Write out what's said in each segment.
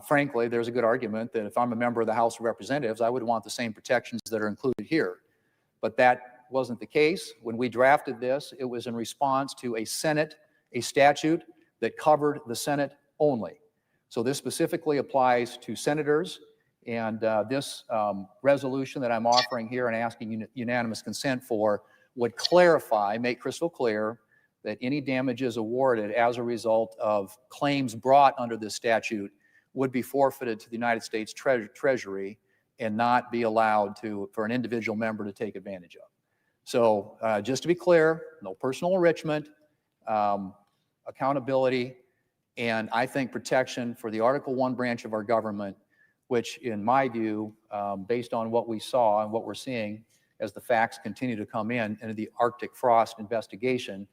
Frankly, there's a good argument that if I'm a member of the House of Representatives, I would want the same protections that are included here. But that wasn't the case. When we drafted this, it was in response to a statute that covered the Senate only. So this specifically applies to senators, and this resolution that I'm offering here and asking unanimous consent for would clarify, make crystal clear, that any damages awarded as a result of claims brought under this statute would be forfeited to the United States Treasury and not be allowed for an individual member to take advantage of. So just to be clear, no personal enrichment, accountability, and I think protection for the Article I branch of our government, which in my view, based on what we saw and what we're seeing as the facts continue to come in into the Arctic frost investigation,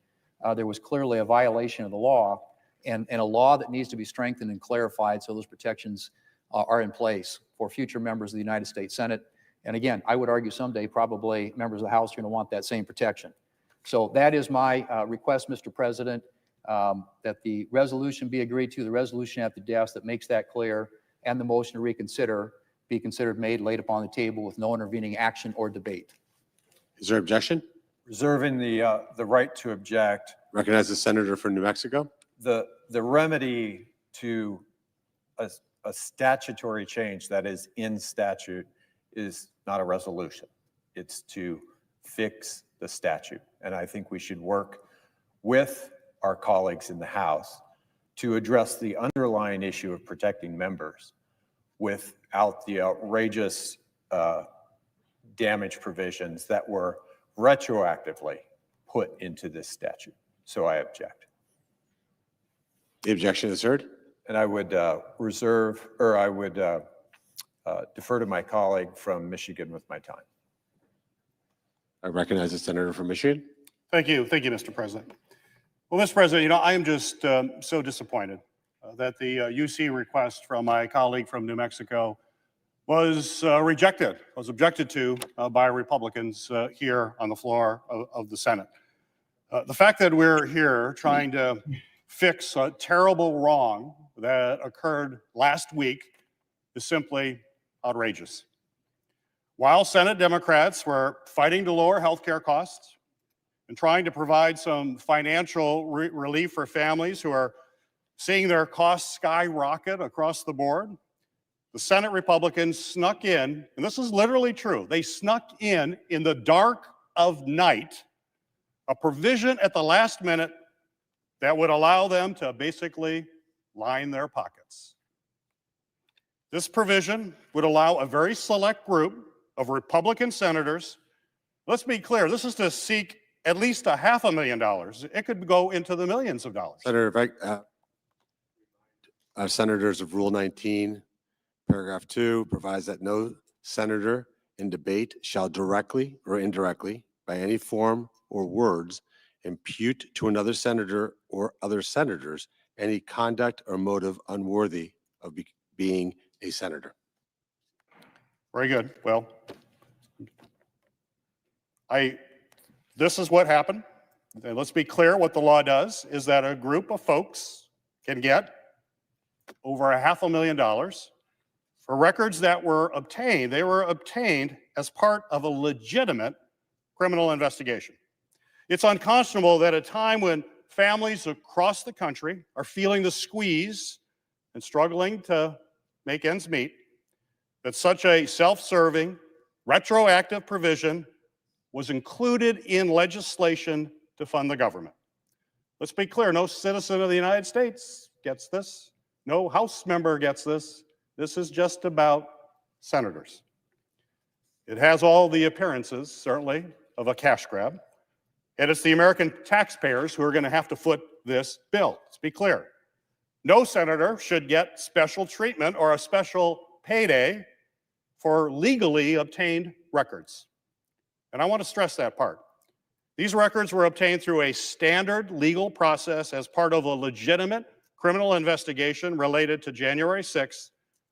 there was clearly a violation of the law and a law that needs to be strengthened and clarified so those protections are in place for future members of the United States Senate. And again, I would argue someday probably members of the House are going to want that same protection. So that is my request, Mr. President, that the resolution be agreed to, the resolution at the desk that makes that clear, and the motion to reconsider be considered made, laid upon the table with no intervening action or debate. Is there objection? Reserving the right to object. Recognize the senator from New Mexico. The remedy to a statutory change that is in statute is not a resolution. It's to fix the statute. And I think we should work with our colleagues in the House to address the underlying issue of protecting members without the outrageous damage provisions that were retroactively put into this statute. So I object. The objection is heard. And I would defer to my colleague from Michigan with my time. I recognize the senator from Michigan. Thank you, Mr. President. Well, Mr. President, I am just so disappointed that the UC request from my colleague from New Mexico was objected to by Republicans here on the floor of the Senate. The fact that we're here trying to fix a terrible wrong that occurred last week is simply outrageous. While Senate Democrats were fighting to lower health care costs and trying to provide some financial relief for families who are seeing their costs skyrocket across the board, the Senate Republicans snuck in, and this is literally true, they snuck in the dark of night, a provision at the last minute that would allow them to basically line their pockets. This provision would allow a very select group of Republican senators, let's be clear, this is to seek at least $500,000. It could go into the millions of dollars. Senator, if senators of Rule 19, paragraph 2 provides that no senator in debate shall directly or indirectly, by any form or words, impute to another senator or other senators any conduct or motive unworthy of being a senator. Very good. Well, this is what happened. And let's be clear, what the law does is that a group of folks can get over $500,000 for records that were obtained. They were obtained as part of a legitimate criminal investigation. It's unconscionable that at a time when families across the country are feeling the squeeze and struggling to make ends meet, that such a self-serving, retroactive provision was included in legislation to fund the government. Let's be clear, no citizen of the United States gets this. No House member gets this. This is just about senators. It has all the appearances, certainly, of a cash grab. And it's the American taxpayers who are going to have to foot this bill. Let's be clear. No senator should get special treatment or a special payday for legally obtained records. And I want to stress that part. These records were obtained through a standard legal process as part of a legitimate criminal investigation related to January 6th,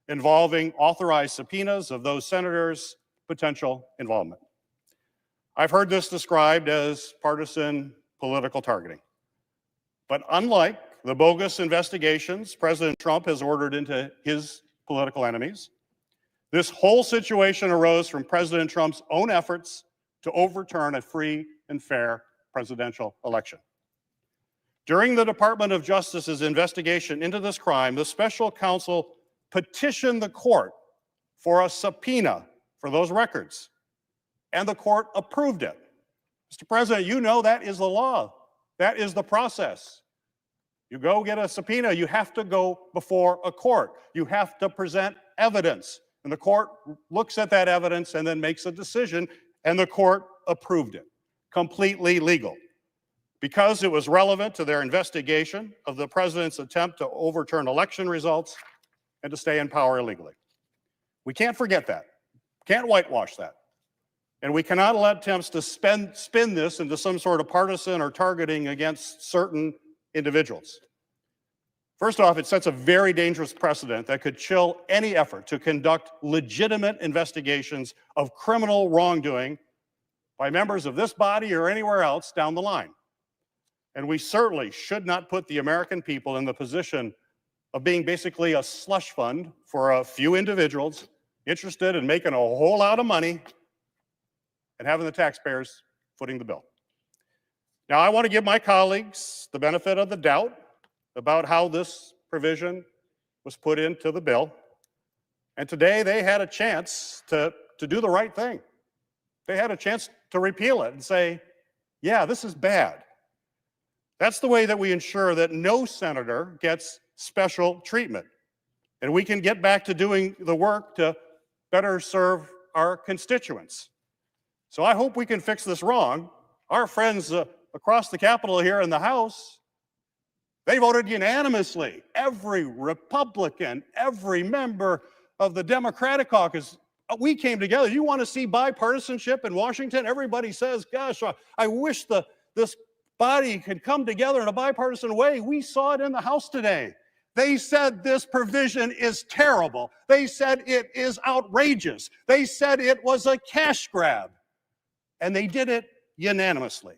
involving authorized subpoenas of those senators' potential involvement. I've heard this described as partisan political targeting. But unlike the bogus investigations President Trump has ordered into his political enemies. This whole situation arose from President Trump's own efforts to overturn a free and fair presidential election. During the Department of Justice's investigation into this crime, the special counsel petitioned the court for a subpoena for those records, and the court approved it. Mr. President, you know that is the law. That is the process. You go get a subpoena, you have to go before a court. You have to present evidence, and the court looks at that evidence and then makes a decision, and the court approved it. Completely legal. Because it was relevant to their investigation of the president's attempt to overturn election results and to stay in power illegally. We can't forget that. Can't whitewash that. And we cannot allow attempts to spin this into some sort of partisan or targeting against certain individuals. First off, it sets a very dangerous precedent that could chill any effort to conduct legitimate investigations of criminal wrongdoing by members of this body or anywhere else down the line. And we certainly should not put the American people in the position of being basically a slush fund for a few individuals interested in making a whole lot of money and having the taxpayers footing the bill. Now, I want to give my colleagues the benefit of the doubt about how this provision was put into the bill. And today they had a chance to do the right thing. They had a chance to repeal it and say, yeah, this is bad. That's the way that we ensure that no senator gets special treatment. And we can get back to doing the work to better serve our constituents. So I hope we can fix this wrong. Our friends across the Capitol here in the House, they voted unanimously. Every Republican, every member of the Democratic caucus, we came together. You want to see bipartisanship in Washington? Everybody says, gosh, I wish this body could come together in a bipartisan way. We saw it in the House today. They said this provision is terrible. They said it is outrageous. They said it was a cash grab. And they did it unanimously.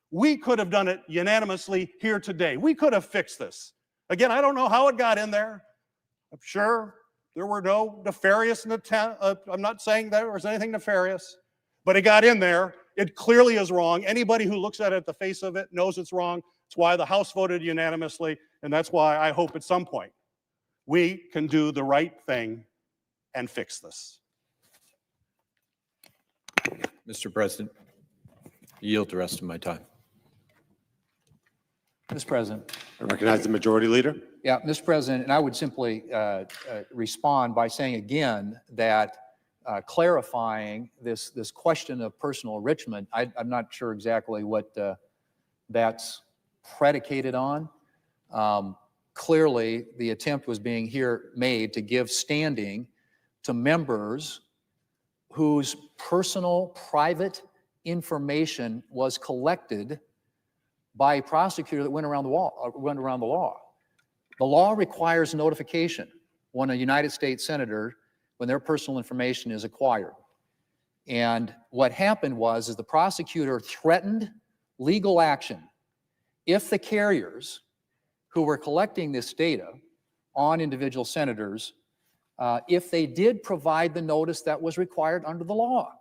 We could have done it unanimously here today. We could have fixed this. Again, I don't know how it got in there. I'm sure there were no nefarious intent. I'm not saying there was anything nefarious, but it got in there. It clearly is wrong. Anybody who looks at it, the face of it, knows it's wrong. It's why the House voted unanimously, and that's why I hope at some point we can do the right thing and fix this. Mr. President, yield the rest of my time. Mr. President. I recognize the majority leader. Yeah, Mr. President, and I would simply respond by saying again that clarifying this question of personal enrichment, I'm not sure exactly what that's predicated on. Clearly, the attempt was being made to give standing to members whose personal, private information was collected by a prosecutor that went around the law. The law requires notification when a United States senator, when their personal information is acquired. And what happened was the prosecutor threatened legal action if the carriers who were collecting this data on individual senators, if they did provide the notice that was required under the law.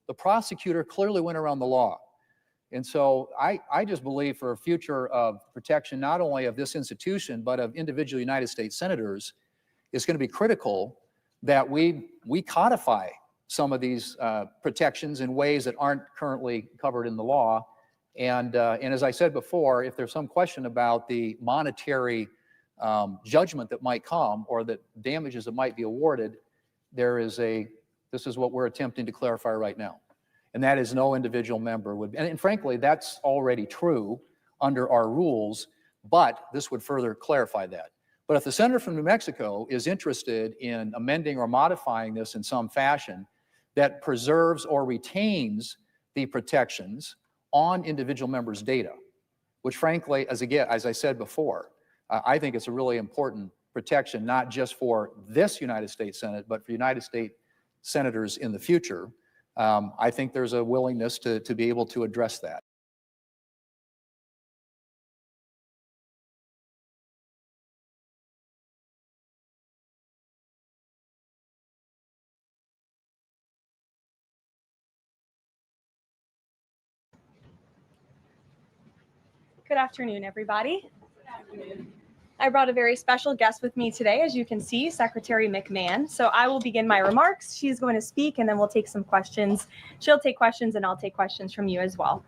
The prosecutor clearly went around the law. And so I just believe for a future of protection, not only of this institution, but of individual United States senators, it's going to be critical that we codify some of these protections in ways that aren't currently covered in the law. And as I said before, if there's some question about the monetary judgment that might come or the damages that might be awarded, this is what we're attempting to clarify right now. And that is no individual member would, and frankly, that's already true under our rules, but this would further clarify that. But if the senator from New Mexico is interested in amending or modifying this in some fashion that preserves or retains the protections on individual members' data, which frankly, as I said before, I think it's a really important protection, not just for this United States Senate, but for United States senators in the future. I think there's a willingness to be able to address that. Good afternoon, everybody. I brought a very special guest with me today, as you can see, Secretary McMahon. So I will begin my remarks. She's going to speak, and then we'll take some questions. She'll take questions, and I'll take questions from you as well.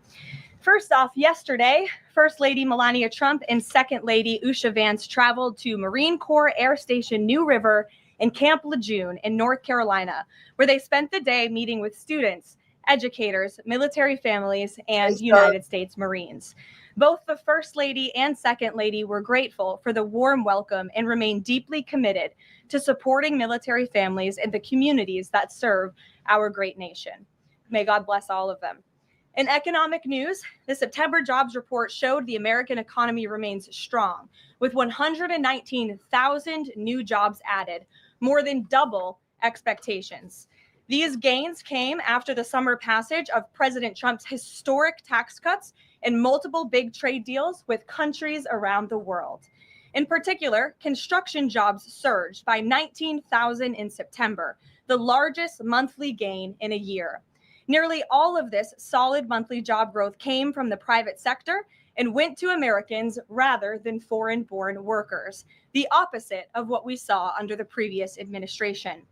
First off, yesterday, First Lady Melania Trump and Second Lady Usha Vance traveled to Marine Corps Air Station New River and Camp Lejeune in North Carolina, where they spent the day meeting with students, educators, military families, and United States Marines. Both the First Lady and Second Lady were grateful for the warm welcome and remain deeply committed to supporting military families and the communities that serve our great nation. May God bless all of them. In economic news, the September jobs report showed the American economy remains strong, with 119,000 new jobs added, more than double expectations. These gains came after the summer passage of President Trump's historic tax cuts and multiple big trade deals with countries around the world. In particular, construction jobs surged by 19,000 in September, the largest monthly gain in a year. Nearly all of this solid monthly job growth came from the private sector and went to Americans rather than foreign-born workers, the opposite of what we saw under the previous administration.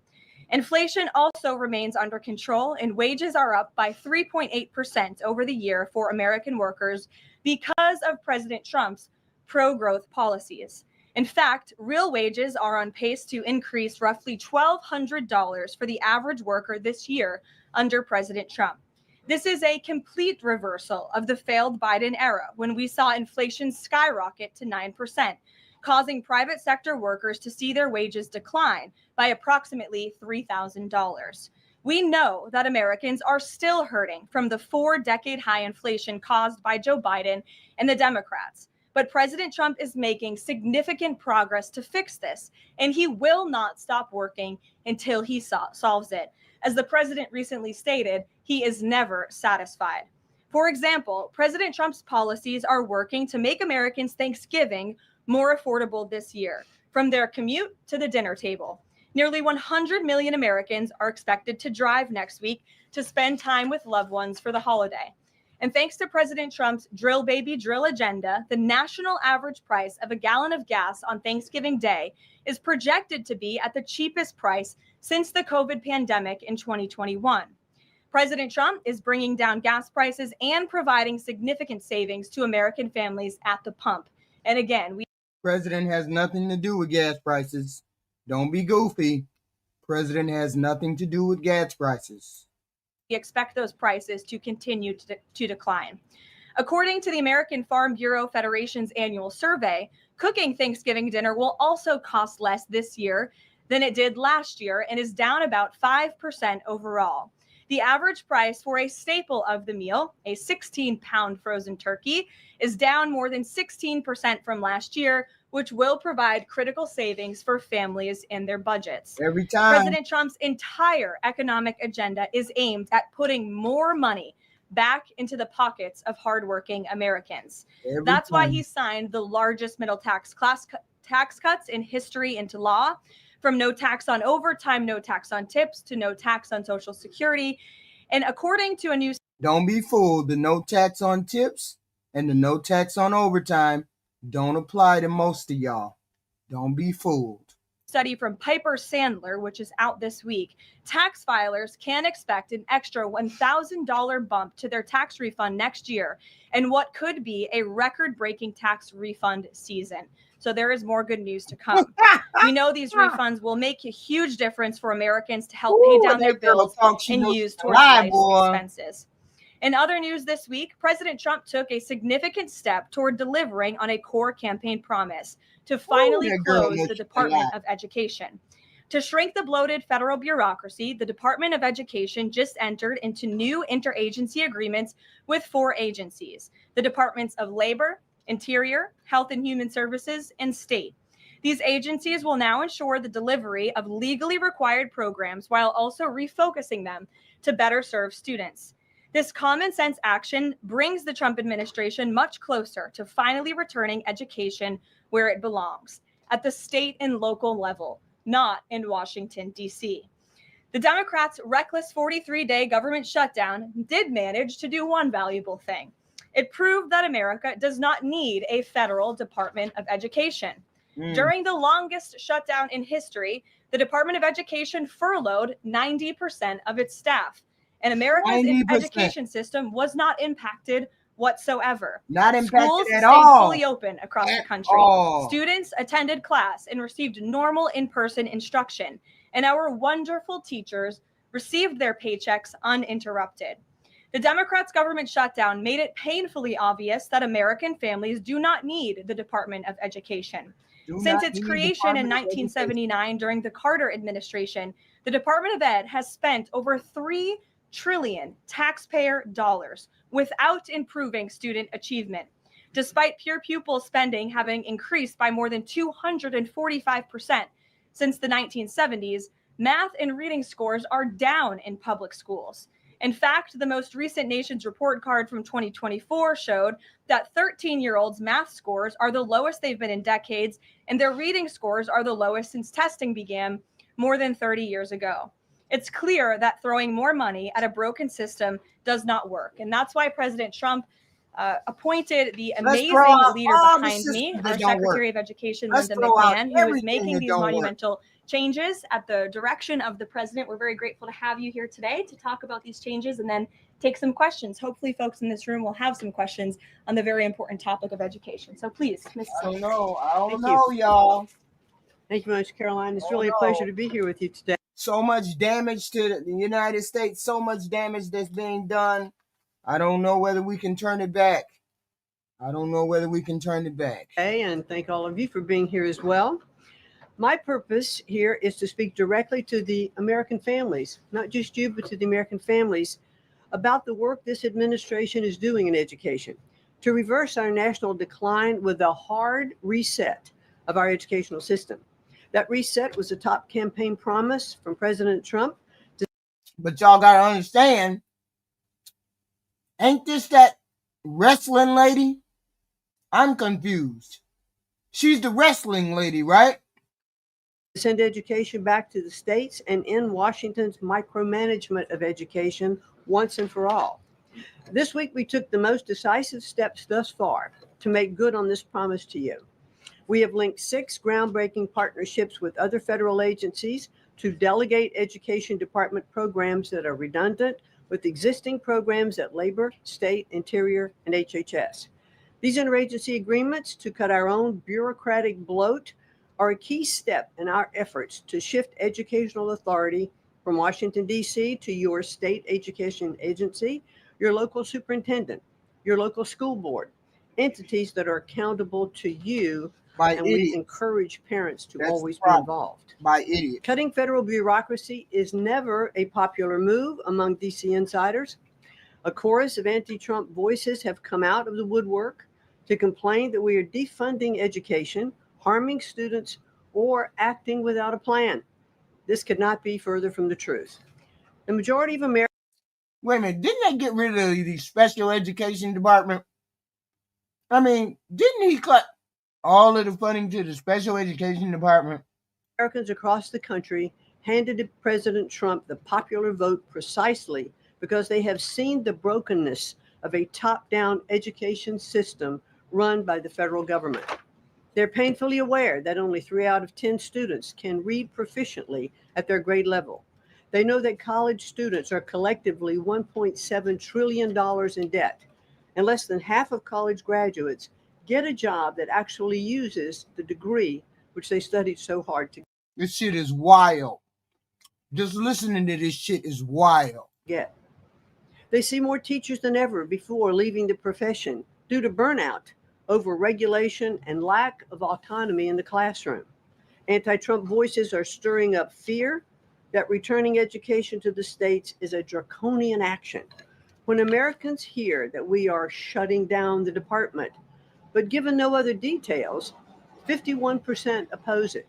Inflation also remains under control, and wages are up by 3.8% over the year for American workers because of President Trump's pro-growth policies. In fact, real wages are on pace to increase roughly $1,200 for the average worker this year under President Trump. This is a complete reversal of the failed Biden era, when we saw inflation skyrocket to 9%, causing private sector workers to see their wages decline by approximately $3,000. We know that Americans are still hurting from the 4-decade high inflation caused by Joe Biden and the Democrats. But President Trump is making significant progress to fix this, and he will not stop working until he solves it. As the president recently stated, he is never satisfied. For example, President Trump's policies are working to make Americans' Thanksgiving more affordable this year, from their commute to the dinner table. Nearly 100 million Americans are expected to drive next week to spend time with loved ones for the holiday. And thanks to President Trump's drill baby drill agenda, the national average price of a gallon of gas on Thanksgiving Day is projected to be at the cheapest price since the COVID pandemic in 2021. President Trump is bringing down gas prices and providing significant savings to American families at the pump. And again, President has nothing to do with gas prices. Don't be goofy. President has nothing to do with gas prices. We expect those prices to continue to decline. According to the American Farm Bureau Federation's annual survey, cooking Thanksgiving dinner will also cost less this year than it did last year and is down about 5% overall. The average price for a staple of the meal, a 16-pound frozen turkey, is down more than 16% from last year, which will provide critical savings for families and their budgets. Every time. President Trump's entire economic agenda is aimed at putting more money back into the pockets of hardworking Americans. That's why he signed the largest middle tax cuts in history into law, from no tax on overtime, no tax on tips, to no tax on Social Security. And according to a new... Don't be fooled. The no tax on tips and the no tax on overtime don't apply to most of y'all. Don't be fooled. Study from Piper Sandler, which is out this week, tax filers can expect an extra $1,000 bump to their tax refund next year and what could be a record-breaking tax refund season. So there is more good news to come. We know these refunds will make a huge difference for Americans to help pay down their bills and use towards life's expenses. In other news this week, President Trump took a significant step toward delivering on a core campaign promise to finally close the Department of Education. To shrink the bloated federal bureaucracy, the Department of Education just entered into new interagency agreements with 4 agencies: the Departments of Labor, Interior, Health and Human Services, and State. These agencies will now ensure the delivery of legally required programs while also refocusing them to better serve students. This common sense action brings the Trump administration much closer to finally returning education where it belongs, at the state and local level, not in Washington, D.C. The Democrats' reckless 43-day government shutdown did manage to do one valuable thing. It proved that America does not need a federal Department of Education. During the longest shutdown in history, the Department of Education furloughed 90% of its staff, and America's 90%. education system was not impacted whatsoever. Not impacted Schools at stayed all. fully open across the At country. all. Students attended class and received normal in-person instruction, and our wonderful teachers received their paychecks uninterrupted. The Democrats' government shutdown made it painfully obvious that American families do not need the Department of Education. Since its creation in 1979 during the Carter administration, the Department of Ed has spent over $3 trillion taxpayer dollars without improving student achievement. Despite pure pupil spending having increased by more than 245% since the 1970s, math and reading scores are down in public schools. In fact, the most recent Nation's Report Card from 2024 showed that 13-year-olds' math scores are the lowest they've been in decades, and their reading scores are the lowest since testing began more than 30 years ago. It's clear that throwing more money at a broken system does not work, and that's why President Trump appointed the amazing leader behind me, our Secretary of Education, Linda McMahon, who is making these monumental changes at the direction of the president. We're very grateful to have you here today to talk about these changes and then take some questions. Hopefully folks in this room will have some questions on the very important topic of education. So please, Ms. I don't know, y'all. Thank you very much, Caroline. It's really a pleasure to be here with you today. So much damage to the United States, so much damage that's being done. I don't know whether we can turn it back. Okay, and thank all of you for being here as well. My purpose here is to speak directly to the American families, not just you, but to the American families, about the work this administration is doing in education to reverse our national decline with a hard reset of our educational system. That reset was a top campaign promise from President Trump. But y'all got to understand, ain't this that wrestling lady? I'm confused. She's the wrestling lady, right? Send education back to the states and end Washington's micromanagement of education once and for all. This week, we took the most decisive steps thus far to make good on this promise to you. We have linked 6 groundbreaking partnerships with other federal agencies to delegate education department programs that are redundant with existing programs at Labor, State, Interior, and HHS. These interagency agreements to cut our own bureaucratic bloat are a key step in our efforts to shift educational authority from Washington, D.C. to your state education agency, your local superintendent, your local school board, entities that are accountable to you, and we encourage parents to always be involved. By idiots. Cutting federal bureaucracy is never a popular move among D.C. insiders. A chorus of anti-Trump voices have come out of the woodwork to complain that we are defunding education, harming students, or acting without a plan. This could not be further from the truth. The majority of Americans. Wait a minute, didn't they get rid of the special education department? I mean, didn't he cut all of the funding to the special education department? Americans across the country handed President Trump the popular vote precisely because they have seen the brokenness of a top-down education system run by the federal government. They're painfully aware that only 3 out of 10 students can read proficiently at their grade level. They know that college students are collectively $1.7 trillion in debt, and less than half of college graduates get a job that actually uses the degree which they studied so hard to This shit is wild. Just listening to this shit is wild. get. They see more teachers than ever before leaving the profession due to burnout, over-regulation, and lack of autonomy in the classroom. Anti-Trump voices are stirring up fear that returning education to the states is a draconian action. When Americans hear that we are shutting down the department, but given no other details, 51% oppose it.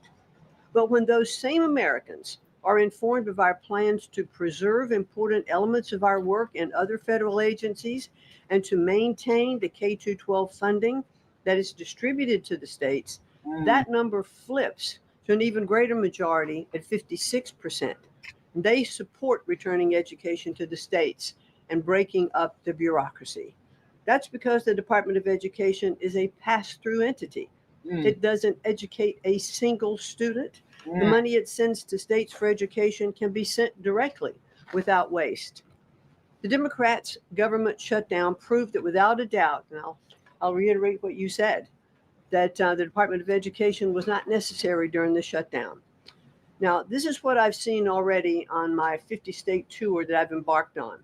But when those same Americans are informed of our plans to preserve important elements of our work in other federal agencies and to maintain the K-12 funding that is distributed to the states, that number flips to an even greater majority at 56%. They support returning education to the states and breaking up the bureaucracy. That's because the Department of Education is a pass-through entity. It doesn't educate a single student. The money it sends to states for education can be sent directly without waste. The Democrats' government shutdown proved that without a doubt, and I'll reiterate what you said, that the Department of Education was not necessary during the shutdown. Now, this is what I've seen already on my 50-state tour that I've embarked on.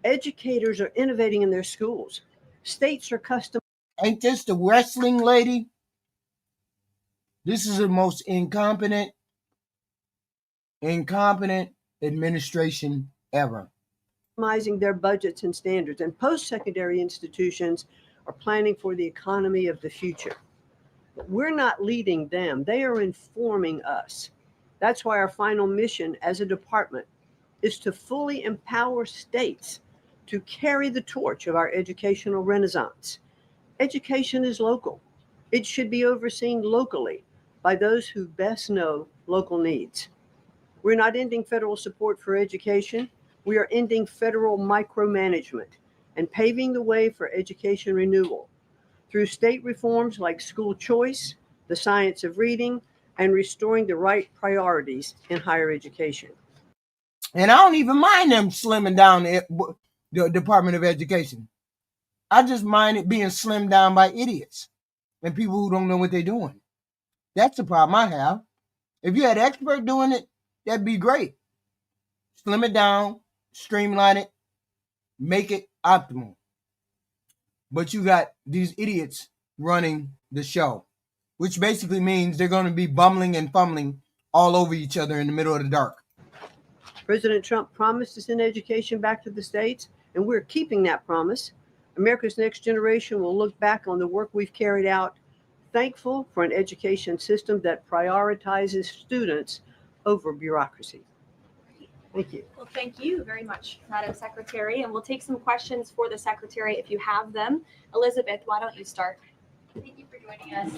Educators are innovating in their schools. States are custom. Ain't this the wrestling lady? This is the most incompetent administration ever. Customizing their budgets and standards, and post-secondary institutions are planning for the economy of the future. But we're not leading them. They are informing us. That's why our final mission as a department is to fully empower states to carry the torch of our educational renaissance. Education is local. It should be overseen locally by those who best know local needs. We're not ending federal support for education. We are ending federal micromanagement and paving the way for education renewal through state reforms like school choice, the science of reading, and restoring the right priorities in higher education. And I don't even mind them slimming down the Department of Education. I just mind it being slimmed down by idiots and people who don't know what they're doing. That's the problem I have. If you had an expert doing it, that'd be great. Slim it down, streamline it, make it optimal. But you got these idiots running the show, which basically means they're going to be bumbling and fumbling all over each other in the middle of the dark. President Trump promised to send education back to the states, and we're keeping that promise. America's next generation will look back on the work we've carried out, thankful for an education system that prioritizes students over bureaucracy. Thank you. Well, thank you very much, Madam Secretary. And we'll take some questions for the Secretary if you have them. Elizabeth, why don't you start? Thank you for joining us.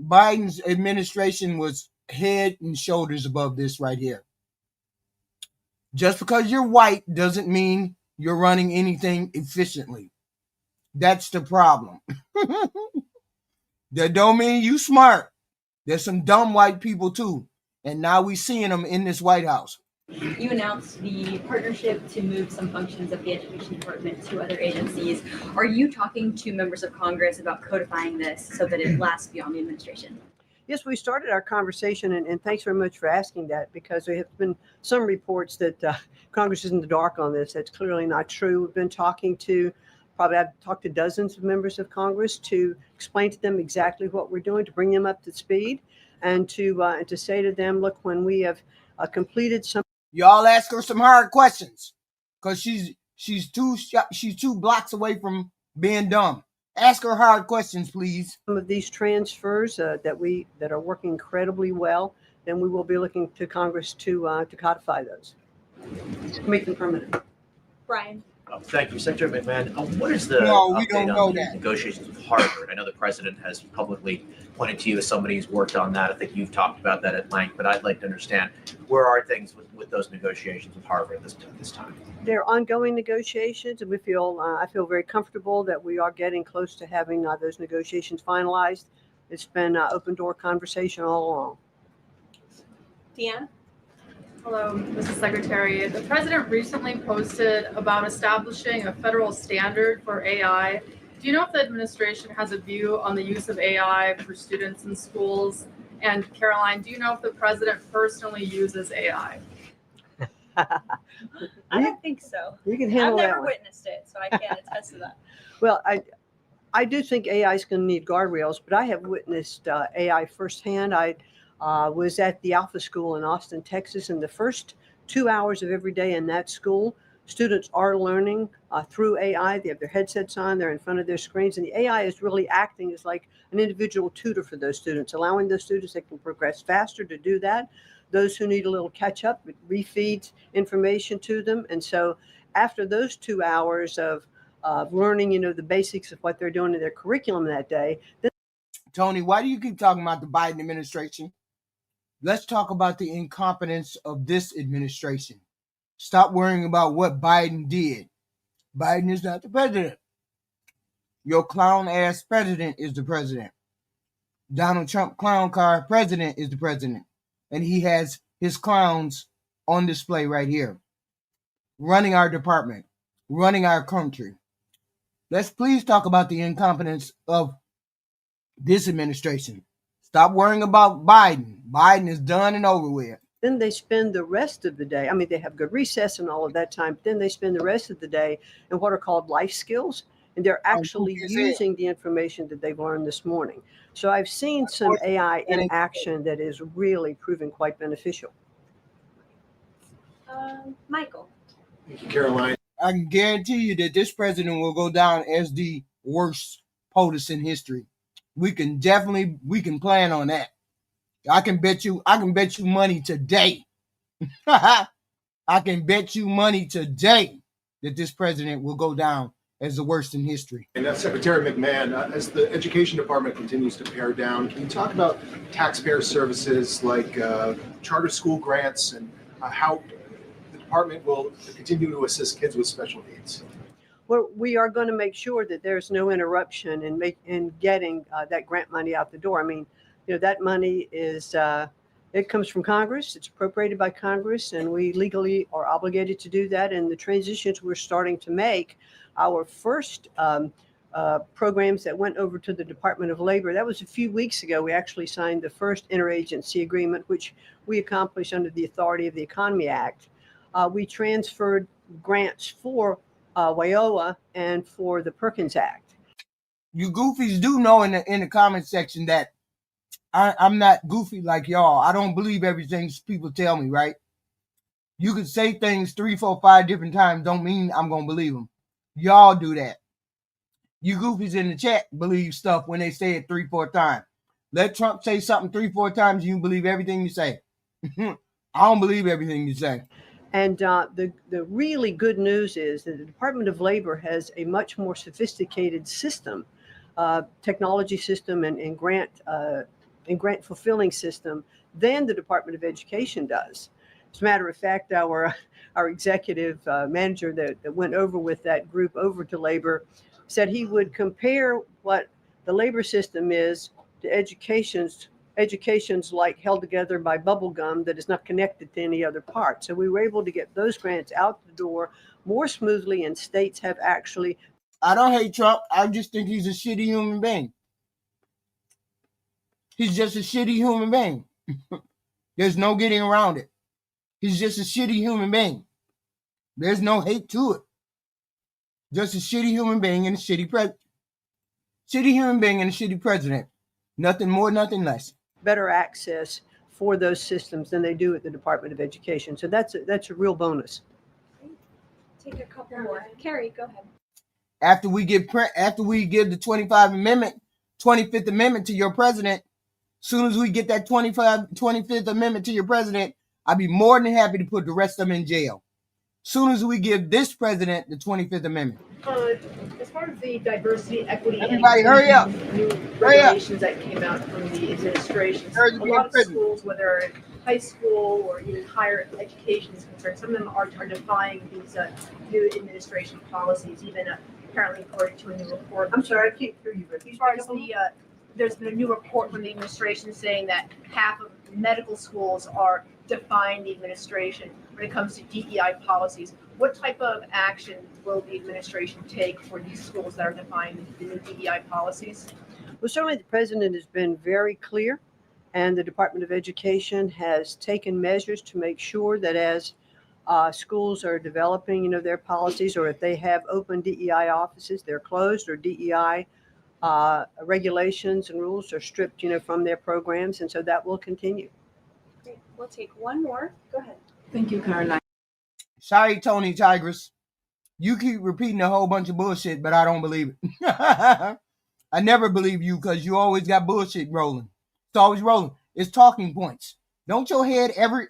Biden's administration was head and shoulders above this right here. Just because you're white doesn't mean you're running anything efficiently. That's the problem. That don't mean you smart. There's some dumb white people too. And now we're seeing them in this White House. You announced the partnership to move some functions of the Education Department to other agencies. Are you talking to members of Congress about codifying this so that it lasts beyond the administration? Yes, we started our conversation, and thanks very much for asking that, because there have been some reports that Congress is in the dark on this. That's clearly not true. We've been talking to, I've talked to dozens of members of Congress to explain to them exactly what we're doing, to bring them up to speed, and to say to them, look, when we have completed some. Y'all ask her some hard questions, because she's two blocks away from being dumb. Ask her hard questions, please. Some of these transfers that are working incredibly well, then we will be looking to Congress to codify those, to make them permanent. Brian. Thank you, Secretary McMahon. What is the No, we update don't know on the that. negotiations with Harvard? I know the president has publicly pointed to you as somebody who's worked on that. I think you've talked about that at length, but I'd like to understand where are things with those negotiations with Harvard at this time? They're ongoing negotiations, and I feel very comfortable that we are getting close to having those negotiations finalized. It's been open door conversation all along. Deanne? Hello, Mrs. Secretary. The president recently posted about establishing a federal standard for AI. Do you know if the administration has a view on the use of AI for students in schools? And Caroline, do you know if the president personally uses AI? I don't think so. You can I've handle that never one. witnessed it, so I can't attest to that. Well, I do think AI is going to need guardrails, but I have witnessed AI firsthand. I was at the Alpha School in Austin, Texas, and the first 2 hours of every day in that school, students are learning through AI. They have their headsets on, they're in front of their screens, and the AI is really acting as like an individual tutor for those students, allowing those students that can progress faster to do that. Those who need a little catch up, it refeeds information to them. And so after those 2 hours of learning, the basics of what they're doing in their curriculum that day. Tony, why do you keep talking about the Biden administration? Let's talk about the incompetence of this administration. Stop worrying about what Biden did. Biden is not the president. Your clown ass president is the president. Donald Trump clown car president is the president. And he has his clowns on display right here, running our department, running our country. Let's please talk about the incompetence of this administration. Stop worrying about Biden. Biden is done and over with. Then they spend the rest of the day, I mean, they have good recess and all of that time, but then they spend the rest of the day in what are called life skills. And they're actually using the information that they've learned this morning. So I've seen some AI in action that is really proving quite beneficial. Michael. Thank you, Caroline. I can guarantee you that this president will go down as the worst POTUS in history. We can plan on that. I can bet you money today. I can bet you money today that this president will go down as the worst in history. And Secretary McMahon, as the Education Department continues to pare down, can you talk about taxpayer services like charter school grants and how the department will continue to assist kids with special needs? Well, we are going to make sure that there's no interruption in getting that grant money out the door. I mean, you know, that money is, it comes from Congress, it's appropriated by Congress, and we legally are obligated to do that. And the transitions we're starting to make, our first programs that went over to the Department of Labor, that was a few weeks ago. We actually signed the first interagency agreement, which we accomplished under the authority of the Economy Act. We transferred grants for WIOA and for the Perkins Act. You goofies do know in the comment section that I'm not goofy like y'all. I don't believe everything people tell me, right? You can say things 3, 4, 5 different times, don't mean I'm going to believe them. Y'all do that. You goofies in the chat believe stuff when they say it 3, 4 times. Let Trump say something 3, 4 times, you believe everything you say. I don't believe everything you say. And the really good news is that the Department of Labor has a much more sophisticated system, technology system and grant fulfilling system than the Department of Education does. As a matter of fact, our executive manager that went over with that group over to labor said he would compare what the labor system is to education's like held together by bubble gum that is not connected to any other part. So we were able to get those grants out the door more smoothly, and states have actually. I don't hate Trump. I just think he's a shitty human being. He's just a shitty human being. There's no getting around it. He's just a shitty human being. There's no hate to it. Just a shitty human being and a shitty president. Shitty human being and a shitty president. Nothing more, nothing less. Better access for those systems than they do at the Department of Education. So that's a real bonus. Take a couple more. Carrie, go ahead. After we give the 25th Amendment to your president, soon as we get that 25th Amendment to your president, I'd be more than happy to put the rest of them in jail. Soon as we give this president the 25th Amendment. As part of the diversity, equity, everybody, hurry up! New regulations that came out from the administration, a lot of schools, whether in high school or even higher education is concerned, some of them are defying these new administration policies, even apparently according to a new report. I'm sorry, I can't hear you. As far as there's been a new report from the administration saying that half of medical schools are defying the administration when it comes to DEI policies. What type of action will the administration take for these schools that are defying the new DEI policies? Well, certainly the president has been very clear, and the Department of Education has taken measures to make sure that as schools are developing, their policies, or if they have open DEI offices, they're closed, or DEI regulations and rules are stripped, from their programs, and so that will continue. Great. We'll take one more. Go ahead. Thank you, Caroline. Sorry, Tony Tigress. You keep repeating a whole bunch of bullshit, but I don't believe it. I never believe you because you always got bullshit rolling. It's always rolling. It's talking points. Don't your head ever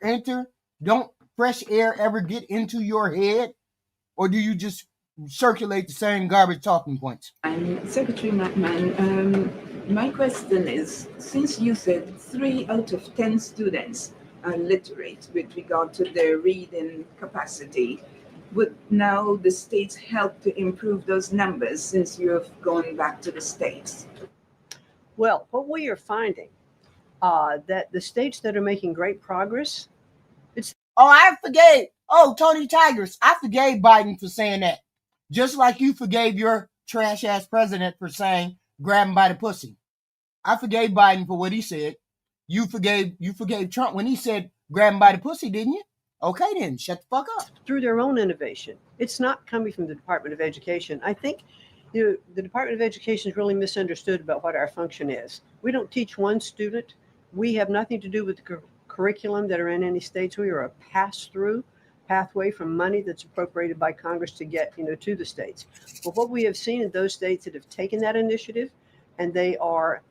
don't fresh air ever get into your head? Or do you just circulate the same garbage talking points? Secretary McMahon, my question is, since you said 3 out of 10 students are literate with regard to their reading capacity, would now the states help to improve those numbers since you have gone back to the states? Well, what we are finding that the states that are making great progress, Oh, I forgave. Oh, Tony Tigers, I forgave Biden for saying that. Just like you forgave your trash ass president for saying grab him by the pussy. I forgave Biden for what he said. You forgave Trump when he said grab him by the pussy, didn't you? Okay then, shut the fuck up. through their own innovation. It's not coming from the Department of Education. I think the Department of Education is really misunderstood about what our function is. We don't teach one student. We have nothing to do with the curriculum that are in any states. We are a pass-through pathway from money that's appropriated by Congress to get to the states. But what we have seen in those states that have taken that initiative and they are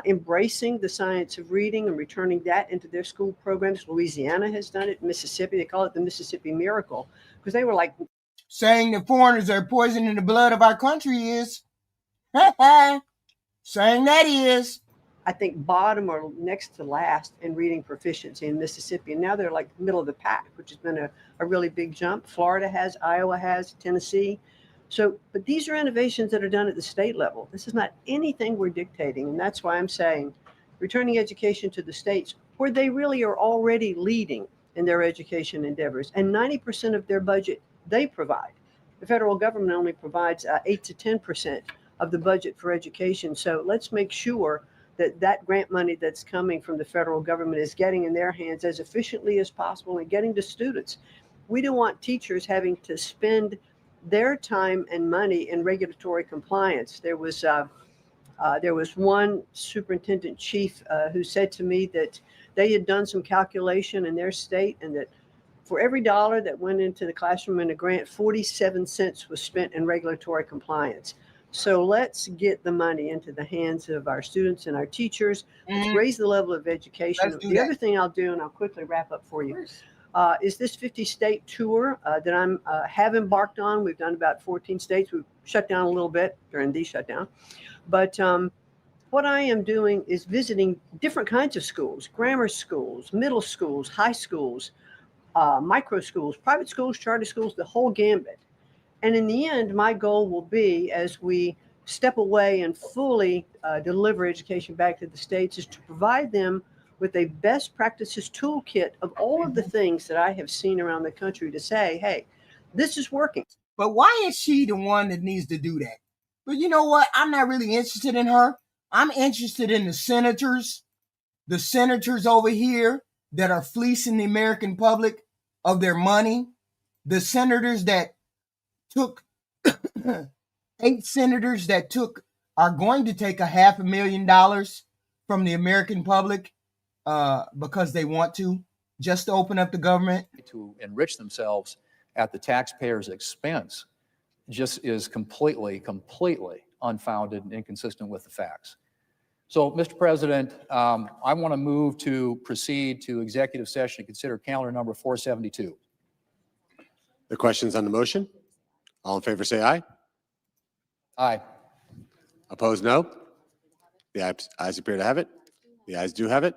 embracing the science of reading and returning that into their school programs. Louisiana has done it. Mississippi, they call it the Mississippi Miracle, because they were like saying that foreigners are poisoning the blood of our country is saying that is, I think, bottom or next to last in reading proficiency in Mississippi. And now they're like middle of the pack, which has been a really big jump. Florida has, Iowa has, Tennessee. So, but these are innovations that are done at the state level. This is not anything we're dictating. And that's why I'm saying returning education to the states where they really are already leading in their education endeavors. And 90% of their budget they provide. The federal government only provides 8 to 10% of the budget for education. So let's make sure that that grant money that's coming from the federal government is getting in their hands as efficiently as possible and getting to students. We don't want teachers having to spend their time and money in regulatory compliance. There was one superintendent chief who said to me that they had done some calculation in their state and that for every dollar that went into the classroom in a grant, 47 cents was spent in regulatory compliance. So let's get the money into the hands of our students and our teachers. Let's raise the level of education. The other thing I'll do, and I'll quickly wrap up for you, is this 50-state tour that I'm have embarked on. We've done about 14 states. We've shut down a little bit during the shutdown. But what I am doing is visiting different kinds of schools, grammar schools, middle schools, high schools, micro schools, private schools, charter schools, the whole gambit. And in the end, my goal will be, as we step away and fully deliver education back to the states, is to provide them with a best practices toolkit of all of the things that I have seen around the country to say, hey, this is working. But why is she the one that needs to do that? But you know what? I'm not really interested in her. I'm interested in the senators over here that are fleecing the American public of their money, the senators that took 8 senators that are going to take $500,000 from the American public because they want to, just to open up the government. To enrich themselves at the taxpayer's expense just is completely unfounded and inconsistent with the facts. So, Mr. President, I want to move to proceed to executive session to consider calendar number 472. The questions on the motion? All in favor, say aye. Aye. Opposed, no. The ayes appear to have it. The ayes do have it.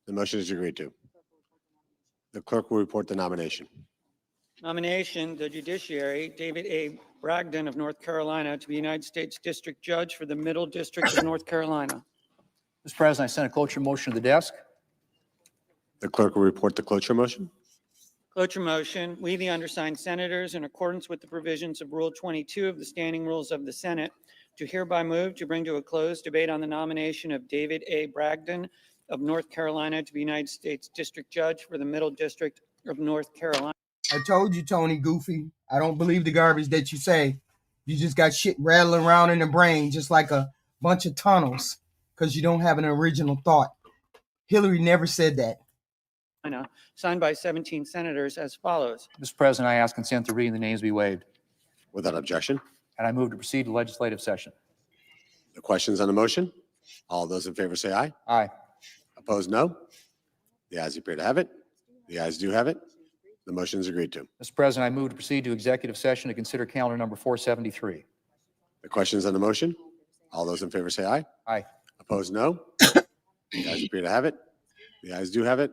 The motion is agreed to. The clerk will report the nomination. Nomination, the judiciary, David A. Bragdon of North Carolina to be United States District Judge for the Middle District of North Carolina. Mr. President, I send a cloture motion to the desk. The clerk will report the cloture motion. Cloture motion, we, the undersigned senators, in accordance with the provisions of Rule 22 of the Standing Rules of the Senate, do hereby move to bring to a close debate on the nomination of David A. Bragdon of North Carolina to be United States District Judge for the Middle District of North Carolina. I told you, Tony Goofy, I don't believe the garbage that you say. You just got shit rattling around in the brain just like a bunch of tunnels because you don't have an original thought. Hillary never said that. Signed by 17 senators as follows. Mr. President, I ask consent to reading the names be waived. Without objection. And I move to proceed to legislative session. The questions on the motion? All those in favor say aye. Aye. Opposed, no. The ayes appear to have it. The ayes do have it. The motion is agreed to. Mr. President, I move to proceed to executive session to consider calendar number 473. The questions on the motion? All those in favor say aye. Aye. Opposed, no. The ayes appear to have it. The ayes do have it.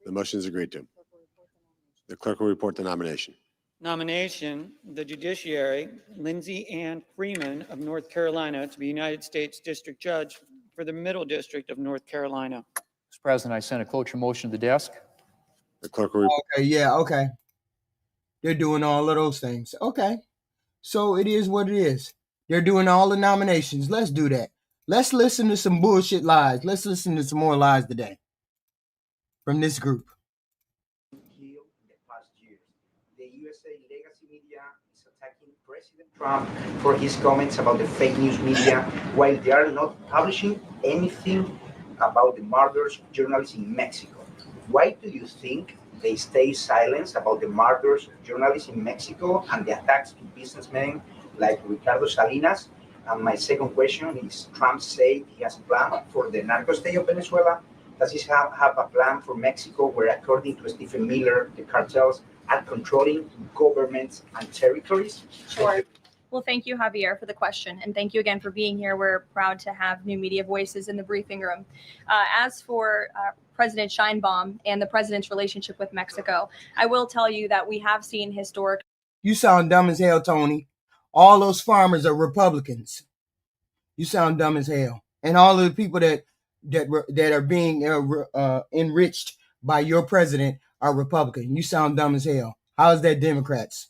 The motion is agreed to. The clerk will report the nomination. nomination, the judiciary, Lindsay Ann Freeman of North Carolina, to be United States District Judge for the Middle District of North Carolina. Mr. President, I sent a cloture motion to the desk. The clerk will report. Okay, yeah, okay. They're doing all of those things. Okay. So it is what it is. They're doing all the nominations. Let's do that. Let's listen to some bullshit lies. Let's listen to some more lies today from this group. In the past years, the USA legacy media is attacking President Trump for his comments about the fake news media, while they are not publishing anything about the murders of journalists in Mexico. Why do you think they stay silent about the murders of journalists in Mexico and the attacks to businessmen like Ricardo Salinas? And my second question is, Trump said he has a plan for the narco state of Venezuela. Does he have a plan for Mexico where, according to Stephen Miller, the cartels are controlling governments and territories? Sure. Well, thank you, Javier, for the question. And thank you again for being here. We're proud to have new media voices in the briefing room. As for President Sheinbaum and the president's relationship with Mexico, I will tell you that we have seen historic. You sound dumb as hell, Tony. All those farmers are Republicans. You sound dumb as hell. And all of the people that are being enriched by your president are Republican. You sound dumb as hell. How is that Democrats?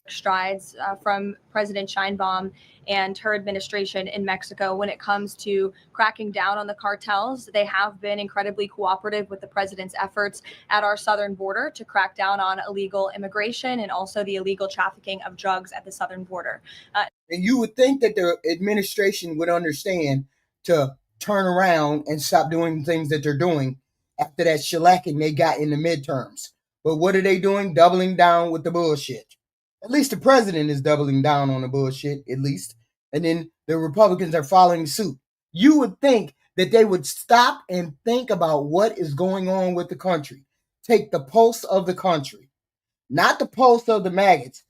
Strides from President Sheinbaum and her administration in Mexico when it comes to cracking down on the cartels. They have been incredibly cooperative with the president's efforts at our southern border to crack down on illegal immigration and also the illegal trafficking of drugs at the southern border. And you would think that the administration would understand to turn around and stop doing things that they're doing after that shellacking they got in the midterms. But what are they doing? Doubling down with the bullshit. At least the president is doubling down on the bullshit, at least. And then the Republicans are following suit. You would think that they would stop and think about what is going on with the country. Take the pulse of the country. Not the pulse of the maggots.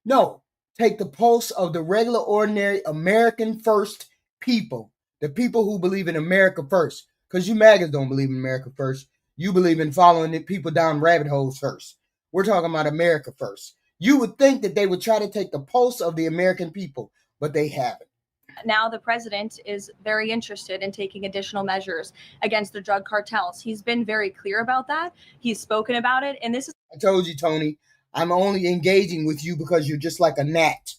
No, take the pulse of the regular, ordinary, American first people. The people who believe in America first. Because you maggots don't believe in America first. You believe in following the people down rabbit holes first. We're talking about America first. You would think that they would try to take the pulse of the American people, but they haven't. Now the president is very interested in taking additional measures against the drug cartels. He's been very clear about that. He's spoken about it. And this is. I told you, Tony, I'm only engaging with you because you're just like a gnat.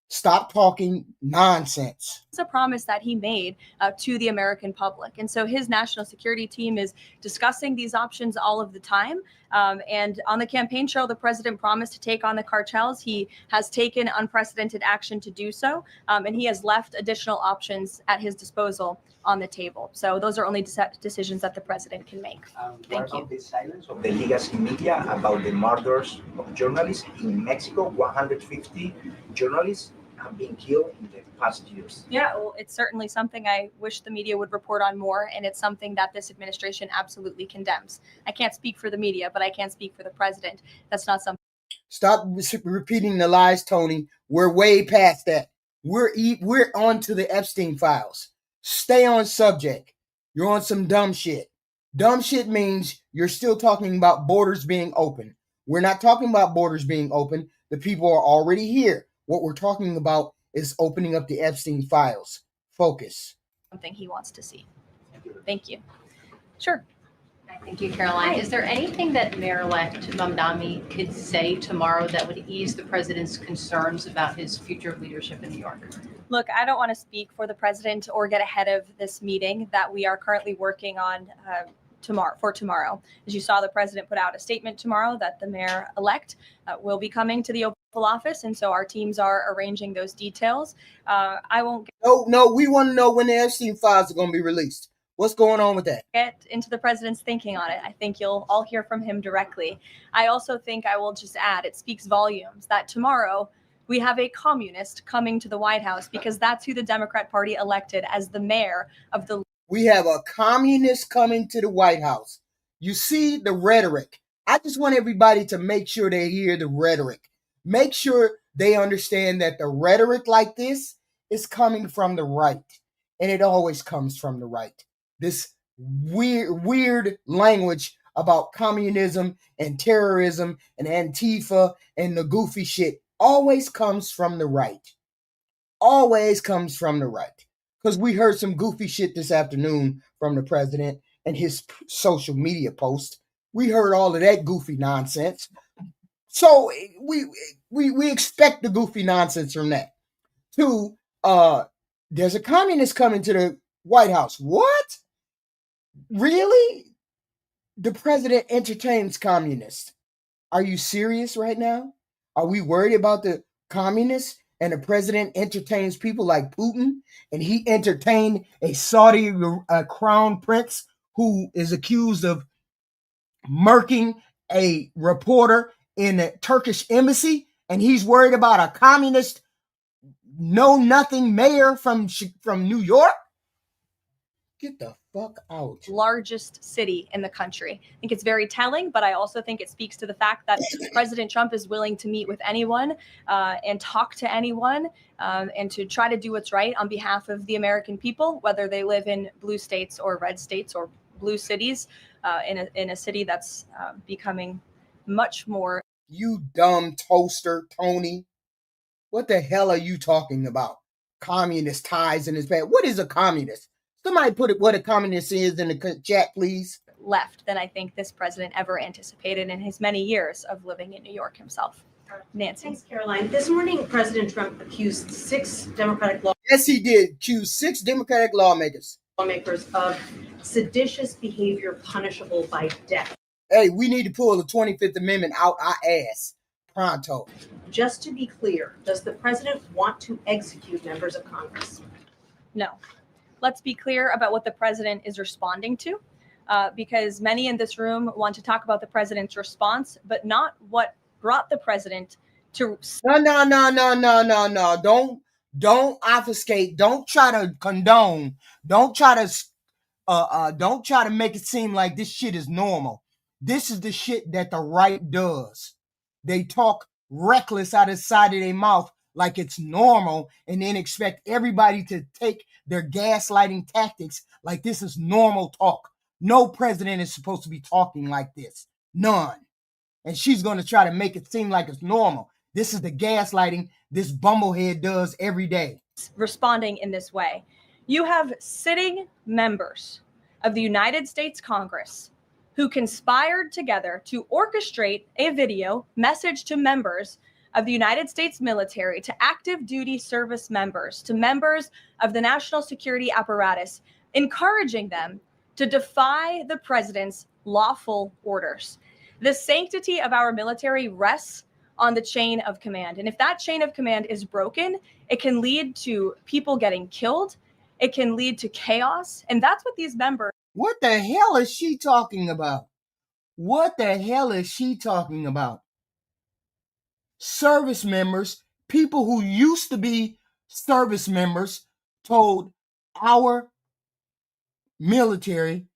Stop talking nonsense. It's a promise that he made to the American public. And so his national security team is discussing these options all of the time. And on the campaign trail, the president promised to take on the cartels. He has taken unprecedented action to do so. And he has left additional options at his disposal on the table. So those are only decisions that the president can make. Thank you. What about the silence of the legacy media about the murders of journalists in Mexico? 150 journalists have been killed in the past years. Yeah, well, it's certainly something I wish the media would report on more, and it's something that this administration absolutely condemns. I can't speak for the media, but I can speak for the president. That's not something. Stop repeating the lies, Tony. We're way past that. We're on to the Epstein files. Stay on subject. You're on some dumb shit. Dumb shit means you're still talking about borders being open. We're not talking about borders being open. The people are already here. What we're talking about is opening up the Epstein files. Focus. Something he wants to see. Thank you. Sure. Thank you, Caroline. Is there anything that Mayor-elect Mamdani could say tomorrow that would ease the president's concerns about his future leadership in New York? Look, I don't want to speak for the president or get ahead of this meeting that we are currently working on tomorrow. As you saw, the president put out a statement tomorrow that the mayor-elect will be coming to the Oval Office, and so our teams are arranging those details. I won't No, we want to know when the Epstein files are going to be released. What's going on with that? Get into the president's thinking on it. I think you'll all hear from him directly. I also think I will just add, it speaks volumes that tomorrow we have a communist coming to the White House because that's who the Democrat Party elected as the mayor of the. We have a communist coming to the White House. You see the rhetoric. I just want everybody to make sure they hear the rhetoric. Make sure they understand that the rhetoric like this is coming from the right. And it always comes from the right. This weird language about communism and terrorism and Antifa and the goofy shit always comes from the right. Always comes from the right. Because we heard some goofy shit this afternoon from the president and his social media post. We heard all of that goofy nonsense. So we expect the goofy nonsense from that. Two, there's a communist coming to the White House. What? Really? The president entertains communists. Are you serious right now? Are we worried about the communists? And the president entertains people like Putin, and he entertained a Saudi crown prince who is accused of murking a reporter in the Turkish embassy, and he's worried about a communist know-nothing mayor from New York? Get the fuck out. Largest city in the country. I think it's very telling, but I also think it speaks to the fact that President Trump is willing to meet with anyone and talk to anyone and to try to do what's right on behalf of the people, whether they live in blue states or red states or blue cities, in a city that's becoming much more. You dumb toaster, Tony. What the hell are you talking about? Communist ties in his bed. What is a communist? Somebody put it what a communist is in the chat, please. Left than I think this president ever anticipated in his many years of living in New York himself. Nancy. Thanks, Caroline. This morning, President Trump accused 6 Democratic Yes, he did. Accuse 6 Democratic lawmakers of seditious behavior punishable by death. Hey, we need to pull the 25th Amendment out our ass. Pronto. Just to be clear, does the president want to execute members of Congress? No. Let's be clear about what the president is responding to, because many in this room want to talk about the president's response, but not what brought the president to. No. Don't obfuscate. Don't try to condone. Don't try to make it seem like this shit is normal. This is the shit that the right does. They talk reckless out of the side of their mouth like it's normal and then expect everybody to take their gaslighting tactics like this is normal talk. No president is supposed to be talking like this. None. And she's going to try to make it seem like it's normal. This is the gaslighting this bumblehead does every day. Responding in this way. You have sitting members of the United States Congress who conspired together to orchestrate a video message to members of the United States military, to active duty service members, to members of the national security apparatus, encouraging them to defy the president's lawful orders. The sanctity of our military rests on the chain of command. And if that chain of command is broken, it can lead to people getting killed. It can lead to chaos. And that's what these members. What the hell is she talking about? What the hell is she talking about? Service members, people who used to be service members, told our military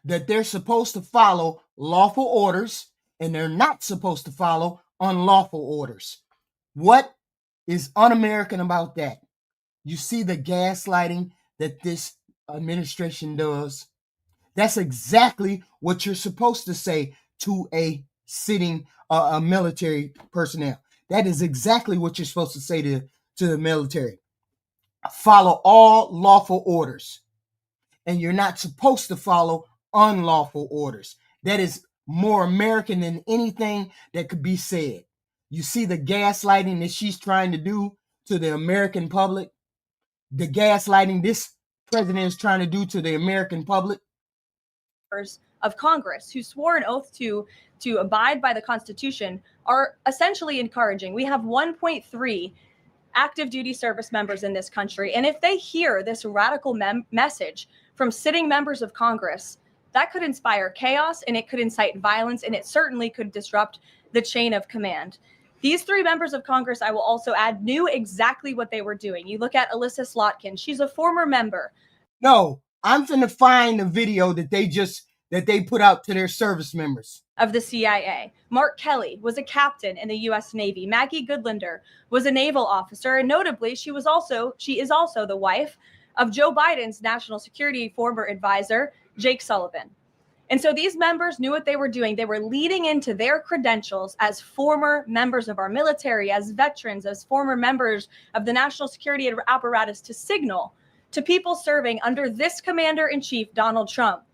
that they're supposed to follow lawful orders and they're not supposed to follow unlawful orders. What is un-American about that? You see the gaslighting that this administration does. That's exactly what you're supposed to say to a sitting military personnel. That is exactly what you're supposed to say to the military. Follow all lawful orders. And you're not supposed to follow unlawful orders. That is more American than anything that could be said. You see the gaslighting that she's trying to do to the American public? The gaslighting this president is trying to do to the American public? Of Congress who swore an oath to abide by the Constitution are essentially encouraging. We have 1.3 active duty service members in this country. And if they hear this radical message from sitting members of Congress, that could inspire chaos and it could incite violence and it certainly could disrupt the chain of command. These 3 members of Congress, I will also add, knew exactly what they were doing. You look at Alyssa Slotkin. She's a former member. No, I'm finna find the video that they put out to their service members. Of the CIA. Mark Kelly was a captain in the U.S. Navy. Maggie Goodlander was a naval officer. And notably, she is also the wife of Joe Biden's national security former advisor, Jake Sullivan. And so these members knew what they were doing. They were leading into their credentials as former members of our military, as veterans, as former members of the national security apparatus to signal to people serving under this commander-in-chief, Donald Trump,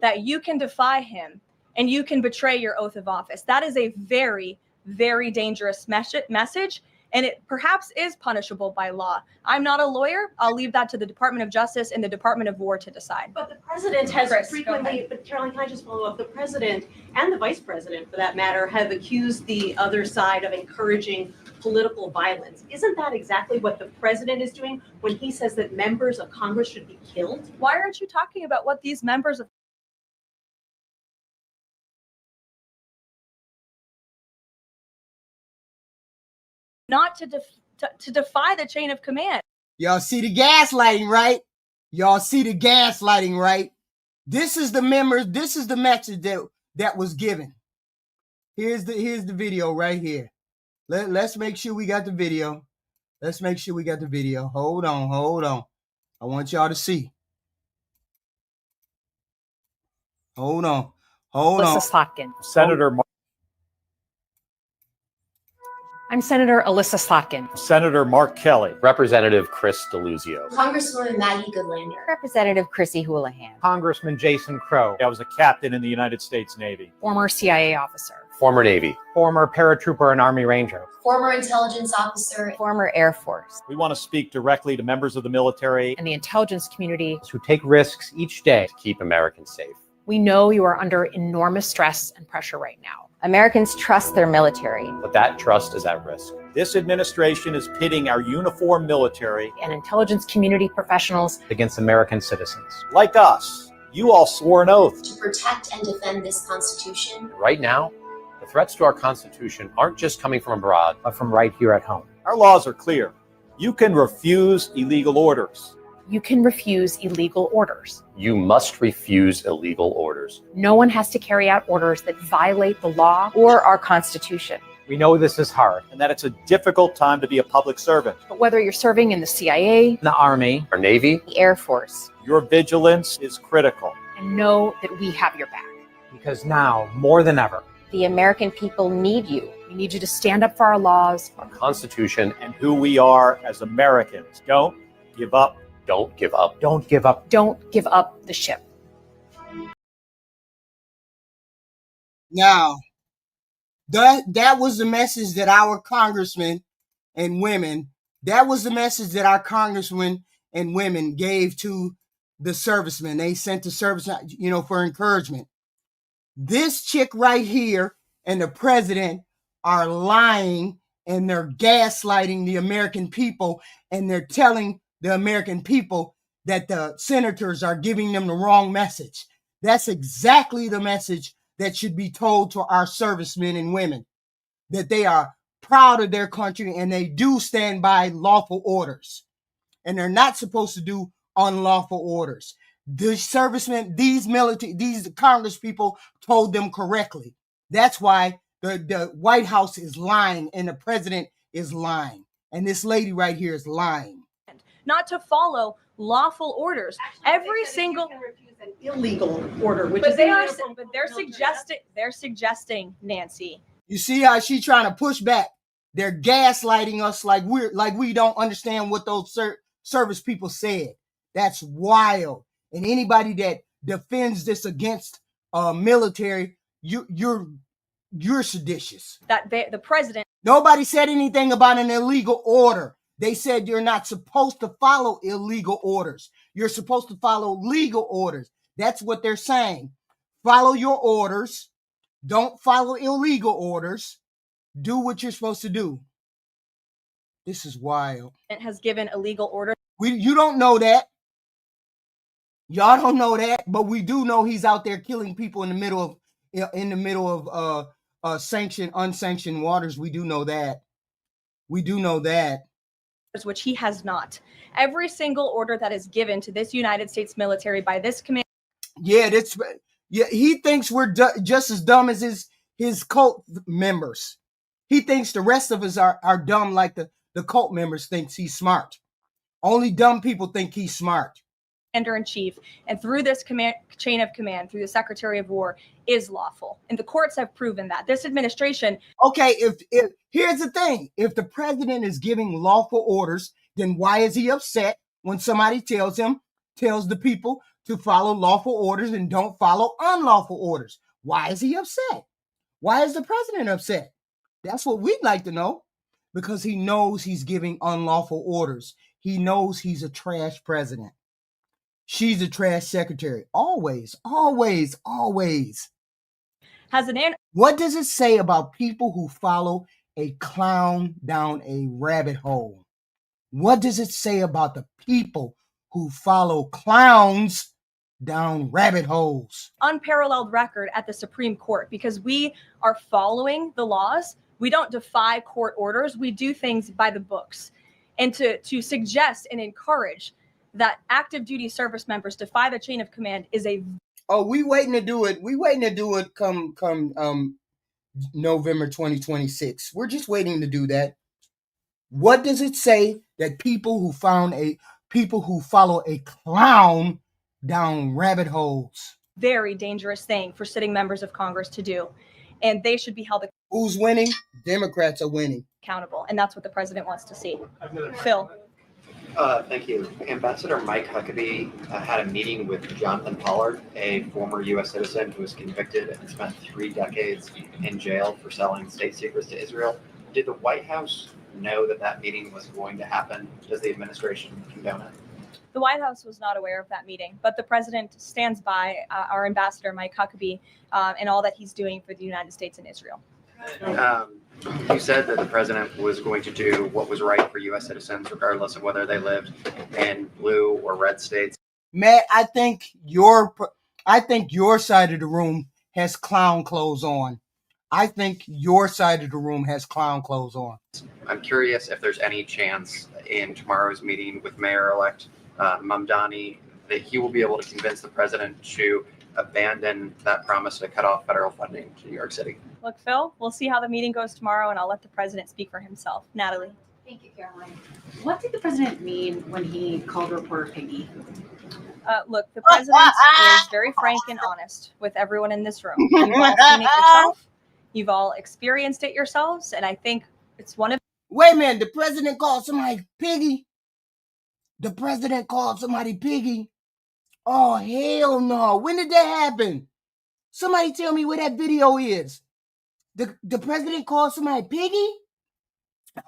that you can defy him and you can betray your oath of office. That is a very, very dangerous message, and it perhaps is punishable by law. I'm not a lawyer. I'll leave that to the Department of Justice and the Department of War to decide. But the president has Chris, go frequently, ahead. but Caroline, can I just follow up? The president and the vice president, for that matter, have accused the other side of encouraging political violence. Isn't that exactly what the president is doing when he says that members of Congress should be killed? Why aren't you talking about what these members of not to defy the chain of command? Y'all see the gaslighting, right? Y'all see the gaslighting, right? This is the members. This is the message that was given. Here's the video right here. Let's make sure we got the video. Let's make sure we got the video. Hold on. I want y'all to see. Hold on. Alyssa Slotkin. I'm Senator Alyssa Slotkin. Senator Mark Kelly. Representative Chris DeLuzio. Congresswoman Maggie Goodlander. Representative Chrissy Houlihan. Congressman Jason Crow. I was a captain in the United States Navy. Former CIA officer. Former Navy. Former paratrooper and Army Ranger. Former intelligence officer. Former Air Force. We want to speak directly to members of the military and the intelligence community who take risks each day to keep Americans safe. We know you are under enormous stress and pressure right now. Americans trust their military. But that trust is at risk. This administration is pitting our uniformed military and intelligence community professionals against American citizens. Like us. You all swore an oath to protect and defend this Constitution. Right now, the threats to our Constitution aren't just coming from abroad, but from right here at home. Our laws are clear. You can refuse illegal orders. You can refuse illegal orders. You must refuse illegal orders. No one has to carry out orders that violate the law or our Constitution. We know this is hard, and that it's a difficult time to be a public servant. But whether you're serving in the CIA, the Army, or Navy, the Air Force, your vigilance is critical. And know that we have your back. Because now, more than ever, the American people need you. We need you to stand up for our laws, our Constitution, and who we are as Americans. Don't give up. Don't give up. Don't give up. Don't give up the ship. Now, that was the message that our congressmen and women, that was the message that our congressmen and women gave to the servicemen. They sent the servicemen, for encouragement. This chick right here and the president are lying, and they're gaslighting the American people, and they're telling the American people that the senators are giving them the wrong message. That's exactly the message that should be told to our servicemen and women, that they are proud of their country and they do stand by lawful orders, and they're not supposed to do unlawful orders. The servicemen, these Congress people told them correctly. That's why the White House is lying and the president is lying. And this lady right here is lying. Not to follow lawful orders. Every single an illegal order, which but is they're suggesting, Nancy. You see how she's trying to push back? They're gaslighting us like we don't understand what those service people said. That's wild. And anybody that defends this against military, you're seditious. That the president. Nobody said anything about an illegal order. They said you're not supposed to follow illegal orders. You're supposed to follow legal orders. That's what they're saying. Follow your orders. Don't follow illegal orders. Do what you're supposed to do. This is wild. It has given illegal orders. You don't know that. Y'all don't know that, but we do know he's out there killing people in the middle of sanctioned, unsanctioned waters. We do know that. We do know that. Which he has not. Every single order that is given to this United States military by this command. Yeah, he thinks we're just as dumb as his cult members. He thinks the rest of us are dumb like the cult members thinks he's smart. Only dumb people think he's smart. commander-in-chief, and through this chain of command, through the Secretary of War, is lawful. And the courts have proven that. This administration. Okay, if here's the thing, if the president is giving lawful orders, then why is he upset when somebody tells the people to follow lawful orders and don't follow unlawful orders? Why is he upset? Why is the president upset? That's what we'd like to know, because he knows he's giving unlawful orders. He knows he's a trash president. She's a trash secretary. Always, always, always. What does it say about people who follow a clown down a rabbit hole? What does it say about the people who follow clowns down rabbit holes? Unparalleled record at the Supreme Court, because we are following the laws. We don't defy court orders. We do things by the books. And to suggest and encourage that active duty service members defy the chain of command is a... Oh, we waiting to do it. We waiting to do it come November 2026. We're just waiting to do that. What does it say that people who follow a clown down rabbit holes? Very dangerous thing for sitting members of Congress to do. And they should be held... Who's winning? Democrats are winning. Accountable. And that's what the president wants to see. Phil. Thank you. Ambassador Mike Huckabee had a meeting with Jonathan Pollard, a former U.S. citizen who was convicted and spent 3 decades in jail for selling state secrets to Israel. Did the White House know that that meeting was going to happen? Does the administration condone it? The White House was not aware of that meeting, but the president stands by our ambassador, Mike Huckabee, and all that he's doing for the United States and Israel. You said that the president was going to do what was right for U.S. citizens, regardless of whether they lived in blue or red states. Matt, I think your side of the room has clown clothes on. I think your side of the room has clown clothes on. I'm curious if there's any chance in tomorrow's meeting with Mayor-elect Mamdani that he will be able to convince the president to abandon that promise to cut off federal funding to New York City. Look, Phil, we'll see how the meeting goes tomorrow, and I'll let the president speak for himself. Natalie. Thank you, Caroline. What did the president mean when he called reporter piggy? Look, the president is very frank and honest with everyone in this room. You've all seen it yourself. You've all experienced it yourselves, and I think it's one of... Wait a minute, the president called somebody piggy? The president called somebody piggy? Oh, hell no. When did that happen? Somebody tell me where that video is. The president called somebody piggy?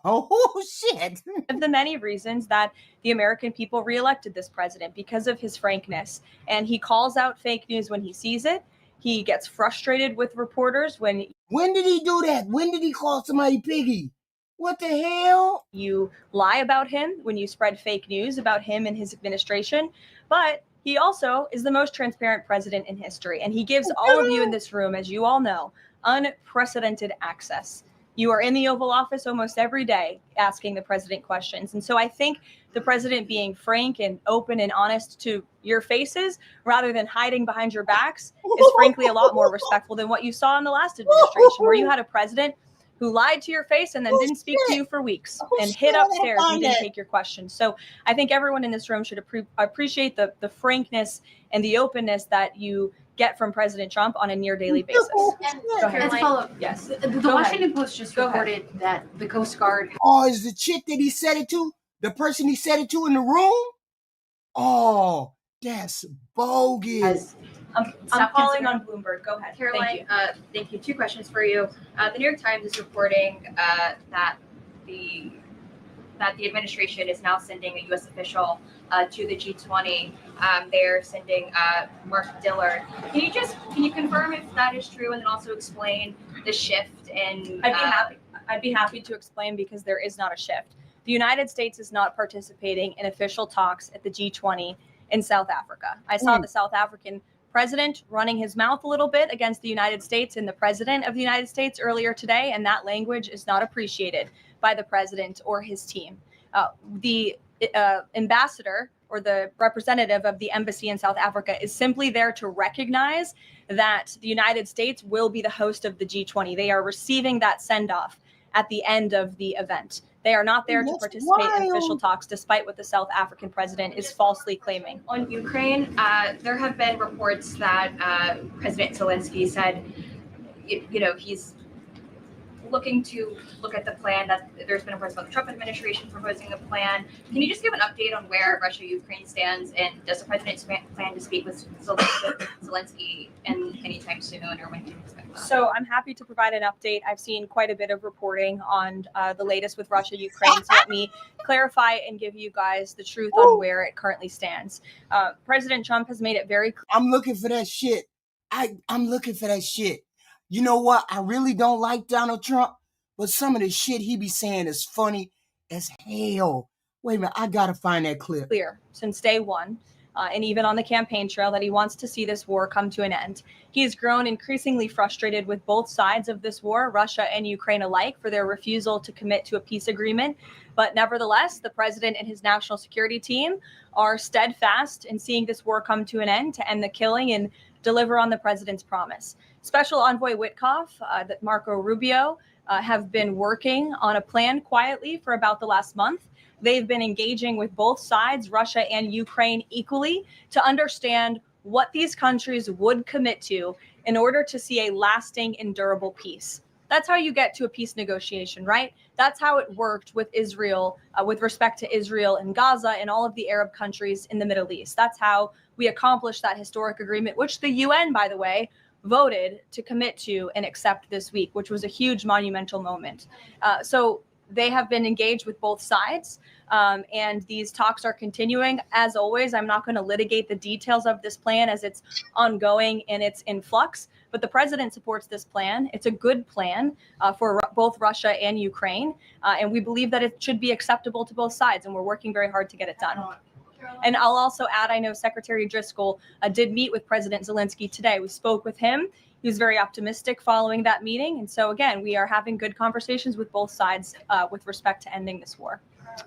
Oh, shit. Of the many reasons that the American people reelected this president, because of his frankness. And he calls out fake news when he sees it. He gets frustrated with reporters when... When did he do that? When did he call somebody piggy? What the hell? You lie about him when you spread fake news about him and his administration. But he also is the most transparent president in history. And he gives all of you in this room, as you all know, unprecedented access. You are in the Oval Office almost every day asking the president questions. And so I think the president being frank and open and honest to your faces rather than hiding behind your backs is frankly a lot more respectful than what you saw in the last administration, where you had a president who lied to your face and then didn't speak to you for weeks and hid upstairs and didn't take your questions. So I think everyone in this room should appreciate the frankness and the openness that you get from President Trump on a near daily basis. As a follow-up, yes. The Washington Post just reported that the Coast Guard... Oh, is the chick that he said it to? The person he said it to in the room? Oh, that's bogus. I'm calling on Bloomberg. Go ahead. Caroline, thank you. 2 questions for you. The New York Times is reporting that the administration is now sending a U.S. official to the G20. They're sending Mark Dillard. Can you confirm if that is true, and then also explain the shift in? I'd be happy to explain, because there is not a shift. The United States is not participating in official talks at the G20 in South Africa. I saw the South African president running his mouth a little bit against the United States and the president of the United States earlier today, and that language is not appreciated by the president or his team. The ambassador or the representative of the embassy in South Africa is simply there to recognize that the United States will be the host of the G20. They are receiving that send-off at the end of the event. They are not there to That's participate in official wild. talks, despite what the South African president is falsely claiming. On Ukraine, there have been reports that President Zelensky said, he's looking to look at the plan, that there's been reports about the Trump administration proposing a plan. Can you just give an update on where Russia-Ukraine stands, and does the president plan to speak with Zelensky anytime soon, or when can you expect that? So I'm happy to provide an update. I've seen quite a bit of reporting on the latest with Russia, Ukraine. So let me clarify and give you guys the truth on where it currently stands. President Trump has made it very clear. I'm looking for that shit. I'm looking for that shit. You know what? I really don't like Donald Trump, but some of the shit he be saying is funny as hell. Wait a minute, I gotta find that clip. Clear since day one, and even on the campaign trail, that he wants to see this war come to an end. He has grown increasingly frustrated with both sides of this war, Russia and Ukraine alike, for their refusal to commit to a peace agreement. But nevertheless, the president and his national security team are steadfast in seeing this war come to an end, to end the killing and deliver on the president's promise. Special Envoy Witkoff, Marco Rubio, have been working on a plan quietly for about the last month. They've been engaging with both sides, Russia and Ukraine, equally, to understand what these countries would commit to in order to see a lasting and durable peace. That's how you get to a peace negotiation, right? That's how it worked with Israel, with respect to Israel and Gaza and all of the Arab countries in the Middle East. That's how we accomplished that historic agreement, which the UN, by the way, voted to commit to and accept this week, which was a huge monumental moment. So they have been engaged with both sides, and these talks are continuing. As always, I'm not going to litigate the details of this plan as it's ongoing and it's in flux, but the president supports this plan. It's a good plan for both Russia and Ukraine, and we believe that it should be acceptable to both sides, and we're working very hard to get it done. And I'll also add, I know Secretary Driscoll did meet with President Zelensky today. We spoke with him. He was very optimistic following that meeting. And so, again, we are having good conversations with both sides with respect to ending this war.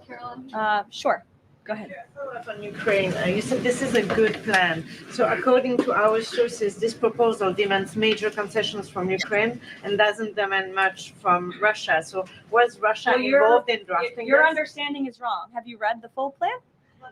Carolyn? Sure. Go ahead. Follow up on Ukraine. You said this is a good plan. So according to our sources, this proposal demands major concessions from Ukraine and doesn't demand much from Russia. So was Russia involved in drafting Your this? understanding is wrong. Have you read the full plan?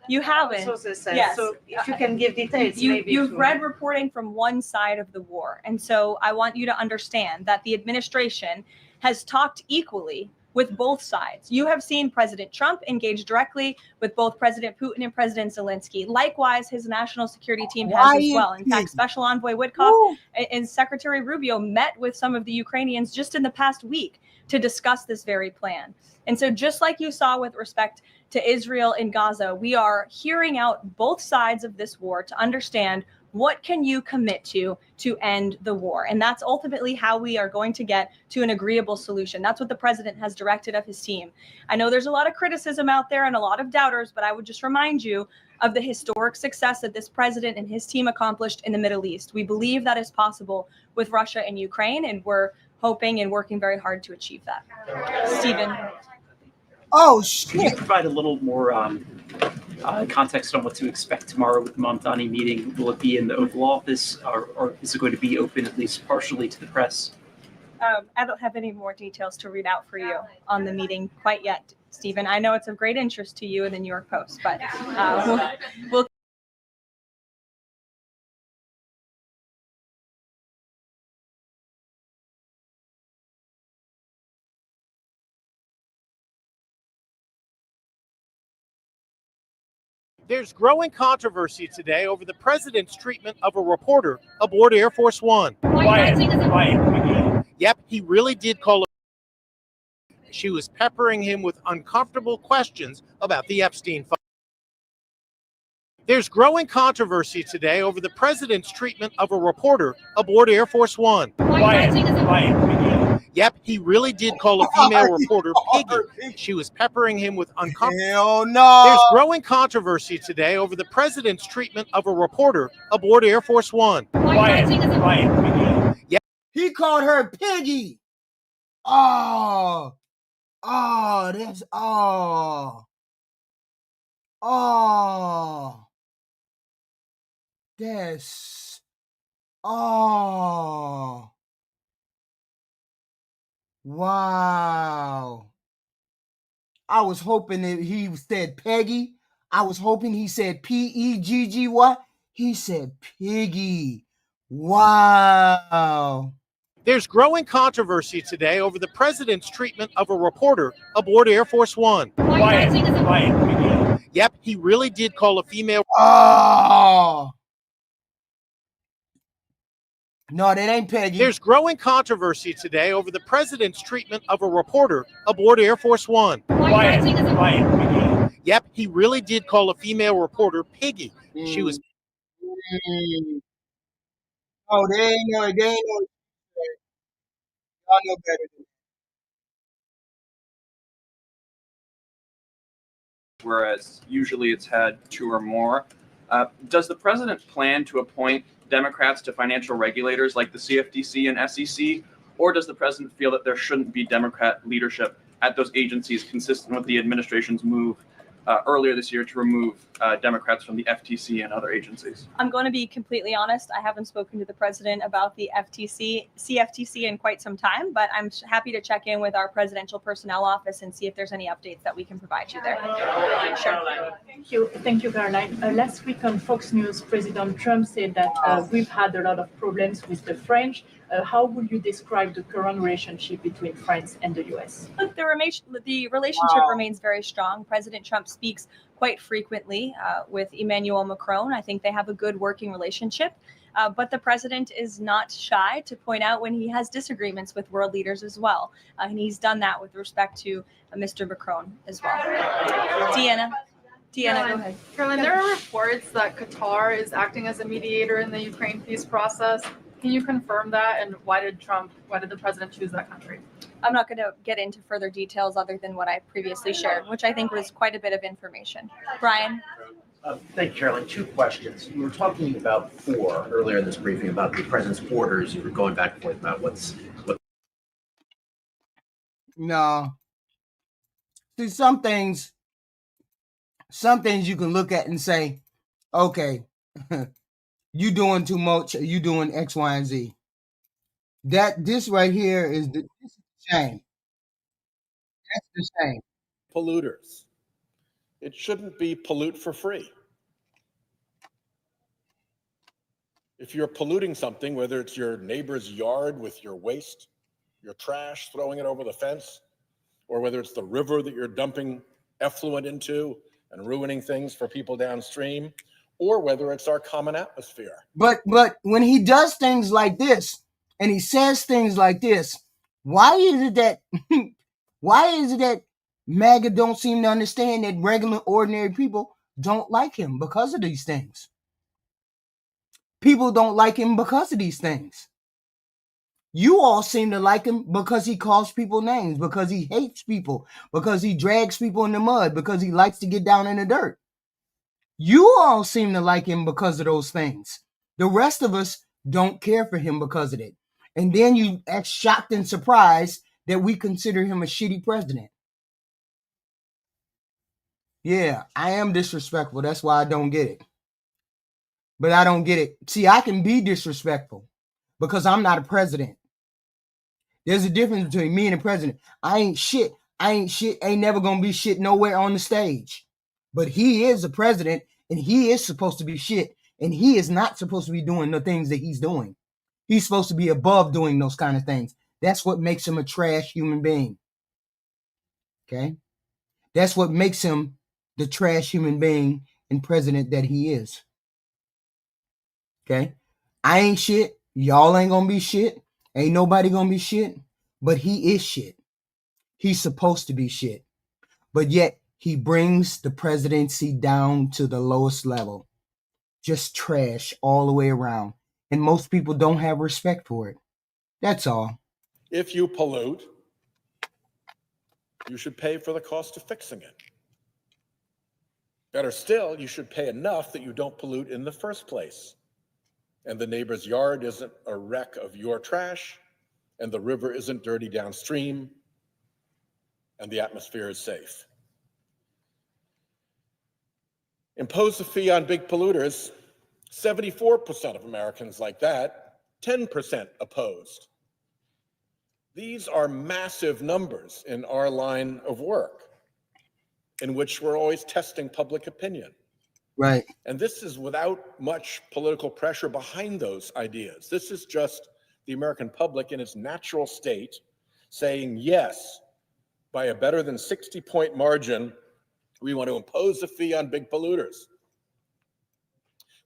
You haven't. Sources say. Yes. So if you can give details, You've maybe. read reporting from one side of the war. And so I want you to understand that the administration has talked equally with both sides. You have seen President Trump engage directly with both President Putin and President Zelensky. Likewise, his national security team has as well. In fact, Special Envoy Witkoff and Secretary Rubio met with some of the Ukrainians just in the past week to discuss this very plan. And so just like you saw with respect to Israel and Gaza, we are hearing out both sides of this war to understand what can you commit to end the war. And that's ultimately how we are going to get to an agreeable solution. That's what the president has directed of his team. I know there's a lot of criticism out there and a lot of doubters, but I would just remind you of the historic success that this president and his team accomplished in the Middle East. We believe that is possible with Russia and Ukraine, and we're hoping and working very hard to achieve that. Stephen. Oh, Could you provide a little more context on what to expect tomorrow with the Mamdani meeting? Will it be in the Oval Office, or is it going to be open at least partially to the press? I don't have any more details to read out for you on the meeting quite yet, Stephen. I know it's of great interest to you and the New York Post, but we'll There's growing controversy today over the president's treatment of a reporter aboard Air Force One. Yep, he really did call her. She was peppering him with uncomfortable questions about the Epstein file. There's growing controversy today over the president's treatment of a reporter aboard Air Force One. Yep, he really did call a female reporter Piggy. She was peppering him with uncomfortable. Hell no. There's growing controversy today over the president's treatment of a reporter aboard Air Force One. Yep. He called her Piggy. Oh, that's that's wow. I was hoping that he said Peggy. I was hoping he said P-E-G-G-Y. He said Piggy. Wow. There's growing controversy today over the president's treatment of a reporter aboard Air Force One. Quiet. Yep, he really did call a female. Oh. No, that ain't Peggy. There's growing controversy today over the president's treatment of a reporter aboard Air Force One. Quiet. Yep, he really did call a female reporter Piggy. She was. Oh, they ain't know. Y'all know better than whereas usually it's had 2 or more. Does the president plan to appoint Democrats to financial regulators like the CFTC and SEC, or does the president feel that there shouldn't be Democrat leadership at those agencies, consistent with the administration's move earlier this year to remove Democrats from the FTC and other agencies? I'm going to be completely honest. I haven't spoken to the president about the CFTC in quite some time, but I'm happy to check in with our presidential personnel office and see if there's any updates that we can provide you there. Sure. Thank you, Caroline. Last week on Fox News, President Trump said that we've had a lot of problems with the French. How would you describe the current relationship between France and the U.S.? Look, the relationship remains very strong. President Trump speaks quite frequently with Emmanuel Macron. I think they have a good working relationship. But the president is not shy to point out when he has disagreements with world leaders as well. And he's done that with respect to Mr. Macron as well. Deanna, go ahead. Caroline, there are reports that Qatar is acting as a mediator in the Ukraine peace process. Can you confirm that? And why did the president choose that country? I'm not going to get into further details other than what I previously shared, which I think was quite a bit of information. Brian? Thank you, Caroline. 2 questions. You were talking about 4 earlier in this briefing about the president's orders. You were going back and forth about what. No. See, some things you can look at and say, okay, you doing too much, you doing X, Y, and Z. This right here is the shame. That's the shame. Polluters. It shouldn't be pollute for free. If you're polluting something, whether it's your neighbor's yard with your waste, your trash, throwing it over the fence, or whether it's the river that you're dumping effluent into and ruining things for people downstream, or whether it's our common atmosphere. But when he does things like this and he says things like this, why is it that MAGA don't seem to understand that regular, ordinary people don't like him because of these things? People don't like him because of these things. You all seem to like him because he calls people names, because he hates people, because he drags people in the mud, because he likes to get down in the dirt. You all seem to like him because of those things. The rest of us don't care for him because of it. And then you act shocked and surprised that we consider him a shitty president. Yeah, I am disrespectful. That's why I don't get it. But I don't get it. See, I can be disrespectful because I'm not a president. There's a difference between me and the president. I ain't shit. Ain't never gonna be shit nowhere on the stage. But he is a president and he is supposed to be shit. And he is not supposed to be doing the things that he's doing. He's supposed to be above doing those kind of things. That's what makes him a trash human being. Okay? That's what makes him the trash human being and president that he is. Okay? I ain't shit. Y'all ain't gonna be shit. Ain't nobody gonna be shit. But he is shit. He's supposed to be shit. But yet he brings the presidency down to the lowest level. Just trash all the way around. And most people don't have respect for it. That's all. If you pollute, you should pay for the cost of fixing it. Better still, you should pay enough that you don't pollute in the first place. And the neighbor's yard isn't a wreck of your trash, and the river isn't dirty downstream, and the atmosphere is safe. Impose a fee on big polluters. 74% of Americans like that, 10% opposed. These are massive numbers in our line of work. in which we're always testing public opinion. Right. And this is without much political pressure behind those ideas. This is just the American public in its natural state saying, yes, by a better than 60-point margin, we want to impose a fee on big polluters.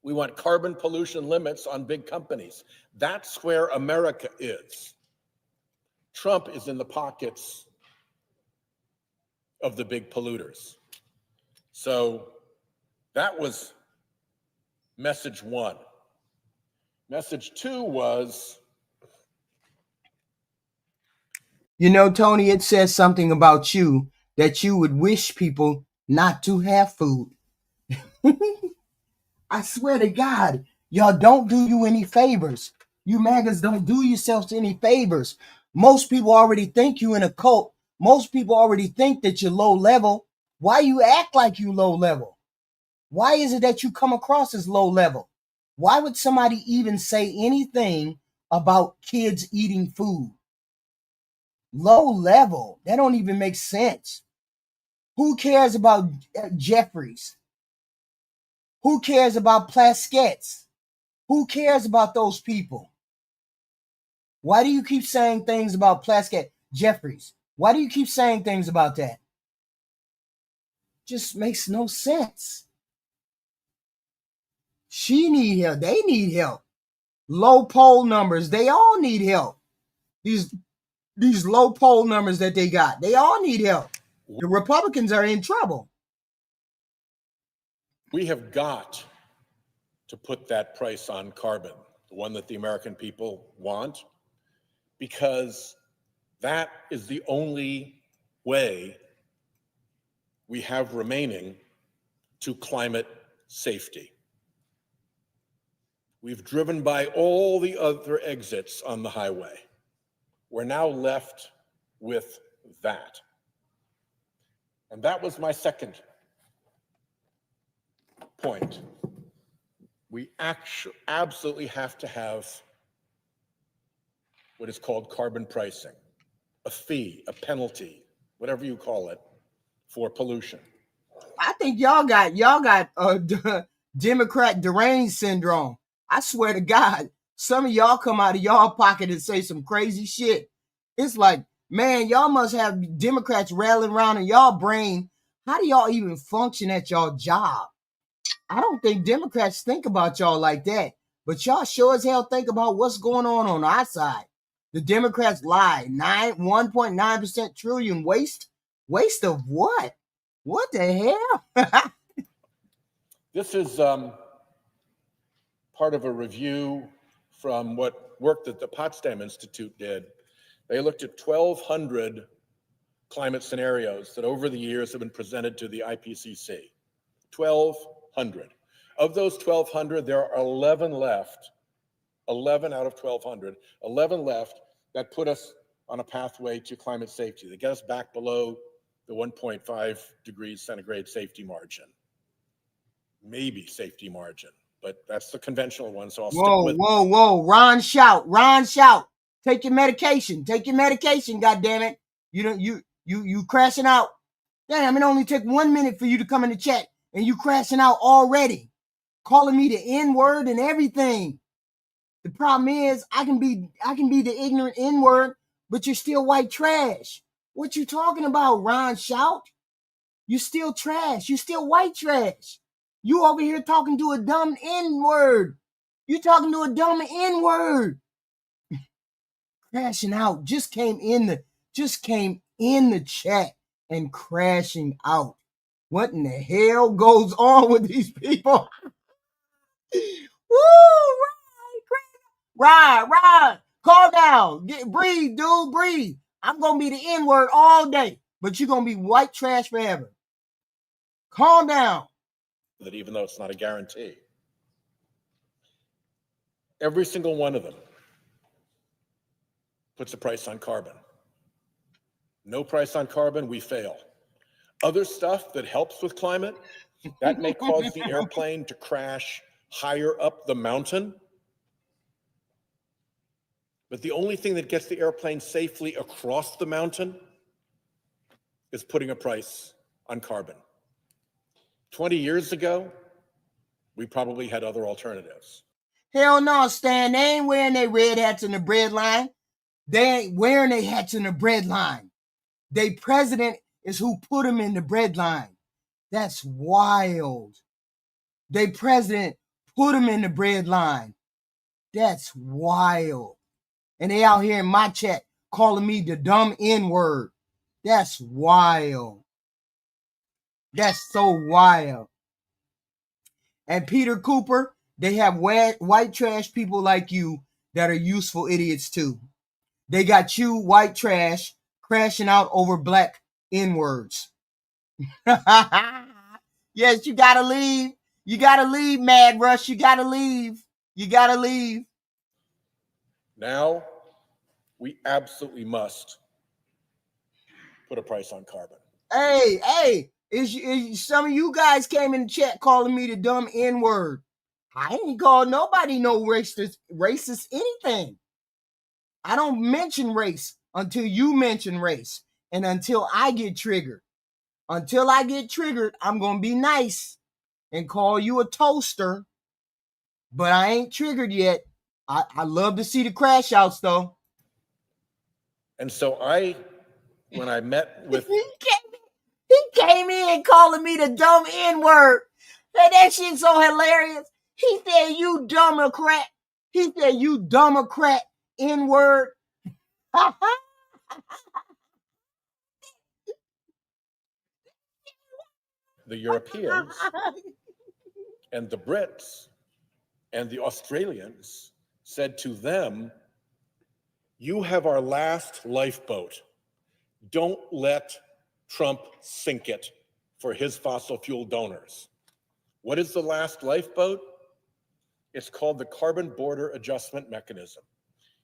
We want carbon pollution limits on big companies. That's where America is. Trump is in the pockets of the big polluters. So that was message one. Message two was, You know, Tony, it says something about you that you would wish people not to have food. I swear to God, y'all don't do you any favors. You MAGAs don't do yourselves any favors. Most people already think you in a cult. Most people already think that you're low level. Why you act like you low level? Why is it that you come across as low level? Why would somebody even say anything about kids eating food? Low level. That don't even make sense. Who cares about Jeffries? Who cares about Plaskettes? Who cares about those people? Why do you keep saying things about Plaskett, Jeffries? Why do you keep saying things about that? Just makes no sense. She need help. They need help. Low poll numbers. They all need help. These low poll numbers that they got. They all need help. The Republicans are in trouble. we have got to put that price on carbon, the one that the American people want, because that is the only way we have remaining to climate safety. We've driven by all the other exits on the highway. We're now left with that. And that was my second point. We absolutely have to have what is called carbon pricing, a fee, a penalty, whatever you call it, for pollution. I think y'all got Democrat deranged syndrome. I swear to God, some of y'all come out of y'all pocket and say some crazy shit. It's like, man, y'all must have Democrats rattling around in y'all brain. How do y'all even function at y'all job? I don't think Democrats think about y'all like that, but y'all sure as hell think about what's going on our side. The Democrats lie. 1.9% trillion waste. Waste of what? What the hell? This is part of a review from what work that the Potsdam Institute did. They looked at 1,200 climate scenarios that over the years have been presented to the IPCC. 1,200. Of those 1,200, there are 11 left, 11 out of 1,200, 11 left that put us on a pathway to climate safety, that get us back below the 1.5 degrees centigrade safety margin. Maybe safety margin, but that's the conventional one, so I'll stick with it. Whoa. Ron shout. Take your medication. Take your medication, goddammit. You crashing out. Damn, it only took 1 minute for you to come in the chat and you crashing out already. Calling me the N-word and everything. The problem is I can be the ignorant N-word, but you're still white trash. What you talking about, Ron Shout? You still trash. You still white trash. You over here talking to a dumb N-word. You talking to a dumb N-word. Crashing out. Just came in the chat and crashing out. What in the hell goes on with these people? Woo! Right. Calm down. Breathe, dude. Breathe. I'm going to be the N-word all day, but you're going to be white trash forever. Calm down. That even though it's not a guarantee. Every single one of them puts a price on carbon. No price on carbon, we fail. Other stuff that helps with climate, that may cause the airplane to crash higher up the mountain. But the only thing that gets the airplane safely across the mountain is putting a price on carbon. 20 years ago, we probably had other alternatives. Hell no, Stan. They ain't wearing their red hats in the bread line. They ain't wearing their hats in the bread line. They president is who put them in the bread line. That's wild. They president put them in the bread line. That's wild. And they out here in my chat calling me the dumb N-word. That's wild. That's so wild. And Peter Cooper, they have white trash people like you that are useful idiots too. They got you, white trash, crashing out over black N-words. Yes, you gotta leave. You gotta leave, Mad Rush. You gotta leave. You gotta leave. Now, we absolutely must put a price on carbon. Hey, is some of you guys came in the chat calling me the dumb N-word. I ain't called nobody no racist anything. I don't mention race until you mention race and until I get triggered. Until I get triggered, I'm going to be nice and call you a toaster, but I ain't triggered yet. I love to see the crash outs though. And so when I met with... He came in calling me the dumb N-word. And that shit's so hilarious. He said, you Democrat. He said, you Democrat N-word. The Europeans and the Brits and the Australians said to them, you have our last lifeboat. Don't let Trump sink it for his fossil fuel donors. What is the last lifeboat? It's called the Carbon Border Adjustment Mechanism.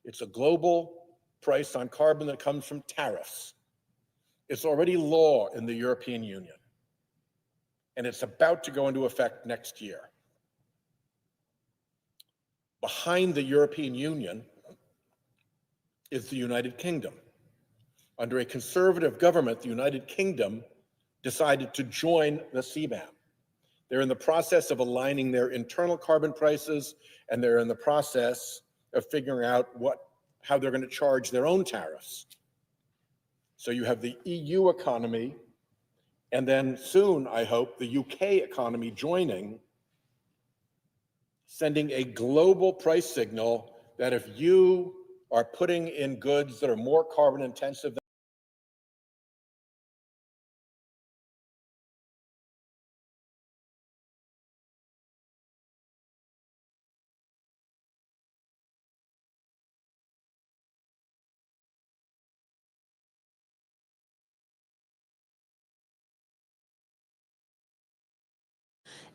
It's a global price on carbon that comes from tariffs. It's already law in the European Union, and it's about to go into effect next year. Behind the European Union is the United Kingdom. Under a conservative government, the United Kingdom decided to join the CBAM. They're in the process of aligning their internal carbon prices, and they're in the process of figuring out how they're going to charge their own tariffs. So you have the EU economy, and then soon, I hope, the UK economy joining, sending a global price signal that if you are putting in goods that are more carbon intensive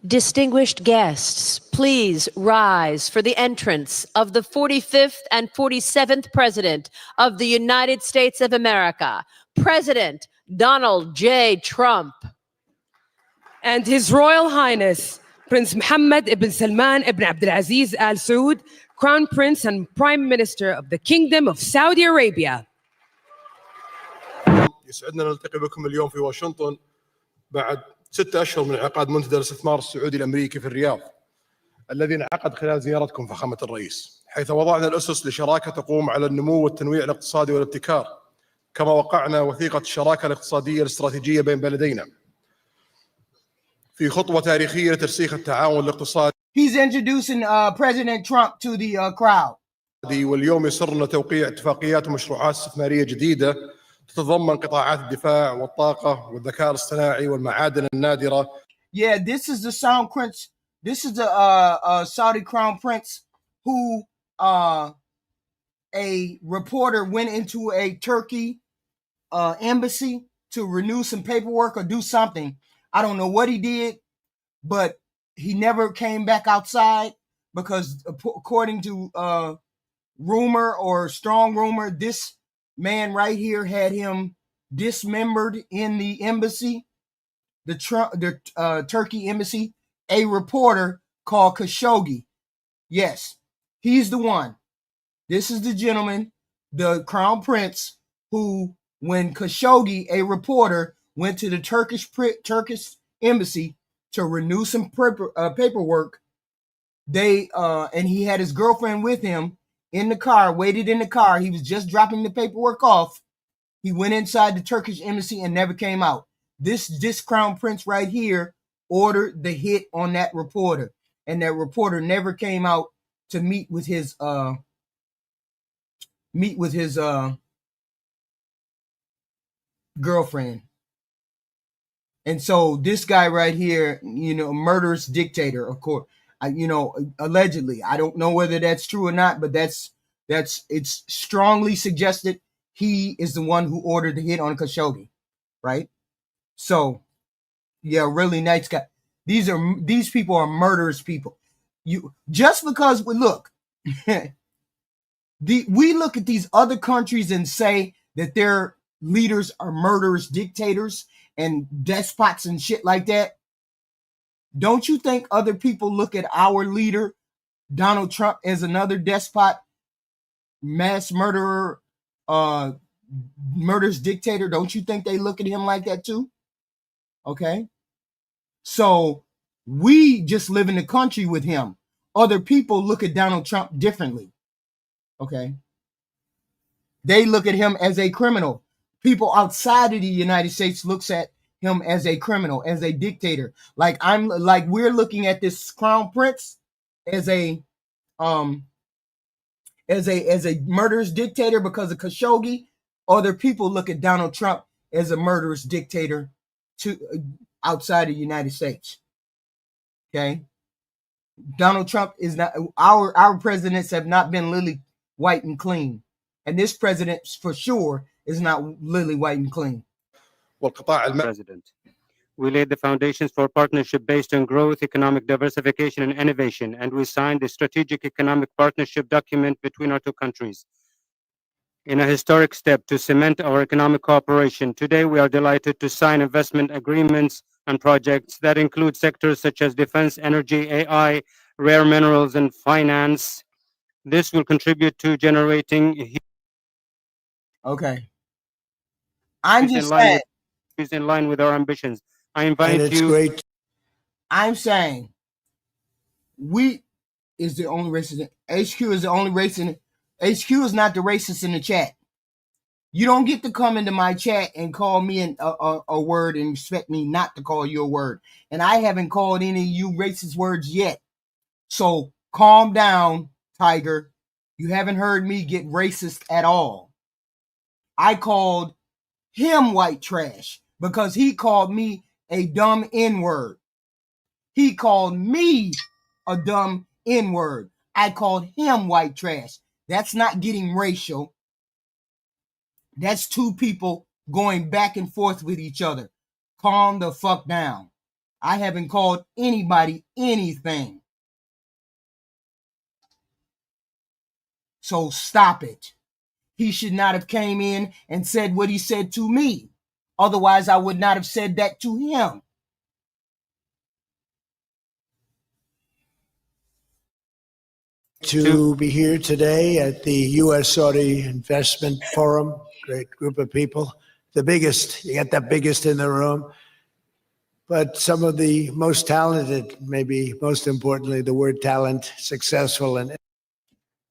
Distinguished guests, please rise for the entrance of the 45th and 47th President of the United States of America, President Donald J. Trump. And His Royal Highness, Prince Mohammed ibn Salman ibn Abdulaziz Al Saud, Crown Prince and Prime Minister of the Kingdom of Saudi Arabia. يسعدنا نلتقي بكم اليوم في واشنطن بعد 6 أشهر من انعقاد منتدى الاستثمار السعودي الأمريكي في الرياض الذي انعقد خلال زيارتكم فخامة الرئيس، حيث وضعنا الأسس لشراكة تقوم على النمو والتنويع الاقتصادي والابتكار، كما وقعنا وثيقة الشراكة الاقتصادية الاستراتيجية بين بلدينا في خطوة تاريخية لترسيخ التعاون الاقتصادي. He's introducing President Trump to the crowd. واليوم يسرنا توقيع اتفاقيات ومشروعات استثمارية جديدة تتضمن قطاعات الدفاع والطاقة والذكاء الاصطناعي والمعادن النادرة. Yeah, this is the Sound Prince. This is the Saudi Crown Prince who a reporter went into a Turkey embassy to renew some paperwork or do something. I don't know what he did, but he never came back outside because according to rumor or strong rumor, this man right here had him dismembered in the embassy, the Turkey embassy. A reporter called Khashoggi. Yes, he's the one. This is the gentleman, the Crown Prince, who, when Khashoggi, a reporter, went to the Turkish embassy to renew some paperwork. And he had his girlfriend with him in the car, waited in the car. He was just dropping the paperwork off. He went inside the Turkish embassy and never came out. This crown prince right here ordered the hit on that reporter, and that reporter never came out to meet with his girlfriend. And so this guy right here, murderous dictator, of course, allegedly. I don't know whether that's true or not, but it's strongly suggested he is the one who ordered the hit on Khashoggi, right? So, yeah, really nice guy. These people are murderous people. Just because we look at these other countries and say that their leaders are murderous dictators and despots and shit like that. Don't you think other people look at our leader, Donald Trump, as another despot, mass murderer, murderous dictator? Don't you think they look at him like that too? Okay. So we just live in the country with him. Other people look at Donald Trump differently. Okay. They look at him as a criminal. People outside of the United States looks at him as a criminal, as a dictator. Like we're looking at this crown prince as a murderous dictator because of Khashoggi. Other people look at Donald Trump as a murderous dictator outside of the United States. Okay. Donald Trump is not, our presidents have not been lily white and clean. And this president for sure is not lily white and clean. President. We laid the foundations for partnership based on growth, economic diversification, and innovation, and we signed the strategic economic partnership document between our two countries. In a historic step to cement our economic cooperation, today we are delighted to sign investment agreements on projects that include sectors such as defense, energy, AI, rare minerals, and finance. This will contribute to generating. Okay. I'm just saying. Is in line with our ambitions. I invite you. Great. I'm saying we is the only racist. HQ is the only racist. HQ is not the racist in the chat. You don't get to come into my chat and call me a word and expect me not to call you a word. And I haven't called any of you racist words yet. So calm down, Tiger. You haven't heard me get racist at all. I called him white trash because he called me a dumb N-word. He called me a dumb N-word. I called him white trash. That's not getting racial. That's two people going back and forth with each other. Calm the fuck down. I haven't called anybody anything. So stop it. He should not have came in and said what he said to me. Otherwise, I would not have said that to him. To be here today at the U.S. Saudi Investment Forum. Great group of people. The biggest, you got the biggest in the room. But some of the most talented, maybe most importantly, the word talent, successful. And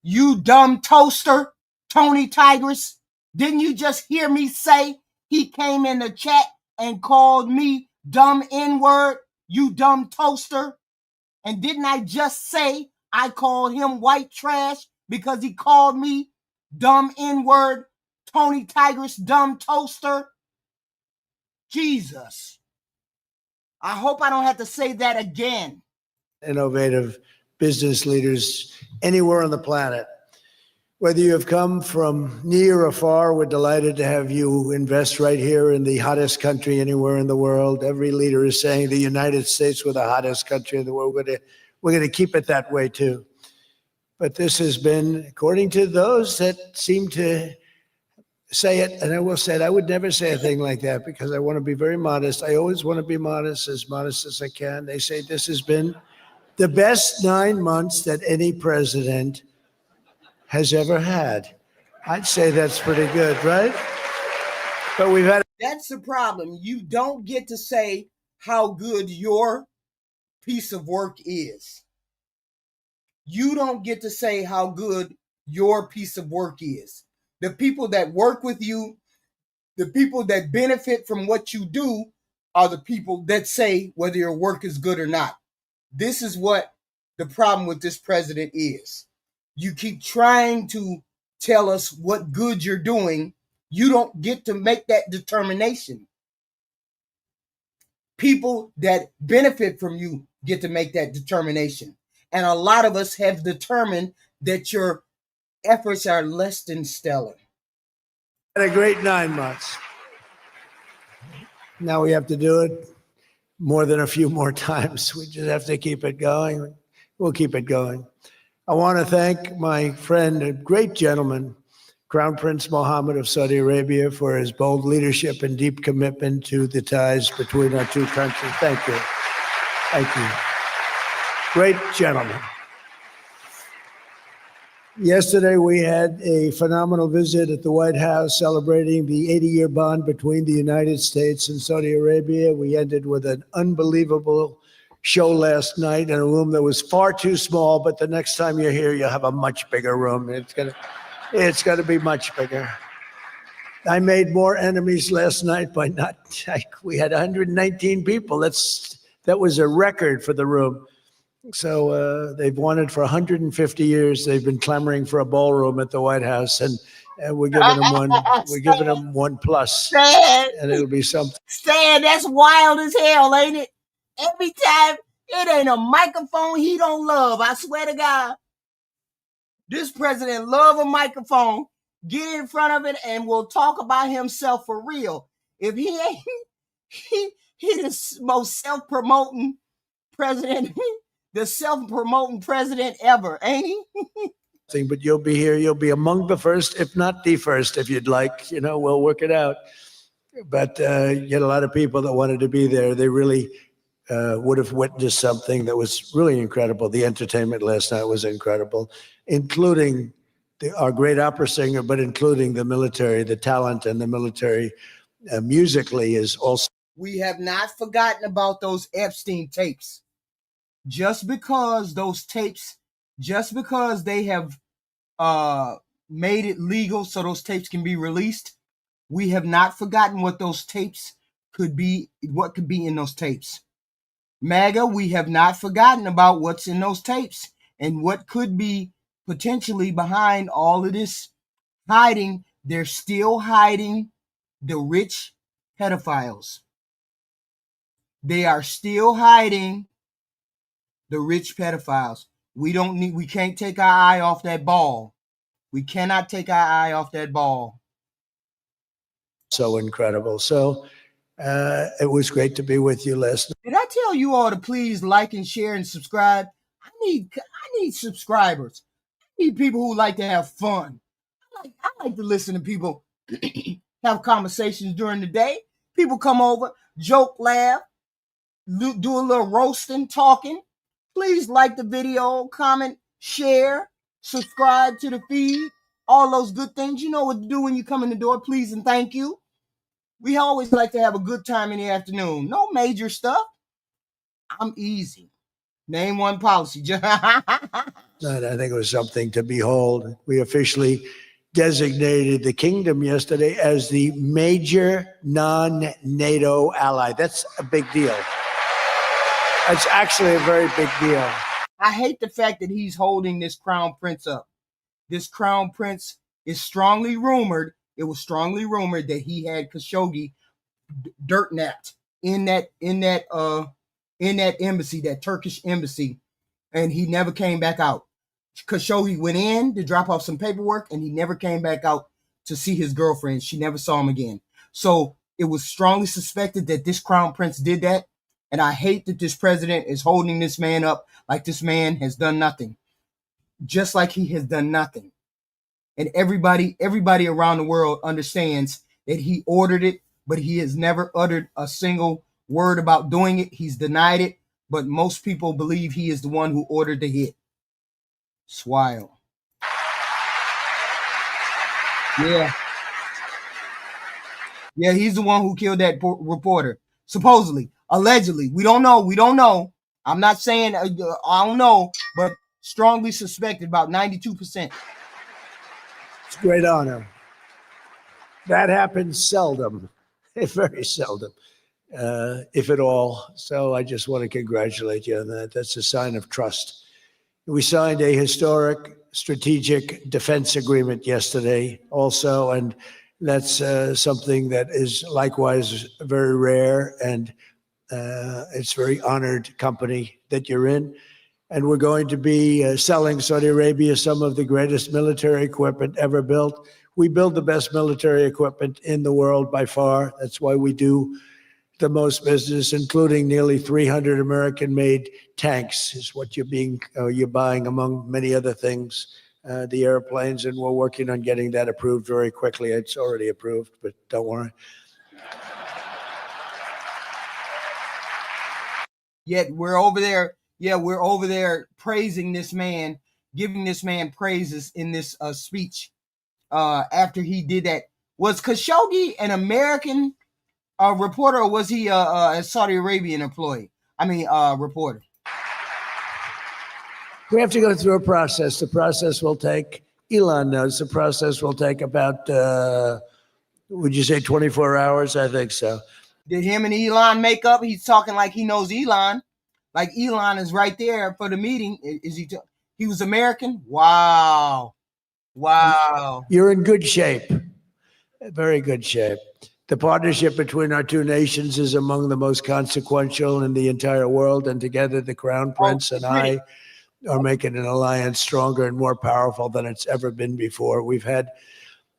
you dumb toaster, Tony Tigris. Didn't you just hear me say he came in the chat and called me dumb N-word, you dumb toaster? And didn't I just say I called him white trash because he called me dumb N-word, Tony Tigris, dumb toaster? Jesus. I hope I don't have to say that again. Innovative business leaders anywhere on the planet. Whether you have come from near or far, we're delighted to have you invest right here in the hottest country anywhere in the world. Every leader is saying the United States we're the hottest country in the world. We're going to keep it that way too. But this has been, according to those that seem to say it, and I will say it, I would never say a thing like that because I want to be very modest. I always want to be modest as I can. They say this has been the best 9 months that any president has ever had. I'd say that's pretty good, right? But we've had. That's the problem. You don't get to say how good your piece of work is. You don't get to say how good your piece of work is. The people that work with you, the people that benefit from what you do, are the people that say whether your work is good or not. This is what the problem with this president is. You keep trying to tell us what good you're doing. You don't get to make that determination. People that benefit from you get to make that determination. And a lot of us have determined that your efforts are less than stellar. Had a great 9 months. Now we have to do it more than a few more times. We just have to keep it going. We'll keep it going. I want to thank my friend, a great gentleman, Crown Prince Mohammed of Saudi Arabia, for his bold leadership and deep commitment to the ties between our two countries. Thank you. Thank you. Great gentleman. Yesterday, we had a phenomenal visit at the White House celebrating the 80-year bond between the United States and Saudi Arabia. We ended with an unbelievable show last night in a room that was far too small, but the next time you're here, you'll have a much bigger room. It's gonna be much bigger. I made more enemies last night by we had 119 people. That was a record for the room. So they've wanted for 150 years. They've been clamoring for a ballroom at the White House, and we're giving them one. We're giving them 1+, Stan, and it'll be something. Stan, that's wild as hell, ain't it? Every time, it ain't a microphone he don't love. I swear to God, this president love a microphone. Get in front of it, and will talk about himself for real. If he ain't, he the most self-promoting president. The self-promoting president ever, ain't he? But you'll be here. You'll be among the first, if not the first, if you'd like. You know, we'll work it out. But you had a lot of people that wanted to be there. They really would have witnessed something that was really incredible. The entertainment last night was incredible, including our great opera singer, but including the military, the talent and the military musically is also. We have not forgotten about those Epstein tapes. Just because those tapes, just because they have made it legal so those tapes can be released, we have not forgotten what those tapes could be, what could be in those tapes. MAGA, we have not forgotten about what's in those tapes and what could be potentially behind all of this hiding. They're still hiding the rich pedophiles. They are still hiding the rich pedophiles. We can't take our eye off that ball. We cannot take our eye off that ball. So incredible. So it was great to be with you last night. Did I tell you all to please like and share and subscribe? I need subscribers. I need people who like to have fun. I like to listen to people have conversations during the day. People come over, joke, laugh, do a little roasting, talking. Please like the video, comment, share, subscribe to the feed, all those good things. You know what to do when you come in the door. Please and thank you. We always like to have a good time in the afternoon. No major stuff. I'm easy. Name one policy. I think it was something to behold. We officially designated the kingdom yesterday as the major non-NATO ally. That's a big deal. It's actually a very big deal. I hate the fact that he's holding this crown prince up. This crown prince is strongly rumored. It was strongly rumored that he had Khashoggi dirt napped in that embassy, that Turkish embassy, and he never came back out. Khashoggi went in to drop off some paperwork, and he never came back out to see his girlfriend. She never saw him again. So it was strongly suspected that this crown prince did that. And I hate that this president is holding this man up like this man has done nothing. Just like he has done nothing. And everybody around the world understands that he ordered it, but he has never uttered a single word about doing it. He's denied it, but most people believe he is the one who ordered the hit. It's wild. Yeah. Yeah, he's the one who killed that reporter. Supposedly. Allegedly. We don't know. I'm not saying, I don't know, but strongly suspected, about 92%. It's a great honor. That happens seldom, very seldom, if at all. So I just want to congratulate you on that. That's a sign of trust. We signed a historic strategic defense agreement yesterday also, and that's something that is likewise very rare, and it's very honored company that you're in. And we're going to be selling Saudi Arabia some of the greatest military equipment ever built. We build the best military equipment in the world by far. That's why we do the most business, including nearly 300 American-made tanks, is what you're buying, among many other things, the airplanes, and we're working on getting that approved very quickly. It's already approved, but don't worry. Yet we're over there. Yeah, we're over there praising this man, giving this man praises in this speech after he did that. Was Khashoggi an American reporter, or was he a Saudi Arabian employee? Reporter. We have to go through a process. The process will take, Elon knows, the process will take about, would you say 24 hours? I think so. Did him and Elon make up? He's talking like he knows Elon. Like Elon is right there for the meeting. Is he? He was American? Wow. Wow. You're in good shape. Very good shape. The partnership between our two nations is among the most consequential in the entire world. And together, the Crown Prince and I are making an alliance stronger and more powerful than it's ever been before. We've had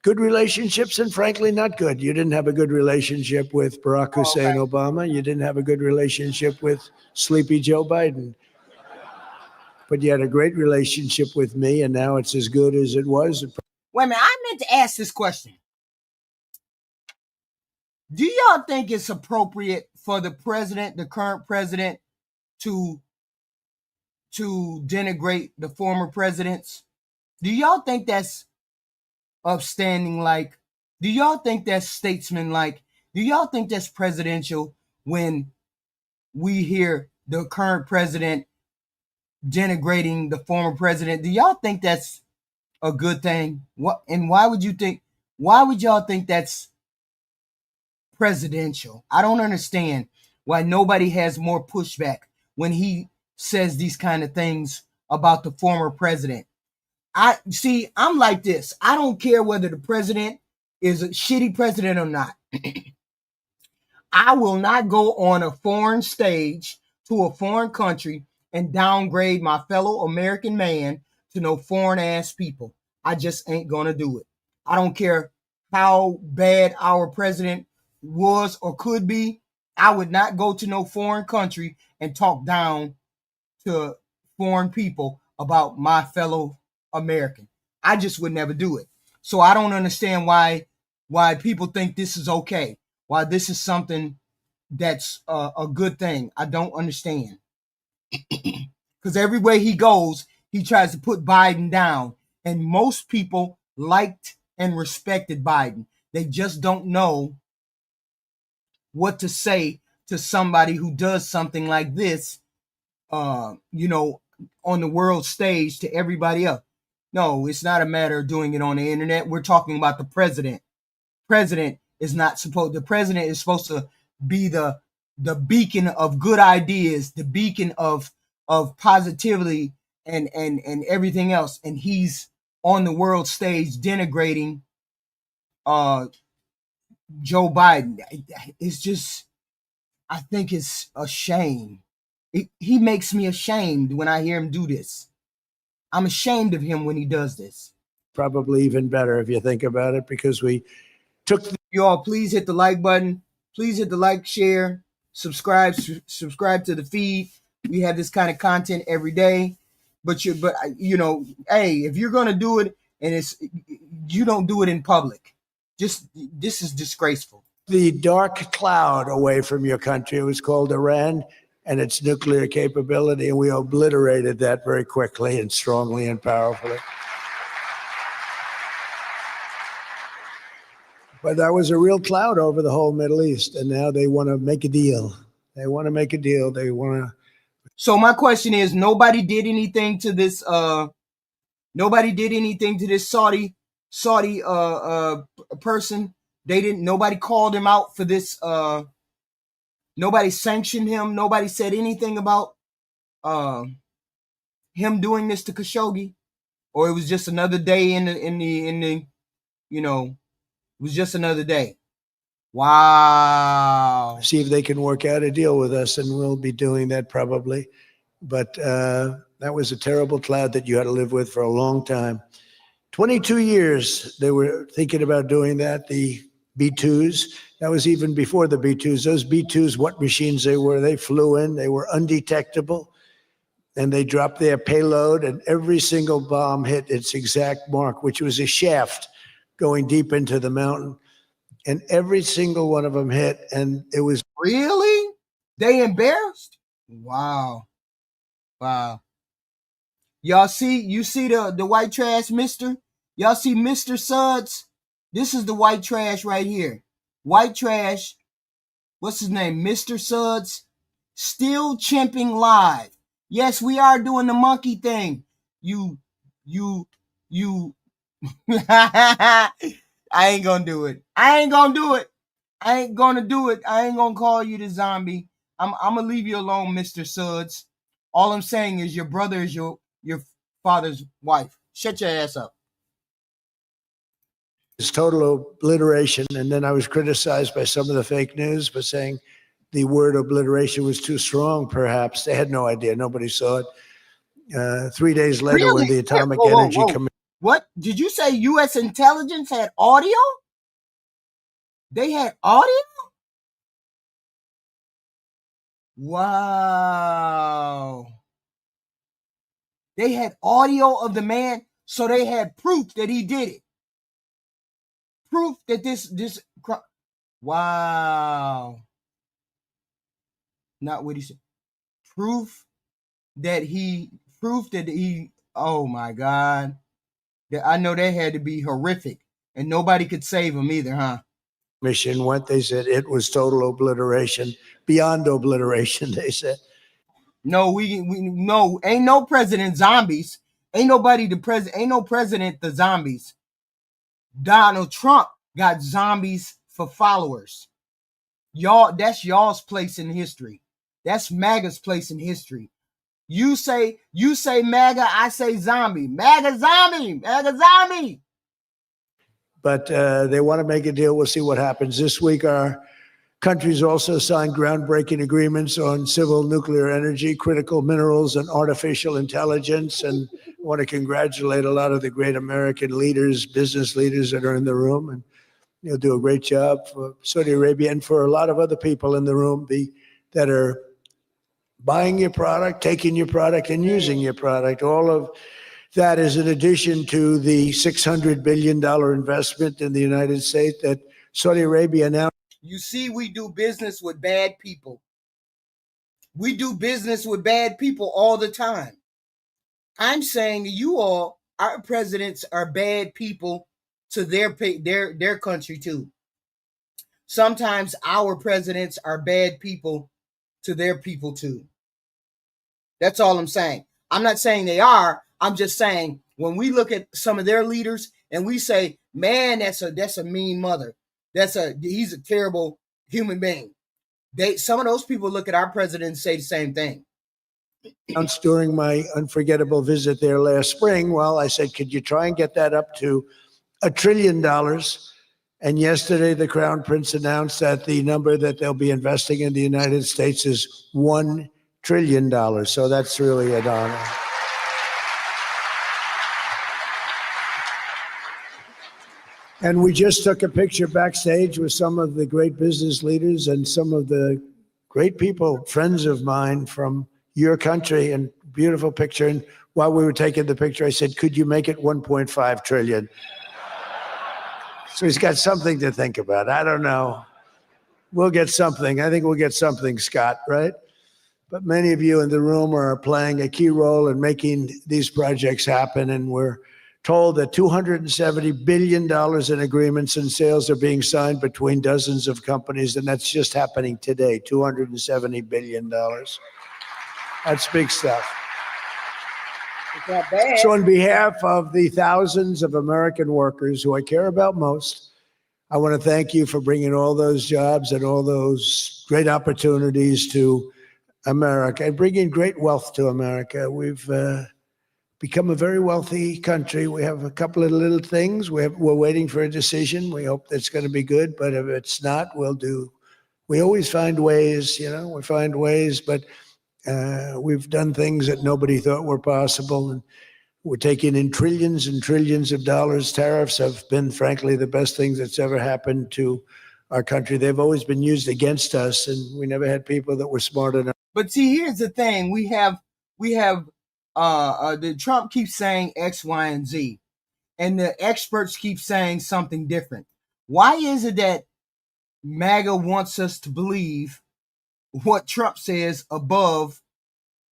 good relationships and frankly not good. You didn't have a good relationship with Barack Hussein Obama. You didn't have a good relationship with Sleepy Joe Biden. But you had a great relationship with me, and now it's as good as it was. Wait a minute, I meant to ask this question. Do y'all think it's appropriate for the president, the current president, to denigrate the former presidents? Do y'all think that's upstanding like? Do y'all think that's statesman-like? Do y'all think that's presidential when we hear the current president denigrating the former president? Do y'all think that's a good thing? What, and why would y'all think that's presidential? I don't understand why nobody has more pushback when he says these kind of things about the former president. I'm like this. I don't care whether the president is a shitty president or not. I will not go on a foreign stage to a foreign country and downgrade my fellow American man to no foreign ass people. I just ain't gonna do it. I don't care how bad our president was or could be. I would not go to no foreign country and talk down to foreign people about my fellow American. I just would never do it. So I don't understand why people think this is okay, why this is something that's a good thing. I don't understand. Because everywhere he goes, he tries to put Biden down. And most people liked and respected Biden. They just don't know what to say to somebody who does something like this, on the world stage to everybody else. No, it's not a matter of doing it on the internet. We're talking about the president. The president is supposed to be the beacon of good ideas, the beacon of positivity and everything else. And he's on the world stage denigrating Joe Biden. It's just, I think it's a shame. He makes me ashamed when I hear him do this. I'm ashamed of him when he does this. Probably even better if you think about it, because we took y'all, please hit the like button. Please hit the like, share, subscribe to the feed. We have this kind of content every day. But hey, if you're gonna do it and you don't do it in public. This is disgraceful. The dark cloud away from your country. It was called Iran and its nuclear capability, and we obliterated that very quickly and strongly and powerfully. But that was a real cloud over the whole Middle East, and now they want to make a deal. They want to make a deal. They want to So my question is, nobody did anything to this. Nobody did anything to this Saudi person. They didn't. Nobody called him out for this. Nobody sanctioned him. Nobody said anything about him doing this to Khashoggi, or it was just another day in the you know, it was just another day. Wow. See if they can work out a deal with us, and we'll be doing that probably. But that was a terrible cloud that you had to live with for a long time. 22 years they were thinking about doing that, the B-2s. That was even before the B-2s. Those B-2s, what machines they were, they flew in, they were undetectable, and they dropped their payload, and every single bomb hit its exact mark, which was a shaft going deep into the mountain. And every single one of them hit, and it was... Really? They embarrassed? Wow. Wow. Y'all see, you see the white trash, mister? Y'all see Mr. Suds? This is the white trash right here. White trash. What's his name? Mr. Suds. Still chimping live. Yes, we are doing the monkey thing. You. I ain't gonna do it. I ain't gonna do it. I ain't gonna do it. I ain't gonna call you the zombie. I'm gonna leave you alone, Mr. Suds. All I'm saying is your brother is your father's wife. Shut your ass up. It's total obliteration. And then I was criticized by some of the fake news for saying the word obliteration was too strong, perhaps. They had no idea. Nobody saw it. 3 days later, Really? when the Atomic Whoa, whoa, Energy whoa. Commission... What? Did you say U.S. intelligence had audio? They had audio? Wow. They had audio of the man, so they had proof that he did it. Proof that this wow. Not what he said. Proof that he, oh my God. I know that had to be horrific, and nobody could save him either, huh? Mission went, they said it was total obliteration, beyond obliteration, they said. No, we no, ain't no president zombies. Ain't nobody the president, ain't no president the zombies. Donald Trump got zombies for followers. Y'all, that's y'all's place in history. That's MAGA's place in history. You say MAGA, I say zombie. MAGA zombie, MAGA zombie. But they want to make a deal. We'll see what happens. This week, our countries also signed groundbreaking agreements on civil nuclear energy, critical minerals, and artificial intelligence. And I want to congratulate a lot of the great American leaders, business leaders that are in the room. And you'll do a great job for Saudi Arabia and for a lot of other people in the room that are buying your product, taking your product, and using your product. All of that is in addition to the $600 billion investment in the United States that Saudi Arabia now... You see, we do business with bad people. We do business with bad people all the time. I'm saying to you all, our presidents are bad people to their country too. Sometimes our presidents are bad people to their people too. That's all I'm saying. I'm not saying they are. I'm just saying when we look at some of their leaders and we say, man, that's a mean mother. He's a terrible human being. Some of those people look at our president and say the same thing. During my unforgettable visit there last spring, well, I said, could you try and get that up to $1 trillion? And yesterday, the Crown Prince announced that the number that they'll be investing in the United States is $1 trillion. So that's really an honor. And we just took a picture backstage with some of the great business leaders and some of the great people, friends of mine from your country, and beautiful picture. And while we were taking the picture, I said, could you make it 1.5 trillion? So he's got something to think about. I don't know. We'll get something. I think we'll get something, Scott, right? But many of you in the room are playing a key role in making these projects happen. And we're told that $270 billion in agreements and sales are being signed between dozens of companies. And that's just happening today, $270 billion. That's big stuff. It's not bad. So on behalf of the thousands of American workers who I care about most, I want to thank you for bringing all those jobs and all those great opportunities to America and bringing great wealth to America. We've become a very wealthy country. We have a couple of little things. We're waiting for a decision. We hope that's going to be good, but if it's not, we'll do. We always find ways, we find ways, but we've done things that nobody thought were possible. And we're taking in trillions and trillions of dollars. Tariffs have been, frankly, the best things that's ever happened to our country. They've always been used against us, and we never had people that were smart enough. But see, here's the thing: we have the Trump keeps saying X, Y, and Z, and the experts keep saying something different. Why is it that MAGA wants us to believe what Trump says above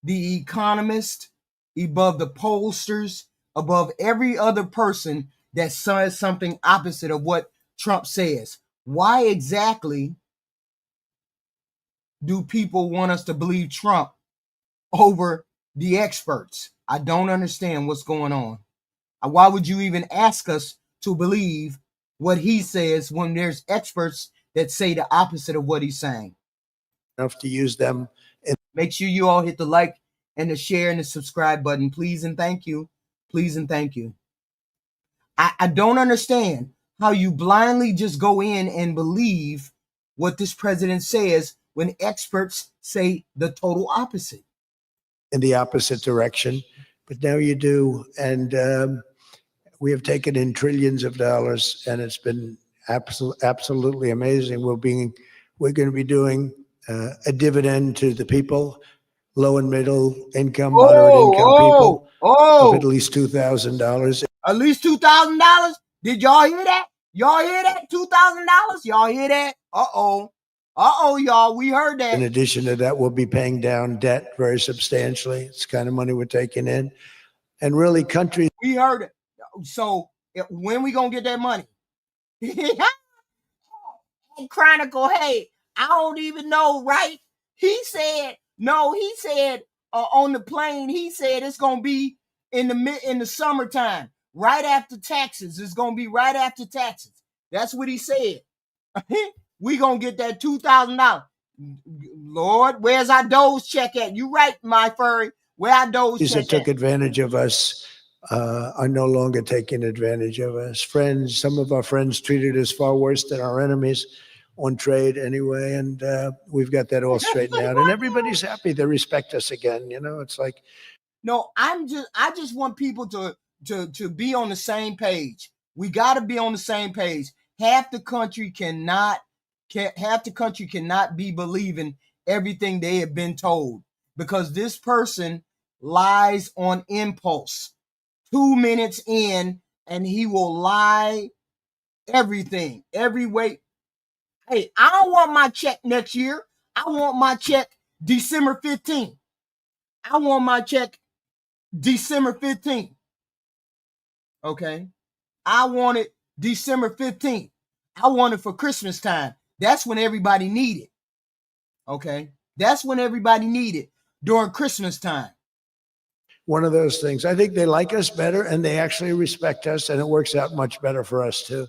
the economist, above the pollsters, above every other person that says something opposite of what Trump says? Why exactly do people want us to believe Trump over the experts? I don't understand what's going on. Why would you even ask us to believe what he says when there's experts that say the opposite of what he's saying? Enough to use them. Make sure you all hit the like and the share and the subscribe button, please and thank you. Please and thank you. I don't understand how you blindly just go in and believe what this president says when experts say the total opposite. In the opposite direction, but now you do. And we have taken in trillions of dollars, and it's been absolutely amazing. We're going to be doing a dividend to the people, low and middle income, moderate income people, of at least $2,000. At least $2,000? Did y'all hear that? Y'all hear that? $2,000? Y'all hear that? Uh-oh, y'all. We heard that. In addition to that, we'll be paying down debt very substantially. It's the kind of money we're taking in. And really, countries. We heard it. So when we going to get that money? Chronicle, hey, I don't even know, right? He said on the plane, he said it's going to be in the summertime, right after taxes. It's going to be right after taxes. That's what he said. We going to get that $2,000. Lord, where's our Doge check at? You right, my furry. Where our Doge check that took advantage of us are no longer taking advantage of us. Friends, some of our friends treated us far worse than our enemies on trade anyway, and we've got that all straightened out, and everybody's happy. They respect us again. It's like. No, I just want people to be on the same page. We got to be on the same page. Half the country cannot be believing everything they have been told, because this person lies on impulse. 2 minutes in, and he will lie everything, every way. Hey, I don't want my check next year. I want my check December 15th. I want my check December 15th. Okay. I want it December 15th. I want it for Christmas time. That's when everybody need it. Okay. That's when everybody need it, during Christmas time. One of those things. I think they like us better, and they actually respect us, and it works out much better for us too.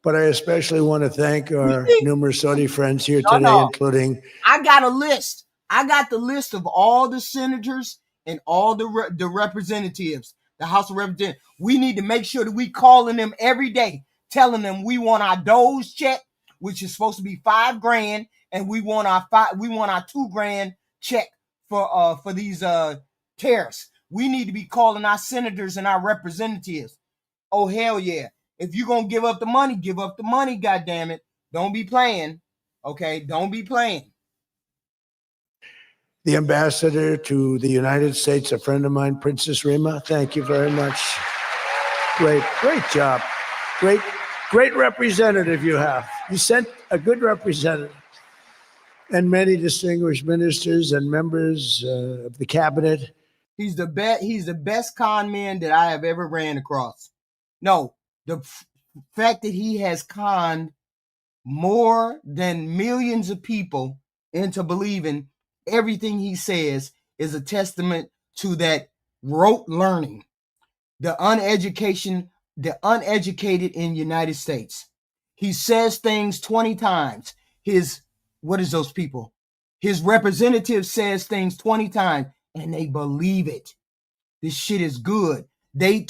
But I especially want to thank our numerous Saudi friends here today, including. I got a list. I got the list of all the senators and all the representatives, the House of Representatives. We need to make sure that we calling them every day, telling them we want our Doge check, which is supposed to be $5,000, and we want our $2,000 check for these tariffs. We need to be calling our senators and our representatives. Oh, hell yeah. If you're going to give up the money, give up the money, goddammit. Don't be playing. Okay? Don't be playing. The ambassador to the United States, a friend of mine, Princess Rima. Thank you very much. Great job. Great representative you have. You sent a good representative. And many distinguished ministers and members of the cabinet. He's the best con man that I have ever ran across. No, the fact that he has conned more than millions of people into believing everything he says is a testament to that rote learning, the uneducated in United States. He says things 20 times. What is those people? His representative says things 20 times and they believe it. This shit is good. They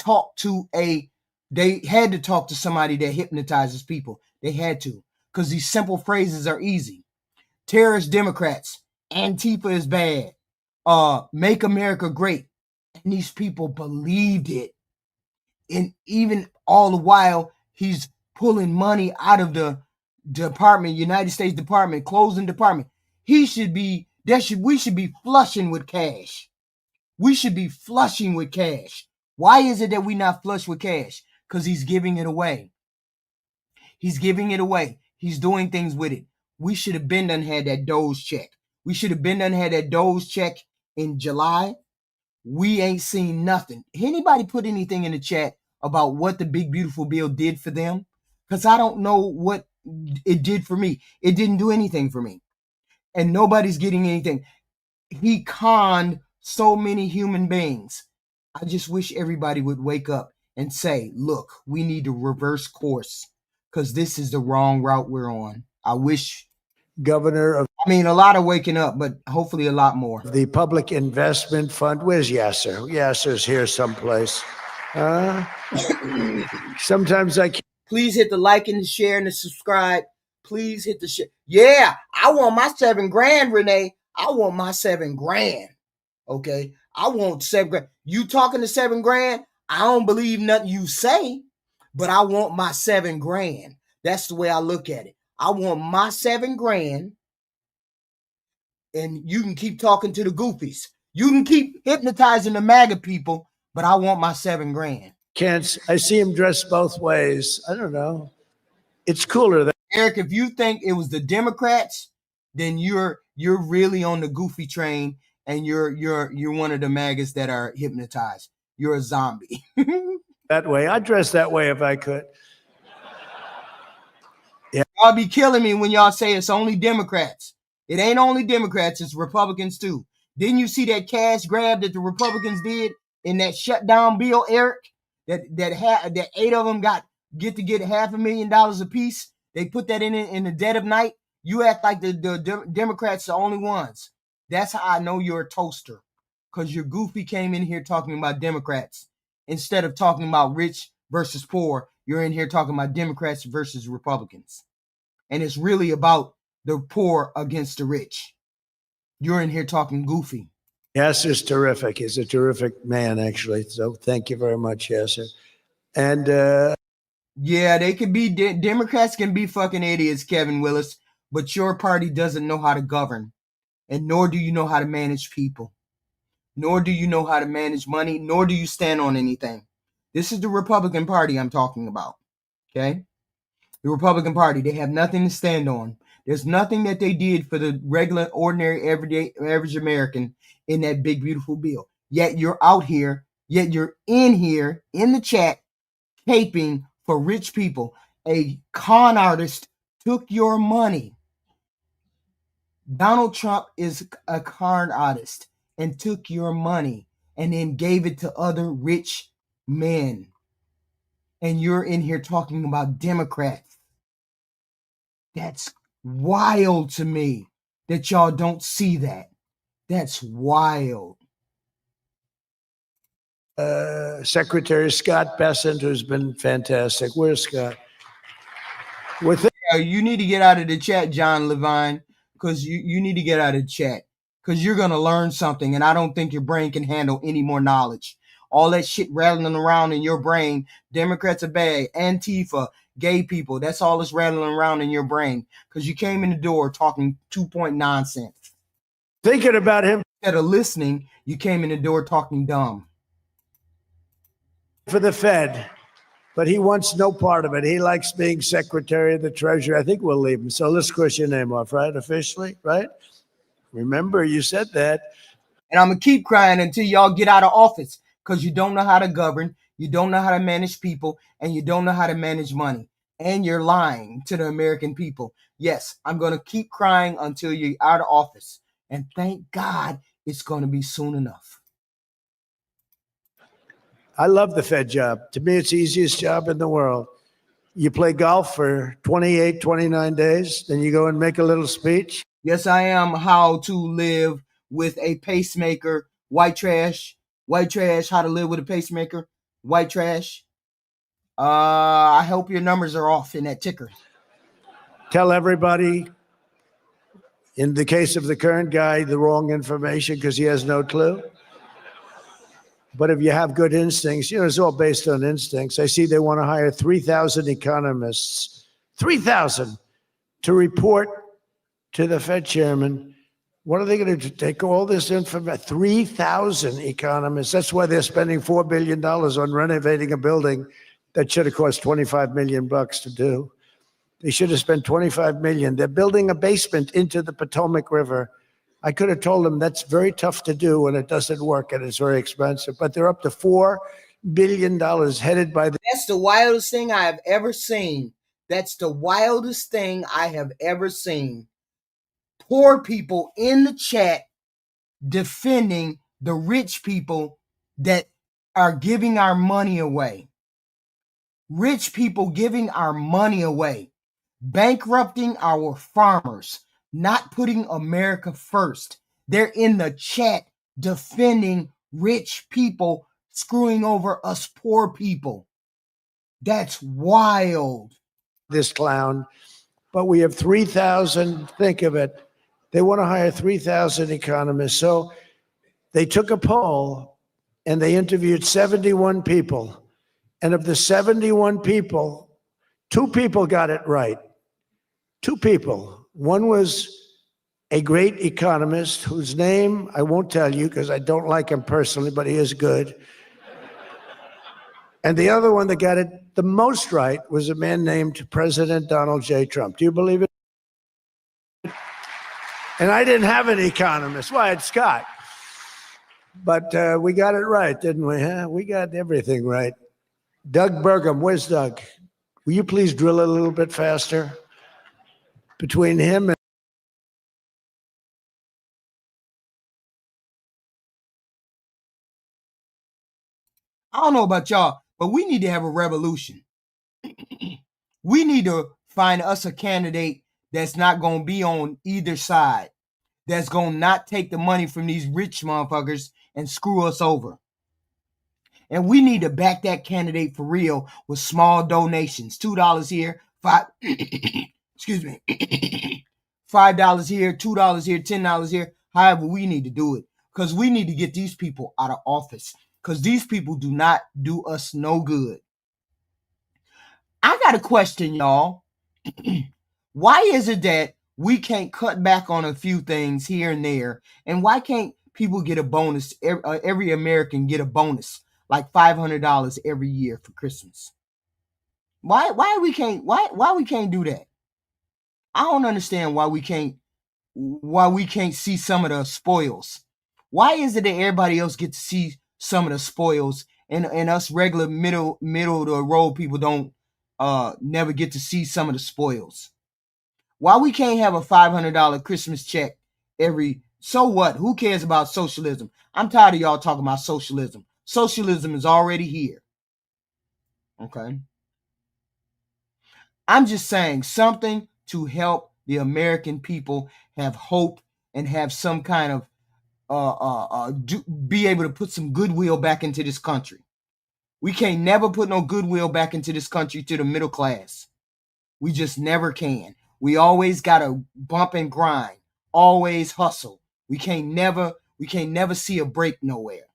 had to talk to somebody that hypnotizes people. They had to, because these simple phrases are easy. Terrorist Democrats, Antifa is bad. Make America great. And these people believed it. And even all the while, he's pulling money out of the department, United States Department, closing department. We should be flushing with cash. We should be flushing with cash. Why is it that we not flush with cash? Because he's giving it away. He's giving it away. He's doing things with it. We should have been done had that Doge check. We should have been done had that Doge check in July. We ain't seen nothing. Anybody put anything in the chat about what the big beautiful bill did for them? Because I don't know what it did for me. It didn't do anything for me. And nobody's getting anything. He conned so many human beings. I just wish everybody would wake up and say, look, we need to reverse course because this is the wrong route we're on. I wish Governor of a lot of waking up, but hopefully a lot more. the Public Investment Fund. Where's Yasser? Yasser's here someplace. Sometimes I can't. Please hit the like and the share and the subscribe. Please hit the share. Yeah, I want my $7,000, Renee. I want my $7,000. Okay, I want $7,000. You talking to $7,000? I don't believe nothing you say, but I want my $7,000. That's the way I look at it. I want my $7,000, and you can keep talking to the goofies. You can keep hypnotizing the MAGA people, but I want my $7,000. I see him dressed both ways. I don't know. It's cooler than Eric. If you think it was the Democrats, then you're really on the goofy train, and you're one of the MAGAs that are hypnotized. You're a zombie. that way. I'd dress that way if I could. Yeah. Y'all be killing me when y'all say it's only Democrats. It ain't only Democrats, it's Republicans too. Didn't you see that cash grab that the Republicans did in that shutdown bill, Eric? That 8 of them get $500,000 apiece. They put that in the dead of night. You act like the Democrats are the only ones. That's how I know you're a toaster. Because your goofy came in here talking about Democrats. Instead of talking about rich versus poor, you're in here talking about Democrats versus Republicans. And it's really about the poor against the rich. You're in here talking goofy. Yasser's terrific. He's a terrific man, actually. So thank you very much, Yasser. And yeah, they can be Democrats can be fucking idiots, Kevin Willis, but your party doesn't know how to govern, and nor do you know how to manage people, nor do you know how to manage money, nor do you stand on anything. This is the Republican Party I'm talking about. Okay, the Republican Party, they have nothing to stand on. There's nothing that they did for the regular, ordinary, everyday, average American in that big, beautiful bill. Yet you're out here, yet you're in here in the chat, caping for rich people. A con artist took your money. Donald Trump is a con artist and took your money and then gave it to other rich men. And you're in here talking about Democrats. That's wild to me that y'all don't see that. That's wild. Secretary Scott Bessent, who's been fantastic. Where's Scott? You need to get out of the chat, John Levine, because you need to get out of the chat because you're going to learn something, and I don't think your brain can handle any more knowledge. All that shit rattling around in your brain, Democrats are bad, Antifa, gay people, that's all that's rattling around in your brain because you came in the door talking 2-point nonsense. Thinking about him. Instead of listening, you came in the door talking dumb. For the Fed, but he wants no part of it. He likes being Secretary of the Treasury. I think we'll leave him. So let's cross your name off, right? Officially, right? Remember, you said that. And I'm going to keep crying until y'all get out of office because you don't know how to govern, you don't know how to manage people, and you don't know how to manage money. And you're lying to the American people. Yes, I'm going to keep crying until you're out of office. And thank God it's going to be soon enough. I love the Fed job. To me, it's the easiest job in the world. You play golf for 28, 29 days, then you go and make a little speech. Yes, I am. How to live with a pacemaker. White trash. White trash. How to live with a pacemaker. White trash. I hope your numbers are off in that ticker. Tell everybody, in the case of the current guy, the wrong information because he has no clue. But if you have good instincts, you know, it's all based on instincts. I see they want to hire 3,000 economists, 3,000, to report to the Fed chairman. What are they going to do? Take all this information? 3,000 economists. That's why they're spending $4 billion on renovating a building that should have cost $25 million to do. They should have spent $25 million. They're building a basement into the Potomac River. I could have told them that's very tough to do and it doesn't work and it's very expensive, but they're up to $4 billion headed by the... That's the wildest thing I have ever seen. That's the wildest thing I have ever seen. Poor people in the chat defending the rich people that are giving our money away. Rich people giving our money away. Bankrupting our farmers. Not putting America first. They're in the chat defending rich people screwing over us poor people. That's wild. This clown, but we have 3,000, think of it. They want to hire 3,000 economists. So they took a poll and they interviewed 71 people. And of the 71 people, 2 people got it right. 2 people. One was a great economist whose name I won't tell you because I don't like him personally, but he is good. And the other one that got it the most right was a man named President Donald J. Trump. Do you believe it? And I didn't have an economist. Well, I had Scott. But we got it right, didn't we? Huh? We got everything right. Doug Burgum, where's Doug? Will you please drill a little bit faster? Between him and I don't know about y'all, but we need to have a revolution. We need to find us a candidate that's not going to be on either side, that's going to not take the money from these rich motherfuckers and screw us over. And we need to back that candidate for real with small donations. $2 here, excuse me, $5 here, $2 here, $10 here, however we need to do it. Because we need to get these people out of office. Because these people do not do us no good. I got a question, y'all. Why is it that we can't cut back on a few things here and there? And why can't people get a bonus? Every American get a bonus, like $500 every year for Christmas. Why we can't do that? I don't understand why we can't see some of the spoils. Why is it that everybody else gets to see some of the spoils and us regular middle of the road people don't never get to see some of the spoils? Why we can't have a $500 Christmas check so what? Who cares about socialism? I'm tired of y'all talking about socialism. Socialism is already here. Okay. I'm just saying something to help the American people have hope and have some kind of be able to put some goodwill back into this country. We can't never put no goodwill back into this country to the middle class. We just never can. We always gotta bump and grind, always hustle. We can't never see a break nowhere.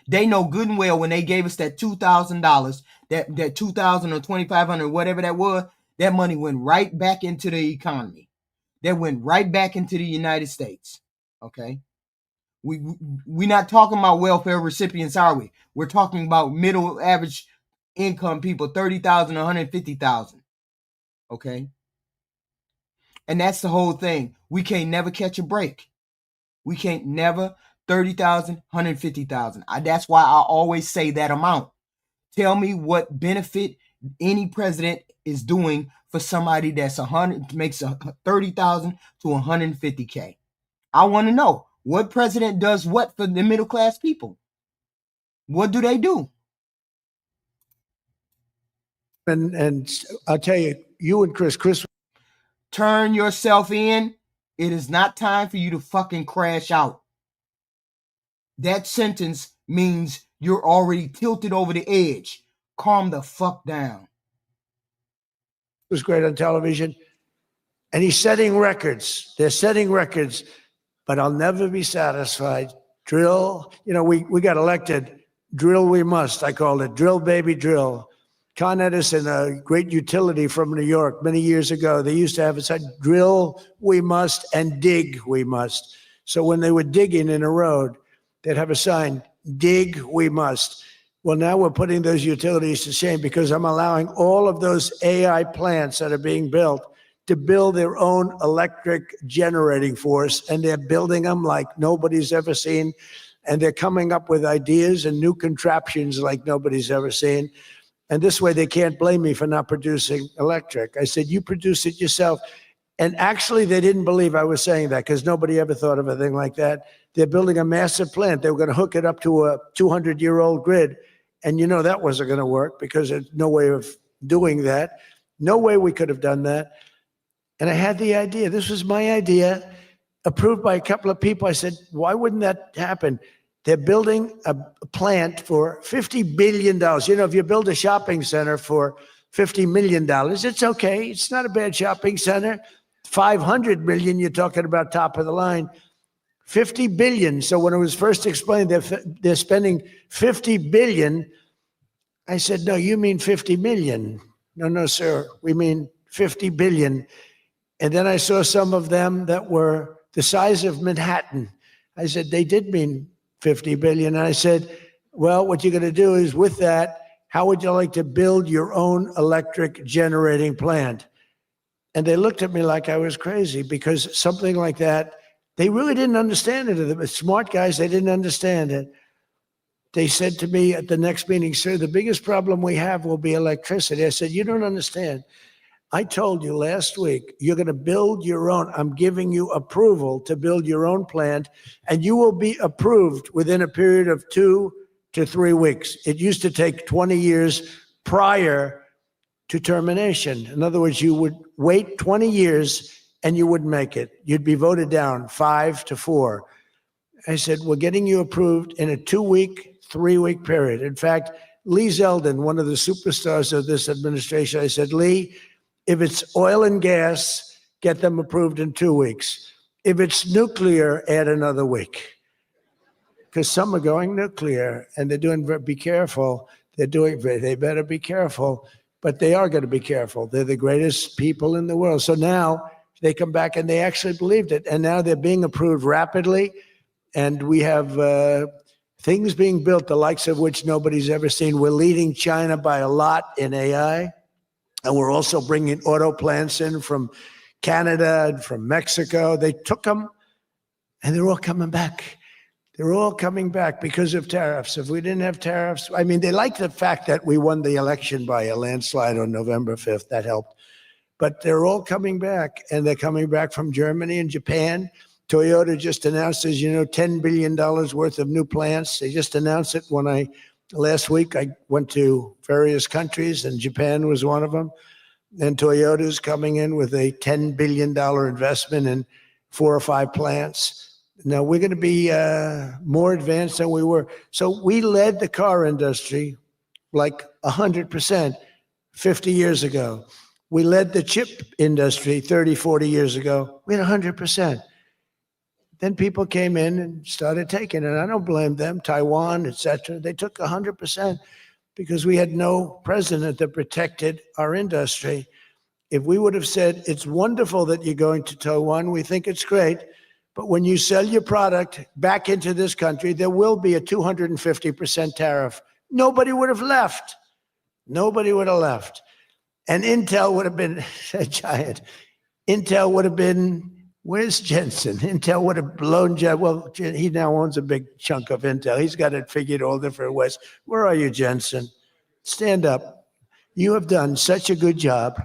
They know good and well when they gave us that $2,000, that $2,000 or $2,500, whatever that was, that money went right back into the economy. That went right back into the United States. Okay, we're not talking about welfare recipients, are we? We're talking about middle average income people, 30,000, 150,000. Okay, and that's the whole thing. We can't never catch a break. We can't never 30,000, 150,000. That's why I always say that amount. Tell me what benefit any president is doing for somebody that's makes 30,000 to 150K. I want to know What president does what for the middle class people? What do they do? And I'll tell you, you and Chris, turn yourself in. It is not time for you to fucking crash out. That sentence means you're already tilted over the edge. Calm the fuck down. was great on television. And he's setting records. They're setting records, but I'll never be satisfied. Drill, we got elected. Drill we must, I called it. Drill, baby, drill. Con Edison, a great utility from New York many years ago, they used to have it said, drill we must and dig we must. So when they were digging in a road, they'd have a sign, dig we must. Well, now we're putting those utilities to shame because I'm allowing all of those AI plants that are being built to build their own electric generating force, and they're building them like nobody's ever seen, and they're coming up with ideas and new contraptions like nobody's ever seen. And this way they can't blame me for not producing electric. I said, you produce it yourself. And actually they didn't believe I was saying that because nobody ever thought of a thing like that. They're building a massive plant. They were going to hook it up to a 200-year-old grid. And that wasn't going to work because there's no way of doing that. No way we could have done that. And I had the idea. This was my idea, approved by a couple of people. I said, why wouldn't that happen? They're building a plant for $50 billion. If you build a shopping center for $50 million, it's okay. It's not a bad shopping center. 500 million, you're talking about top of the line. 50 billion. So when it was first explained, they're spending 50 billion. I said, no, you mean 50 million. No, sir. We mean 50 billion. And then I saw some of them that were the size of Manhattan. I said, they did mean 50 billion. And I said, well, what you're going to do is with that, how would you like to build your own electric generating plant? And they looked at me like I was crazy because something like that, they really didn't understand it. The smart guys, they didn't understand it. They said to me at the next meeting, sir, the biggest problem we have will be electricity. I said, you don't understand. I told you last week, you're going to build your own. I'm giving you approval to build your own plant, and you will be approved within a period of 2 to 3 weeks. It used to take 20 years prior to termination. In other words, you would wait 20 years and you wouldn't make it. You'd be voted down 5 to 4. I said, we're getting you approved in a 2-week, 3-week period. In fact, Lee Zeldin, one of the superstars of this administration, I said, Lee, if it's oil and gas, get them approved in 2 weeks. If it's nuclear, add another week. Because some are going nuclear and they're doing, be careful. They better be careful, but they are going to be careful. They're the greatest people in the world. So now they come back and they actually believed it. And now they're being approved rapidly. And we have things being built, the likes of which nobody's ever seen. We're leading China by a lot in AI. And we're also bringing auto plants in from Canada and from Mexico. They took them and they're all coming back. They're all coming back because of tariffs. If we didn't have tariffs, I mean, they like the fact that we won the election by a landslide on November 5th. That helped. But they're all coming back, and they're coming back from Germany and Japan. Toyota just announced, as you know, $10 billion worth of new plants. They just announced it last week. I went to various countries, and Japan was one of them. And Toyota's coming in with a $10 billion investment in 4 or 5 plants. Now, we're going to be more advanced than we were. So we led the car industry like 100% 50 years ago. We led the chip industry 30, 40 years ago. We had 100%. Then people came in and started taking it. I don't blame them. Taiwan, et cetera. They took 100% because we had no president that protected our industry. If we would have said, it's wonderful that you're going to Taiwan, we think it's great, but when you sell your product back into this country, there will be a 250% tariff. Nobody would have left. Nobody would have left. And Intel would have been a giant. Intel would have been, where's Jensen? Intel would have blown, well, he now owns a big chunk of Intel. He's got it figured all different ways. Where are you, Jensen? Stand up. You have done such a good job.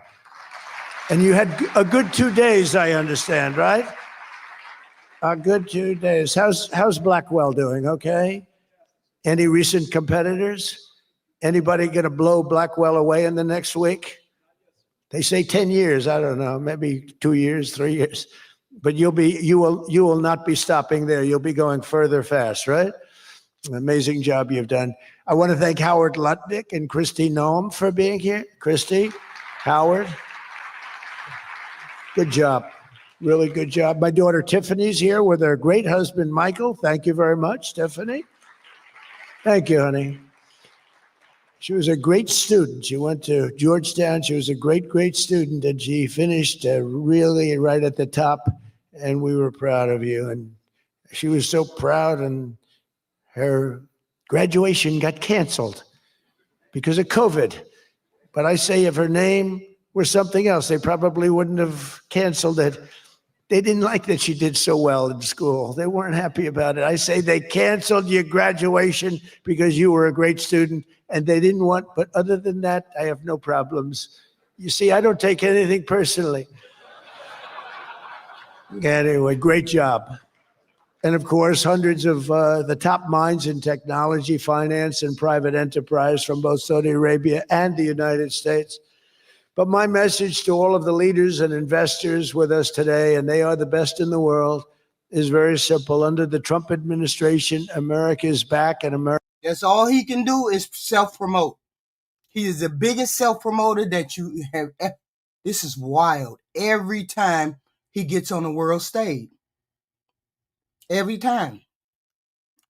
And you had a good 2 days, I understand, right? Good 2 days. How's Blackwell doing? Okay. Any recent competitors? Anybody going to blow Blackwell away in the next week? They say 10 years. I don't know, maybe 2 years, 3 years. But you will not be stopping there. You'll be going further fast, right? Amazing job you've done. I want to thank Howard Lutnick and Christy Noem for being here. Christy, Howard, good job. Really good job. My daughter Tiffany's here with her great husband, Michael. Thank you very much, Tiffany. Thank you, honey. She was a great student. She went to Georgetown. She was a great, great student, and she finished really right at the top, and we were proud of you. And she was so proud, and her graduation got canceled because of COVID. But I say if her name were something else, they probably wouldn't have canceled it. They didn't like that she did so well in school. They weren't happy about it. I say they canceled your graduation because you were a great student and they didn't want, but other than that, I have no problems. You see, I don't take anything personally. Anyway, great job. And of course, hundreds of the top minds in technology, finance, and private enterprise from both Saudi Arabia and the United States. But my message to all of the leaders and investors with us today, and they are the best in the world, is very simple. Under the Trump administration, America is back, and America. That's all he can do is self-promote. He is the biggest self-promoter that you have. This is wild. Every time he gets on the world stage. Every time.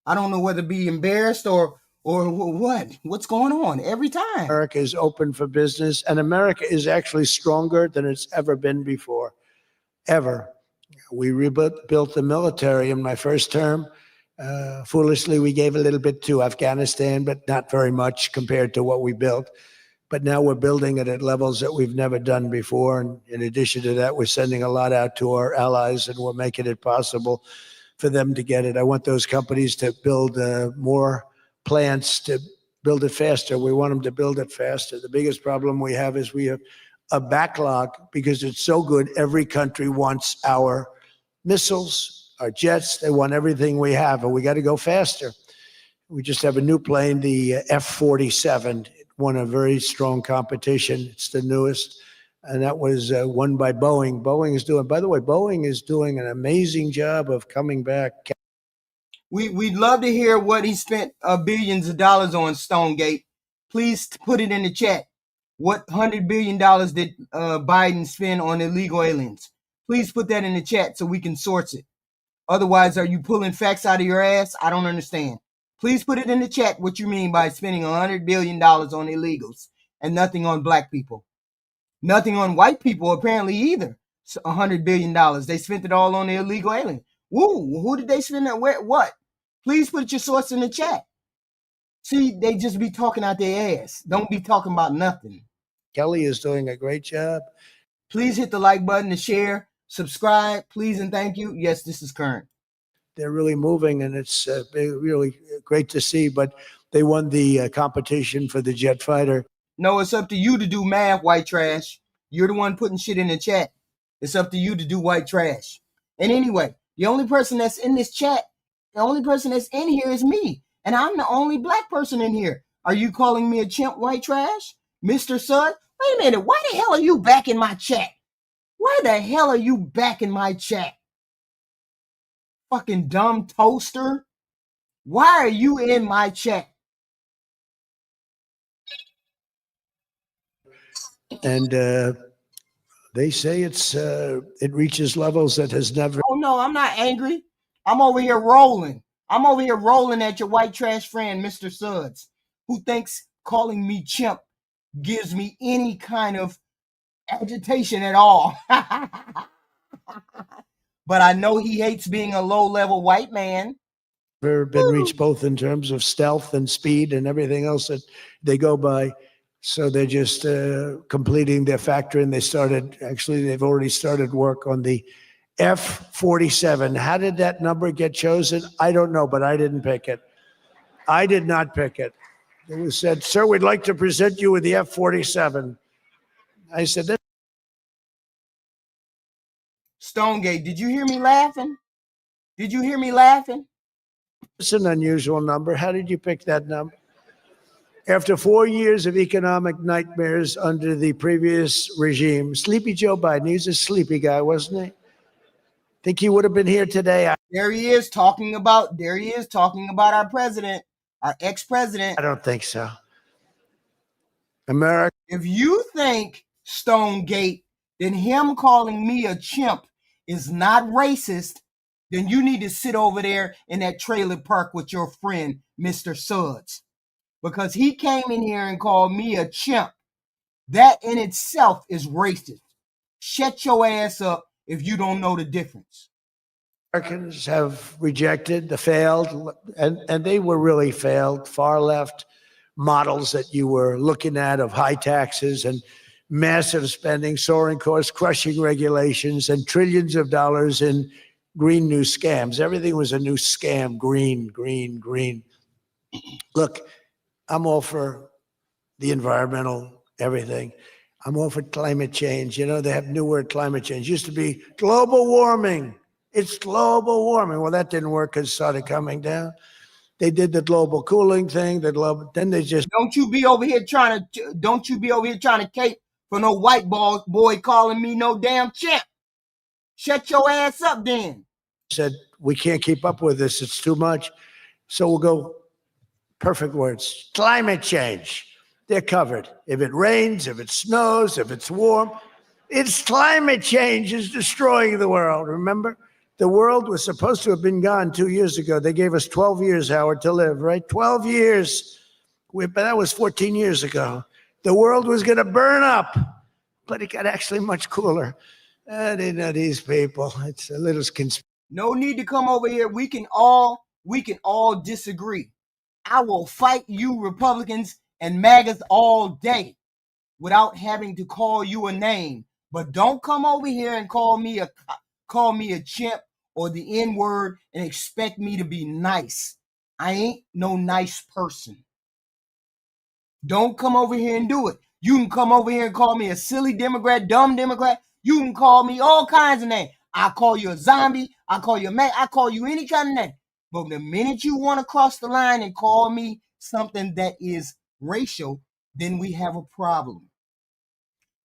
I don't know whether to be embarrassed or what. What's going on every time? America is open for business, and America is actually stronger than it's ever been before, ever. We rebuilt the military in my first term. Foolishly, we gave a little bit to Afghanistan, but not very much compared to what we built. But now we're building it at levels that we've never done before. And in addition to that, we're sending a lot out to our allies, and we're making it possible for them to get it. I want those companies to build more plants, to build it faster. We want them to build it faster. The biggest problem we have is we have a backlog because it's so good. Every country wants our missiles, our jets. They want everything we have, and we got to go faster. We just have a new plane, the F-47. It won a very strong competition. It's the newest, and that was won by Boeing. Boeing is doing, by the way, Boeing is doing an amazing job of coming back. We'd love to hear what he spent billions of dollars on, Stonegate. Please put it in the chat. What $100 billion did Biden spend on illegal aliens? Please put that in the chat so we can source it. Otherwise, are you pulling facts out of your ass? I don't understand. Please put it in the chat what you mean by spending $100 billion on illegals and nothing on black people. Nothing on white people, apparently, either. So $100 billion. They spent it all on the illegal alien. Woo, who did they spend that? Where, what? Please put your source in the chat. See, they just be talking out their ass. Don't be talking about nothing. Kelly is doing a great job. Please hit the like button to share, subscribe, please and thank you. Yes, this is current. They're really moving, and it's really great to see. But they won the competition for the jet fighter. No, it's up to you to do math, white trash. You're the one putting shit in the chat. It's up to you to do white trash. And anyway, the only person that's in this chat, the only person that's in here is me. And I'm the only black person in here. Are you calling me a chimp, white trash? Mr. Sud? Wait a minute. Why the hell are you back in my chat? Why the hell are you back in my chat? Fucking dumb toaster. Why are you in my chat? And they say it reaches levels that has never. Oh no, I'm not angry. I'm over here rolling. I'm over here rolling at your white trash friend, Mr. Suds, who thinks calling me chimp gives me any kind of agitation at all. But I know he hates being a low-level white man. Never been reached, both in terms of stealth and speed and everything else that they go by. So they're just completing their factory, and they've already started work on the F-47. How did that number get chosen? I don't know, but I didn't pick it. I did not pick it. It was said, sir, we'd like to present you with the F-47. I said, that. Stonegate, did you hear me laughing? Did you hear me laughing? It's an unusual number. How did you pick that number? After 4 years of economic nightmares under the previous regime, Sleepy Joe Biden, he's a sleepy guy, wasn't he? Think he would have been here today? There he is talking about our president, our ex-president. I don't think so. America. If you think Stonegate, then him calling me a chimp is not racist, then you need to sit over there in that trailer park with your friend, Mr. Suggs. Because he came in here and called me a chimp. That in itself is racist. Shut your ass up if you don't know the difference. Americans have rejected the failed, and they were really failed, far left models that you were looking at of high taxes and massive spending, soaring costs, crushing regulations, and trillions of dollars in green new scams. Everything was a new scam, green, green, green. Look, I'm all for the environmental, everything. I'm all for climate change. You know, they have new word, climate change. Used to be global warming. It's global warming. Well, that didn't work because it started coming down. They did the global cooling thing. Then they just don't you be over here trying to cape for no white boy calling me no damn chimp. Shut your ass up then. Said we can't keep up with this. It's too much. So we'll go perfect words. Climate change. They're covered. If it rains, if it snows, if it's warm, it's climate change is destroying the world. Remember? The world was supposed to have been gone 2 years ago. They gave us 12 years, Howard, to live, right? 12 years. But that was 14 years ago. The world was going to burn up, but it got actually much cooler. They know these people. It's a little conspiracy. No need to come over here. We can all disagree. I will fight you Republicans and MAGAs all day without having to call you a name. But don't come over here and call me a chimp or the N-word and expect me to be nice. I ain't no nice person. Don't come over here and do it. You can come over here and call me a silly Democrat, dumb Democrat. You can call me all kinds of names. I call you a zombie. I call you a man. I call you any kind of name. But the minute you want to cross the line and call me something that is racial, then we have a problem.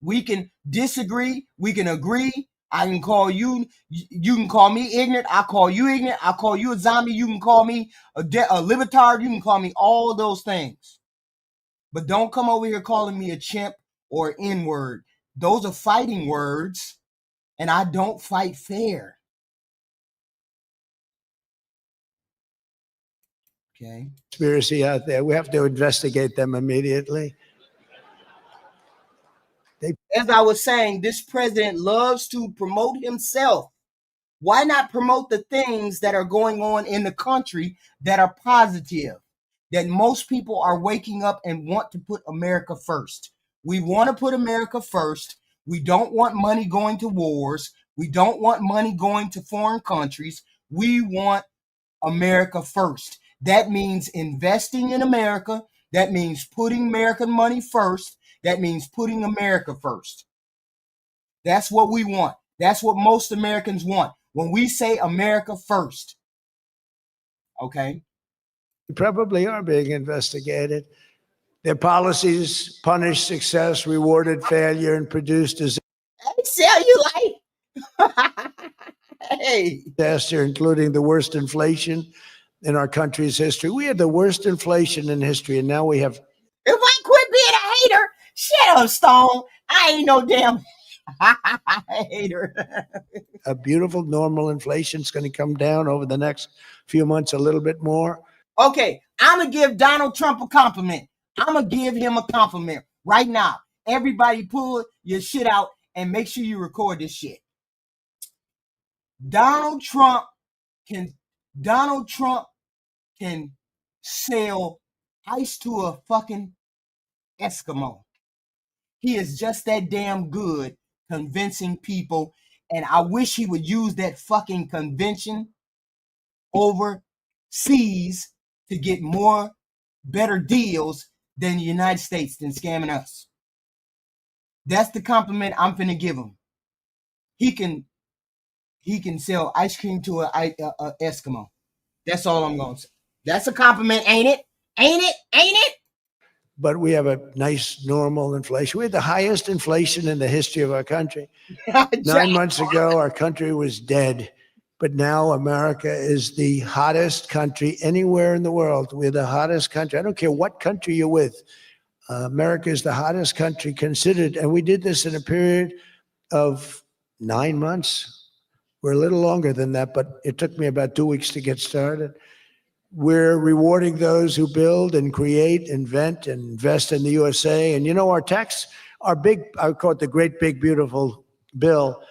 We can disagree. We can agree. I can call you. You can call me ignorant. I call you ignorant. I call you a zombie. You can call me a libtard. You can call me all those things. But don't come over here calling me a chimp or N-word. Those are fighting words, and I don't fight fair. Okay. Conspiracy out there. We have to investigate them immediately. As I was saying, this president loves to promote himself. Why not promote the things that are going on in the country that are positive? That most people are waking up and want to put America first. We want to put America first. We don't want money going to wars. We don't want money going to foreign countries. We want America first. That means investing in America. That means putting American money first. That means putting America first. That's what we want. That's what most Americans want. When we say America first. Okay. Probably are being investigated. Their policies punished success, rewarded failure, and produced disaster, including the worst inflation in our country's history. We had the worst inflation in history, and now we have. If I quit being a hater, shut up, Stone. I ain't no damn hater. A beautiful, normal inflation is going to come down over the next few months a little bit more. Okay, I'm going to give Donald Trump a compliment. I'm going to give him a compliment right now. Everybody pull your shit out and make sure you record this shit. Donald Trump can sell ice to a fucking Eskimo. He is just that damn good convincing people, and I wish he would use that fucking convention overseas to get more better deals than the United States than scamming us. That's the compliment I'm finna give him. He can he can sell ice cream to a Eskimo. That's all I'm going to say. That's a compliment, ain't it? Ain't it? Ain't it? But we have a nice normal inflation. We had the highest inflation in the history of our country. 9 months ago, our country was dead. But now America is the hottest country anywhere in the world. We're the hottest country. I don't care what country you're with. America is the hottest country considered. And we did this in a period of 9 months. We're a little longer than that, but it took me about 2 weeks to get started. We're rewarding those who build and create, invent, and invest in the USA. And you know, our tax, our big, I call it the great, big, beautiful bill.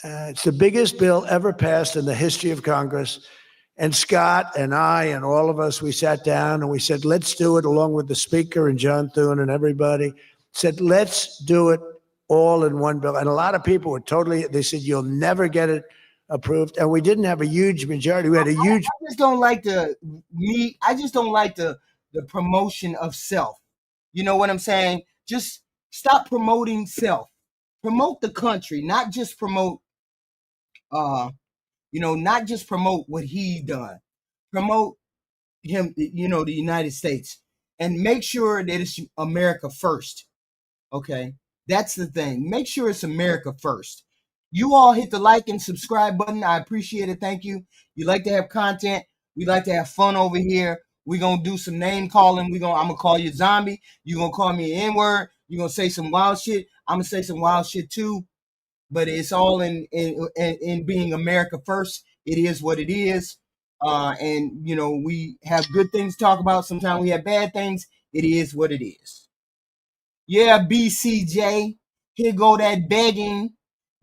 It's the biggest bill ever passed in the history of Congress. And Scott and I and all of us, we sat down and we said, let's do it, along with the Speaker and John Thune and everybody, said, let's do it all in one bill. And a lot of people were totally, they said, you'll never get it approved. And we didn't have a huge majority. We had a huge. I just don't like I just don't like the promotion of self. You know what I'm saying? Just stop promoting self. Promote the country, not just promote, not just promote what he done. Promote him, the United States, and make sure that it's America first. Okay, that's the thing. Make sure it's America first. You all hit the like and subscribe button. I appreciate it. Thank you. You like to have content. We like to have fun over here. We're going to do some name calling. I'm going to call you zombie. You're going to call me an N-word. You're going to say some wild shit. I'm going to say some wild shit too. But it's all in being America first. It is what it is. And, we have good things to talk about. Sometimes we have bad things. It is what it is. Yeah, BCJ. Here go that begging.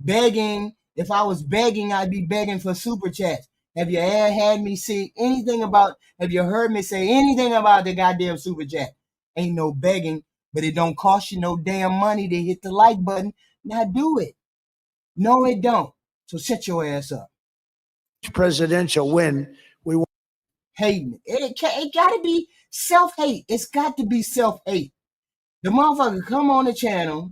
If I was begging, I'd be begging for super chats. Have you ever had me say anything about, have you heard me say anything about the goddamn super chat? Ain't no begging, but it don't cost you no damn money to hit the like button. Now do it. No, it don't. So shut your ass up. Presidential win. We want hating. It got to be self-hate. It's got to be self-hate. The motherfucker come on the channel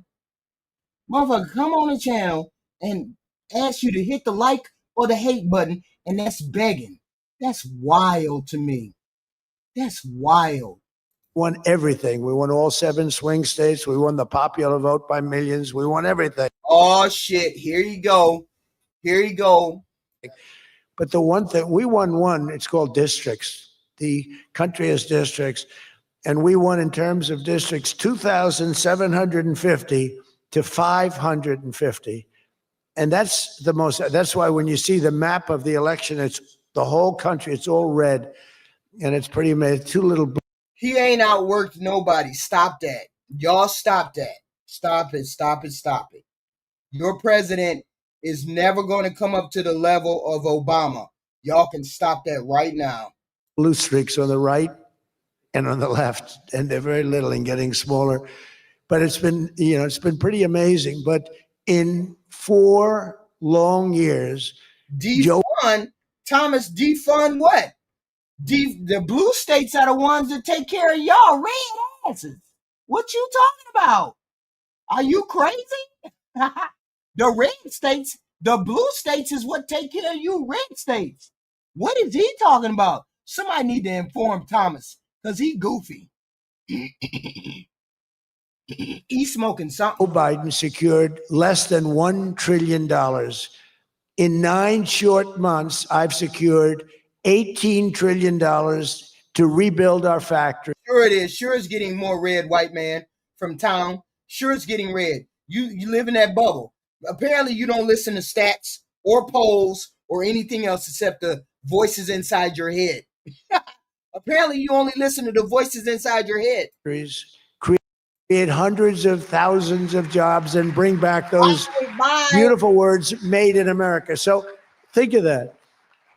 and ask you to hit the like or the hate button, and that's begging. That's wild to me. That's wild. Won everything. We won all 7 swing states. We won the popular vote by millions. We won everything. Oh, shit. Here you go. But the one thing, we won one, it's called districts. The country has districts. And we won in terms of districts 2,750 to 550. And that's why when you see the map of the election, it's the whole country, it's all red. And it's pretty amazing. 2 little. He ain't outworked nobody. Stop that. Y'all stop that. Stop it. Your president is never going to come up to the level of Obama. Y'all can stop that right now. Blue streaks on the right and on the left, and they're very little and getting smaller. But it's been pretty amazing. But in 4 long years, Thomas, defund what? The blue states are the ones that take care of y'all red asses. What you talking about? Are you crazy? The red states, the blue states is what take care of you red states. What is he talking about? Somebody need to inform Thomas, because he goofy. He's smoking something. Joe Biden secured less than $1 trillion. In 9 short months, I've secured $18 trillion to rebuild our factory. Sure it is. Sure it's getting more red, white man from town. Sure it's getting red. You live in that bubble. Apparently you don't listen to stats or polls or anything else except the voices inside your head. Apparently you only listen to the voices inside your head. Create hundreds of thousands of jobs and bring back those beautiful words, made in America. So think of that.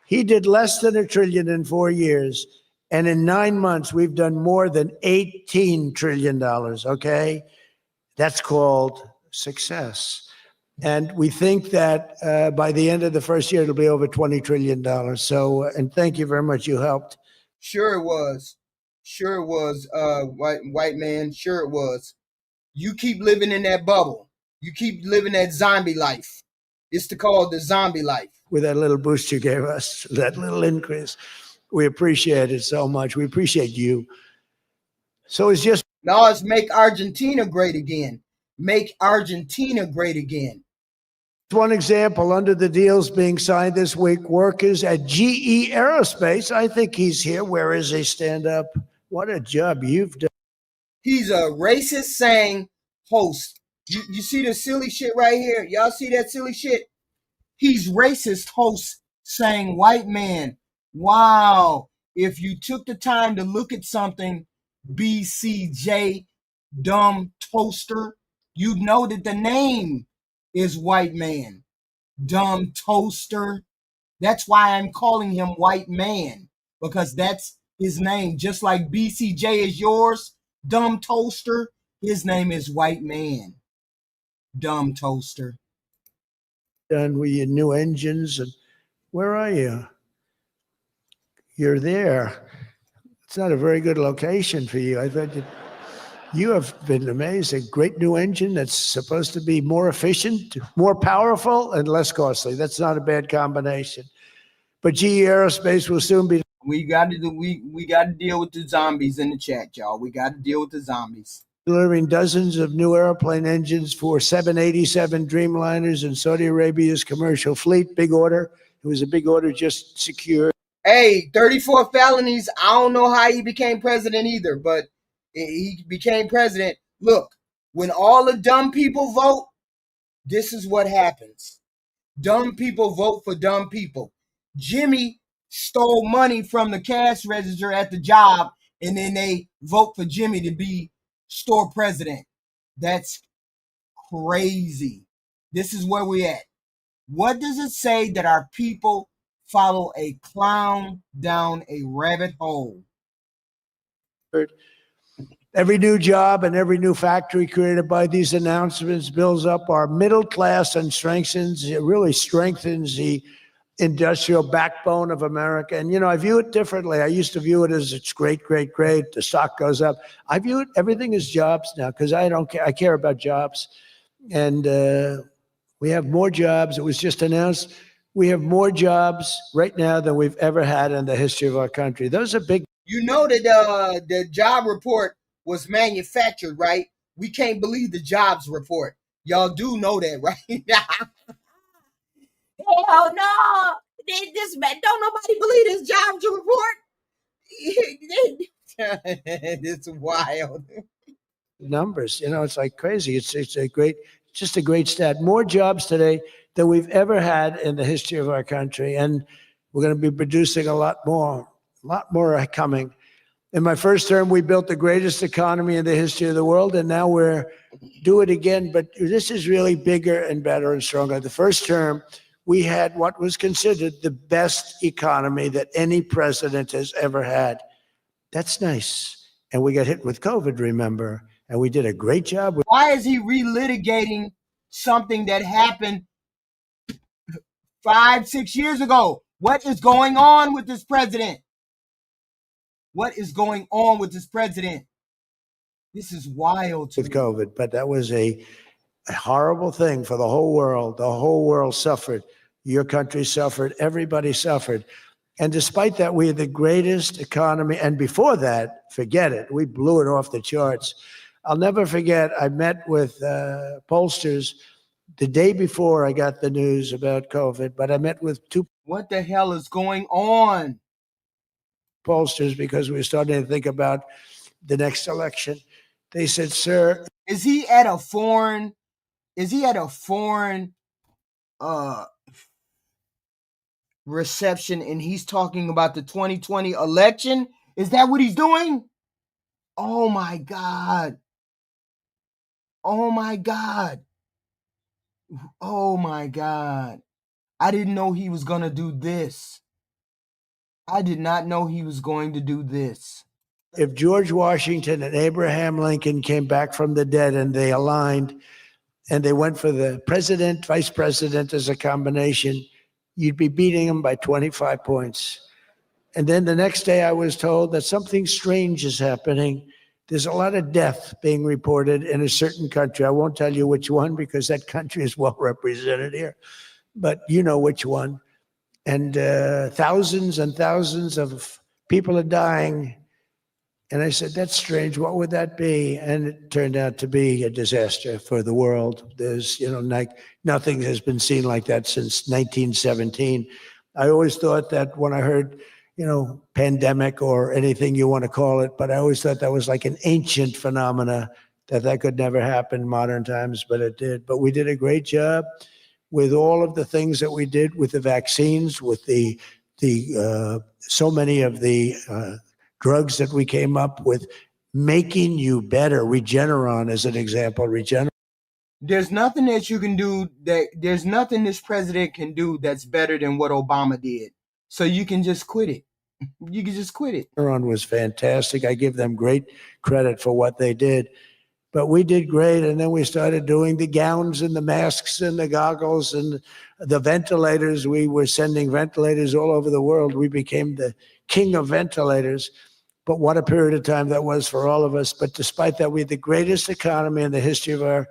He did less than $1 trillion in 4 years. And in 9 months, we've done more than $18 trillion, okay? That's called success. And we think that by the end of the first year, it'll be over $20 trillion. So, and thank you very much. You helped. Sure it was. White man. Sure it was. You keep living in that bubble. You keep living that zombie life. It's called the zombie life. With that little boost you gave us, that little increase. We appreciate it so much. We appreciate you. So it's just now it's make Argentina great again. Make Argentina great again. one example. Under the deals being signed this week, workers at GE Aerospace. I think he's here. Where is he? Stand up. What a job you've done. He's a racist saying host. You see the silly shit right here? Y'all see that silly shit? He's racist host saying white man. Wow. If you took the time to look at something, BCJ, dumb toaster, you'd know that the name is white man. Dumb toaster. That's why I'm calling him white man, because that's his name. Just like BCJ is yours, dumb toaster, his name is white man. Dumb toaster. Done with your new engines. And where are you? You're there. It's not a very good location for you. I thought you have been amazing. Great new engine that's supposed to be more efficient, more powerful, and less costly. That's not a bad combination. But GE Aerospace will soon be. We got to deal with the zombies in the chat, y'all. We got to deal with the zombies. Delivering dozens of new airplane engines for 787 Dreamliners in Saudi Arabia's commercial fleet. Big order. It was a big order just secured. Hey, 34 felonies. I don't know how he became president either, but he became president. Look, when all the dumb people vote, this is what happens. Dumb people vote for dumb people. Jimmy stole money from the cash register at the job, and then they vote for Jimmy to be store president. That's crazy. This is where we at. What does it say that our people follow a clown down a rabbit hole? Every new job and every new factory created by these announcements builds up our middle class and really strengthens the industrial backbone of America. And, I view it differently. I used to view it as it's great, great, great. The stock goes up. I view it, everything is jobs now, because I don't care. I care about jobs. And we have more jobs. It was just announced. We have more jobs right now than we've ever had in the history of our country. Those are big. You know that the job report was manufactured, right? We can't believe the jobs report. Y'all do know that, right? Hell no! This man, don't nobody believe this jobs report. It's wild. Numbers, it's like crazy. It's just a great stat. More jobs today than we've ever had in the history of our country, and we're going to be producing a lot more are coming. In my first term, we built the greatest economy in the history of the world, and now we're do it again. But this is really bigger and better and stronger. The first term, we had what was considered the best economy that any president has ever had. That's nice. And we got hit with COVID, remember? And we did a great job. Why is he relitigating something that happened 5-6 years ago? What is going on with this president? What is going on with this president? This is wild. With COVID, but that was a horrible thing for the whole world. The whole world suffered. Your country suffered. Everybody suffered. And despite that, we had the greatest economy. And before that, forget it. We blew it off the charts. I'll never forget, I met with pollsters the day before I got the news about COVID, but I met with two. What the hell is going on? Pollsters, because we were starting to think about the next election. They said, sir. Is he at a foreign reception and he's talking about the 2020 election? Is that what he's doing? Oh my God. Oh my God. Oh my God. I didn't know he was going to do this. I did not know he was going to do this. If George Washington and Abraham Lincoln came back from the dead and they aligned and they went for the president, vice president as a combination, you'd be beating them by 25 points. And then the next day I was told that something strange is happening. There's a lot of death being reported in a certain country. I won't tell you which one because that country is well represented here. but you know which one. And thousands and thousands of people are dying. And I said, that's strange. What would that be? And it turned out to be a disaster for the world. There's, like nothing has been seen like that since 1917. I always thought that when I heard, pandemic or anything you want to call it, but I always thought that was like an ancient phenomena, that could never happen in modern times, but it did. But we did a great job with all of the things that we did with the vaccines, with the so many of the drugs that we came up with, making you better. Regeneron is an example. There's nothing that you can do there's nothing this president can do that's better than what Obama did. So you can just quit it. You can just quit it. Regeneron was fantastic. I give them great credit for what they did. But we did great, and then we started doing the gowns and the masks and the goggles and the ventilators. We were sending ventilators all over the world. We became the king of ventilators. But what a period of time that was for all of us. But despite that, we had the greatest economy in the history of our,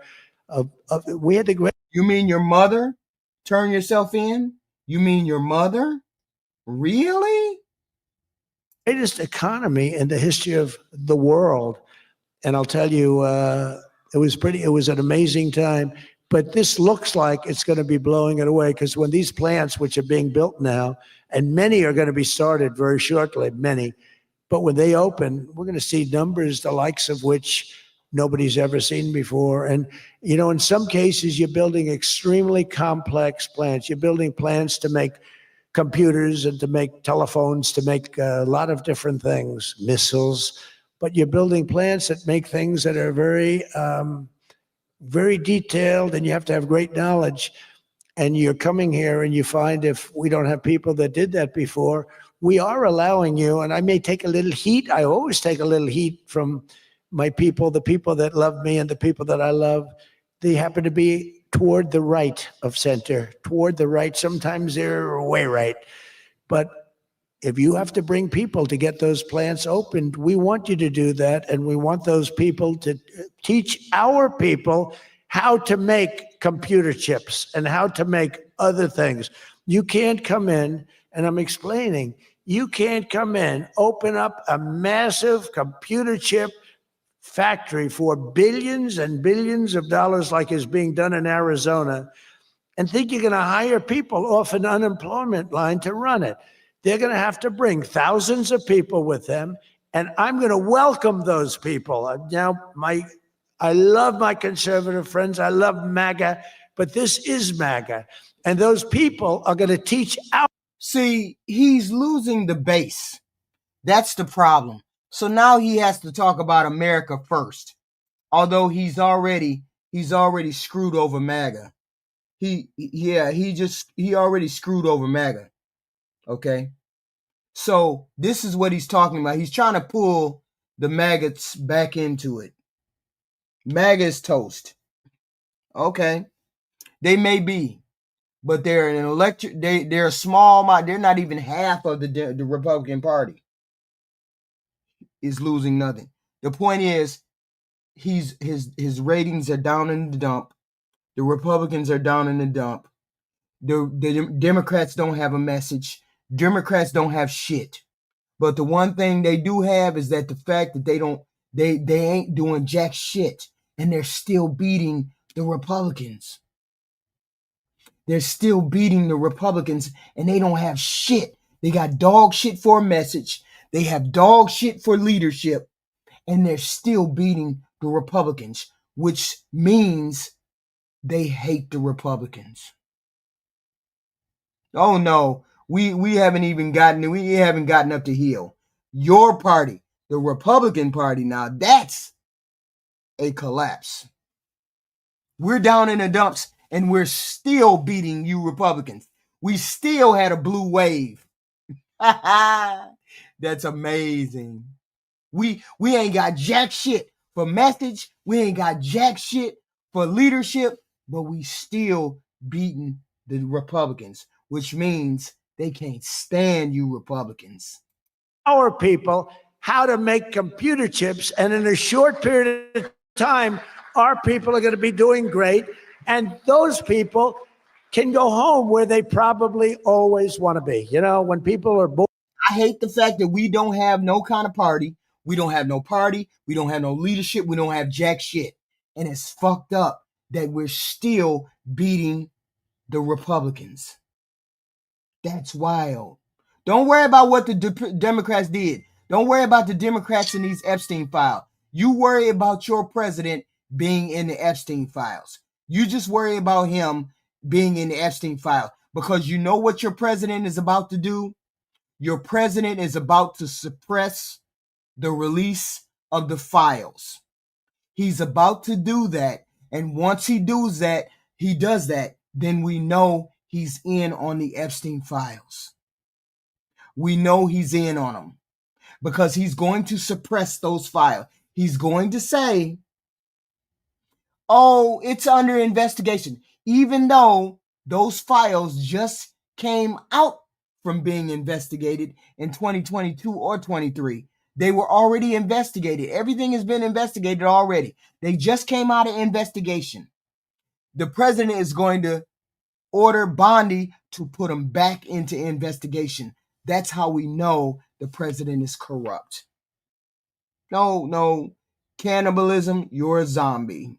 we had the great. You mean your mother turned yourself in? You mean your mother? Really? Greatest economy in the history of the world. And I'll tell you, it was an amazing time. But this looks like it's going to be blowing it away, because when these plants, which are being built now, and many are going to be started very shortly, many, but when they open, we're going to see numbers the likes of which nobody's ever seen before. And, in some cases, you're building extremely complex plants. You're building plants to make computers and to make telephones, to make a lot of different things, missiles. But you're building plants that make things that are very, very detailed, and you have to have great knowledge. And you're coming here and you find, if we don't have people that did that before, we are allowing you, and I may take a little heat. I always take a little heat from my people, the people that love me and the people that I love. They happen to be toward the right of center, toward the right. Sometimes they're way right. But if you have to bring people to get those plants opened, we want you to do that. And we want those people to teach our people how to make computer chips and how to make other things. You can't come in, and I'm explaining, you can't come in, open up a massive computer chip factory for billions and billions of dollars like is being done in Arizona, and think you're going to hire people off an unemployment line to run it. They're going to have to bring thousands of people with them, and I'm going to welcome those people. Now, I love my conservative friends. I love MAGA, but this is MAGA, and those people are going to teach our. See, he's losing the base. That's the problem. So now he has to talk about America first, although he's already screwed over MAGA. He already screwed over MAGA. Okay. So this is what he's talking about. He's trying to pull the maggots back into it. MAGA is toast. Okay. They may be, but they're an they're a small amount. They're not even half of the Republican Party. Is losing nothing. The point is, his ratings are down in the dump. The Republicans are down in the dump. The Democrats don't have a message. Democrats don't have shit. But the one thing they do have is that the fact that they ain't doing jack shit, and they're still beating the Republicans. They're still beating the Republicans, and they don't have shit. They got dog shit for a message. They have dog shit for leadership, and they're still beating the Republicans, which means they hate the Republicans. Oh no, we haven't gotten up the hill. Your party, the Republican Party, now that's a collapse. We're down in the dumps, and we're still beating you Republicans. We still had a blue wave. That's amazing. We ain't got jack shit for message. We ain't got jack shit for leadership, but we still beating the Republicans, which means they can't stand you Republicans. Our people how to make computer chips, and in a short period of time, our people are going to be doing great, and those people can go home where they probably always want to be. You know, when people are bored. I hate the fact that we don't have no kind of party. We don't have no party. We don't have no leadership. We don't have jack shit. And it's fucked up that we're still beating the Republicans. That's wild. Don't worry about what the Democrats did. Don't worry about the Democrats in these Epstein files. You worry about your president being in the Epstein files. You just worry about him being in the Epstein file because you know what your president is about to do? Your president is about to suppress the release of the files. He's about to do that. And once he does that, then we know he's in on the Epstein files. We know he's in on them because he's going to suppress those files. He's going to say, oh, it's under investigation, even though those files just came out from being investigated in 2022 or 23. They were already investigated. Everything has been investigated already. They just came out of investigation. The president is going to order Bondi to put them back into investigation. That's how we know the president is corrupt. No, cannibalism, you're a zombie.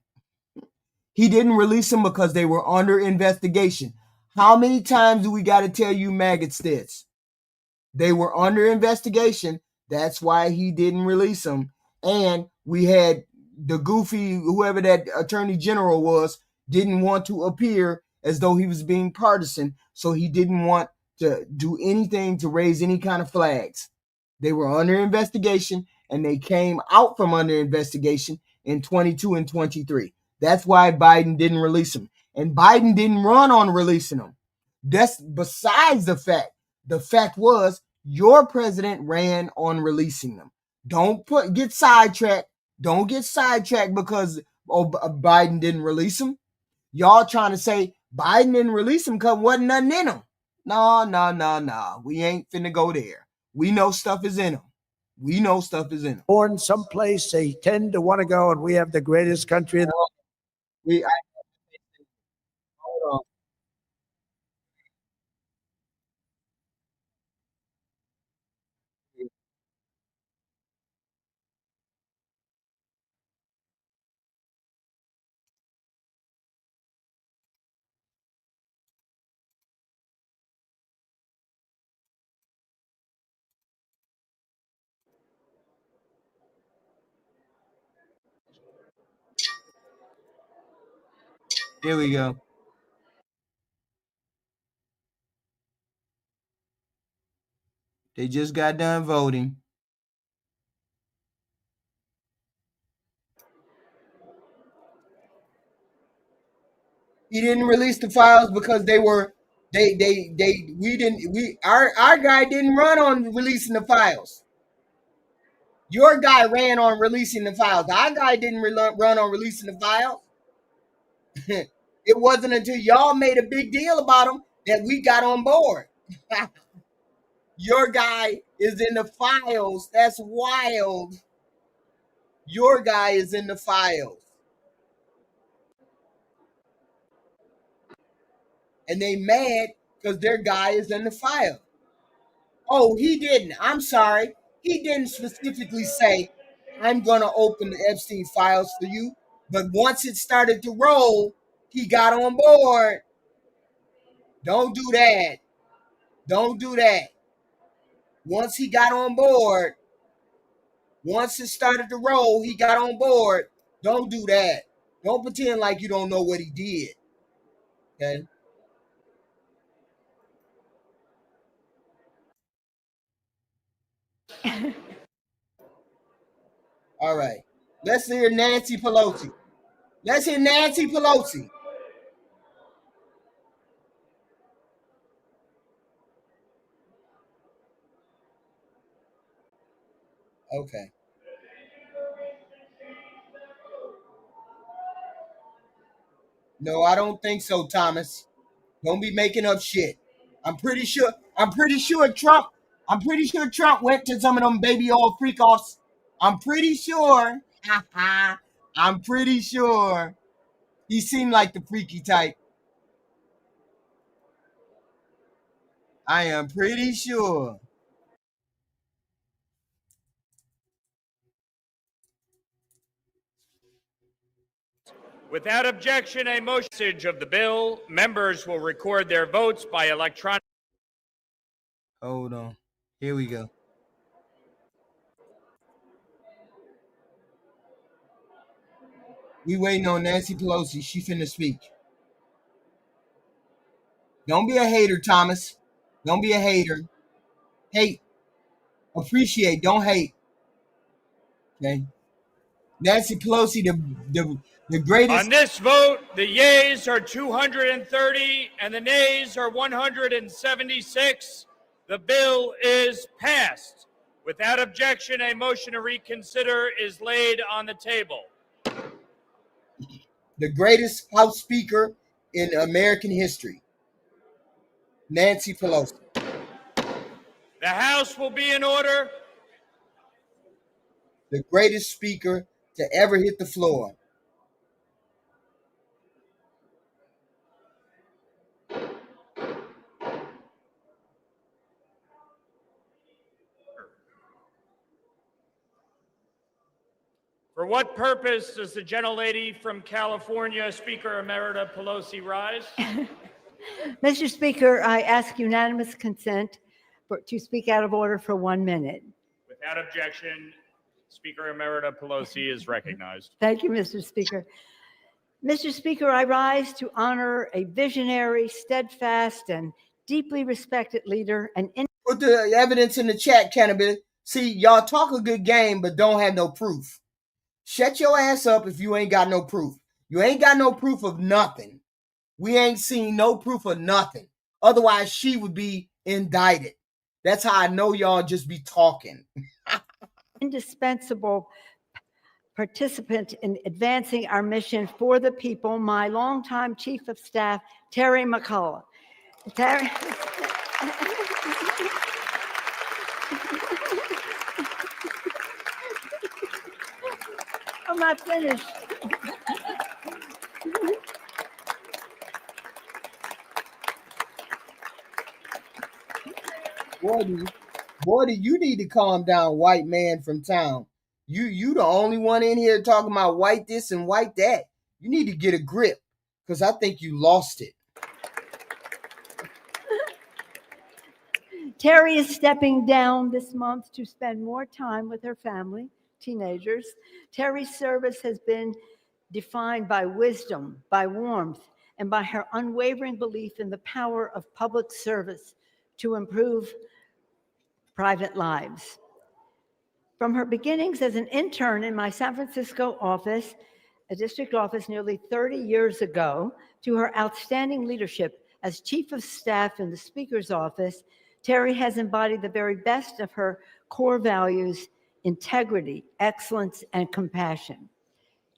He didn't release them because they were under investigation. How many times do we got to tell you maggots this? They were under investigation. That's why he didn't release them. And we had the goofy, whoever that attorney general was, didn't want to appear as though he was being partisan. So he didn't want to do anything to raise any kind of flags. They were under investigation and they came out from under investigation in 22 and 23. That's why Biden didn't release them. And Biden didn't run on releasing them. That's besides the fact. The fact was your president ran on releasing them. Don't get sidetracked. Don't get sidetracked because Biden didn't release them. Y'all trying to say Biden didn't release them because wasn't nothing in them. No. We ain't finna go there. We know stuff is in them. We know stuff is in them. Born someplace they tend to want to go, and we have the greatest country in the world. Hold on. Here we go. They just got done voting. He didn't release the files because our guy didn't run on releasing the files. Your guy ran on releasing the files. Our guy didn't run on releasing the files. It wasn't until y'all made a big deal about them that we got on board. Your guy is in the files. That's wild. Your guy is in the files. And they mad because their guy is in the file. Oh, he didn't. I'm sorry. He didn't specifically say, I'm going to open the Epstein files for you. But once it started to roll, he got on board. Don't do that. Don't do that. Once he got on board, once it started to roll, he got on board. Don't do that. Don't pretend like you don't know what he did. Okay? All right. Let's hear Nancy Pelosi. Let's hear Nancy Pelosi. Okay. No, I don't think so, Thomas. Don't be making up shit. I'm pretty sure Trump went to some of them baby oil freak offs. I'm pretty sure. I'm pretty sure he seemed like the freaky type. I am pretty sure. Without objection, a motion of the bill. Members will record their votes by electronic. Hold on. Here we go. We waiting on Nancy Pelosi. She finna speak. Don't be a hater, Thomas. Don't be a hater. Hate. Appreciate. Don't hate. Okay. Nancy Pelosi, the greatest. On this vote, the yeas are 230 and the nays are 176. The bill is passed. Without objection, a motion to reconsider is laid on the table. The greatest House Speaker in American history, Nancy Pelosi. The House will be in order. The greatest speaker to ever hit the floor. For what purpose does the gentlelady from California, Speaker Emerita Pelosi, rise? Mr. Speaker, I ask unanimous consent to speak out of order for 1 minute. Without objection, Speaker Emerita Pelosi is recognized. Thank you, Mr. Speaker. Mr. Speaker, I rise to honor a visionary, steadfast, and deeply respected leader. Put the evidence in the chat, Cannabis. See, y'all talk a good game, but don't have no proof. Shut your ass up if you ain't got no proof. You ain't got no proof of nothing. We ain't seen no proof of nothing. Otherwise, she would be indicted. That's how I know y'all just be talking. Indispensable participant in advancing our mission for the people, my longtime Chief of Staff, Terry McCullough. Terry. I'm not finished. Boy, you need to calm down, white man from town. You the only one in here talking about white this and white that. You need to get a grip, because I think you lost it. Terry is stepping down this month to spend more time with her family, teenagers. Terry's service has been defined by wisdom, by warmth, and by her unwavering belief in the power of public service to improve private lives. From her beginnings as an intern in my San Francisco office, a district office nearly 30 years ago, to her outstanding leadership as Chief of Staff in the Speaker's office, Terry has embodied the very best of her core values: integrity, excellence, and compassion.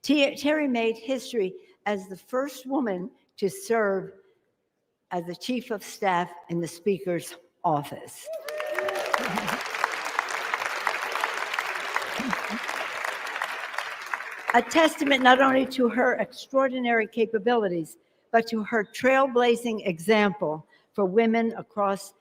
Terry made history as the first woman to serve as the Chief of Staff in the Speaker's office. A testament not only to her extraordinary capabilities, but to her trailblazing example for women across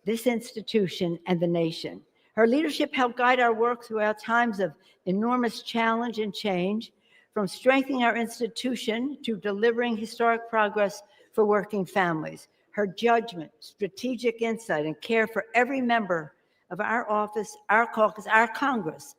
this institution and the nation. Her leadership helped guide our work throughout times of enormous challenge and change, from strengthening our institution to delivering historic progress for working families. Her judgment, strategic insight, and care for every member of our office, our caucus, our Congress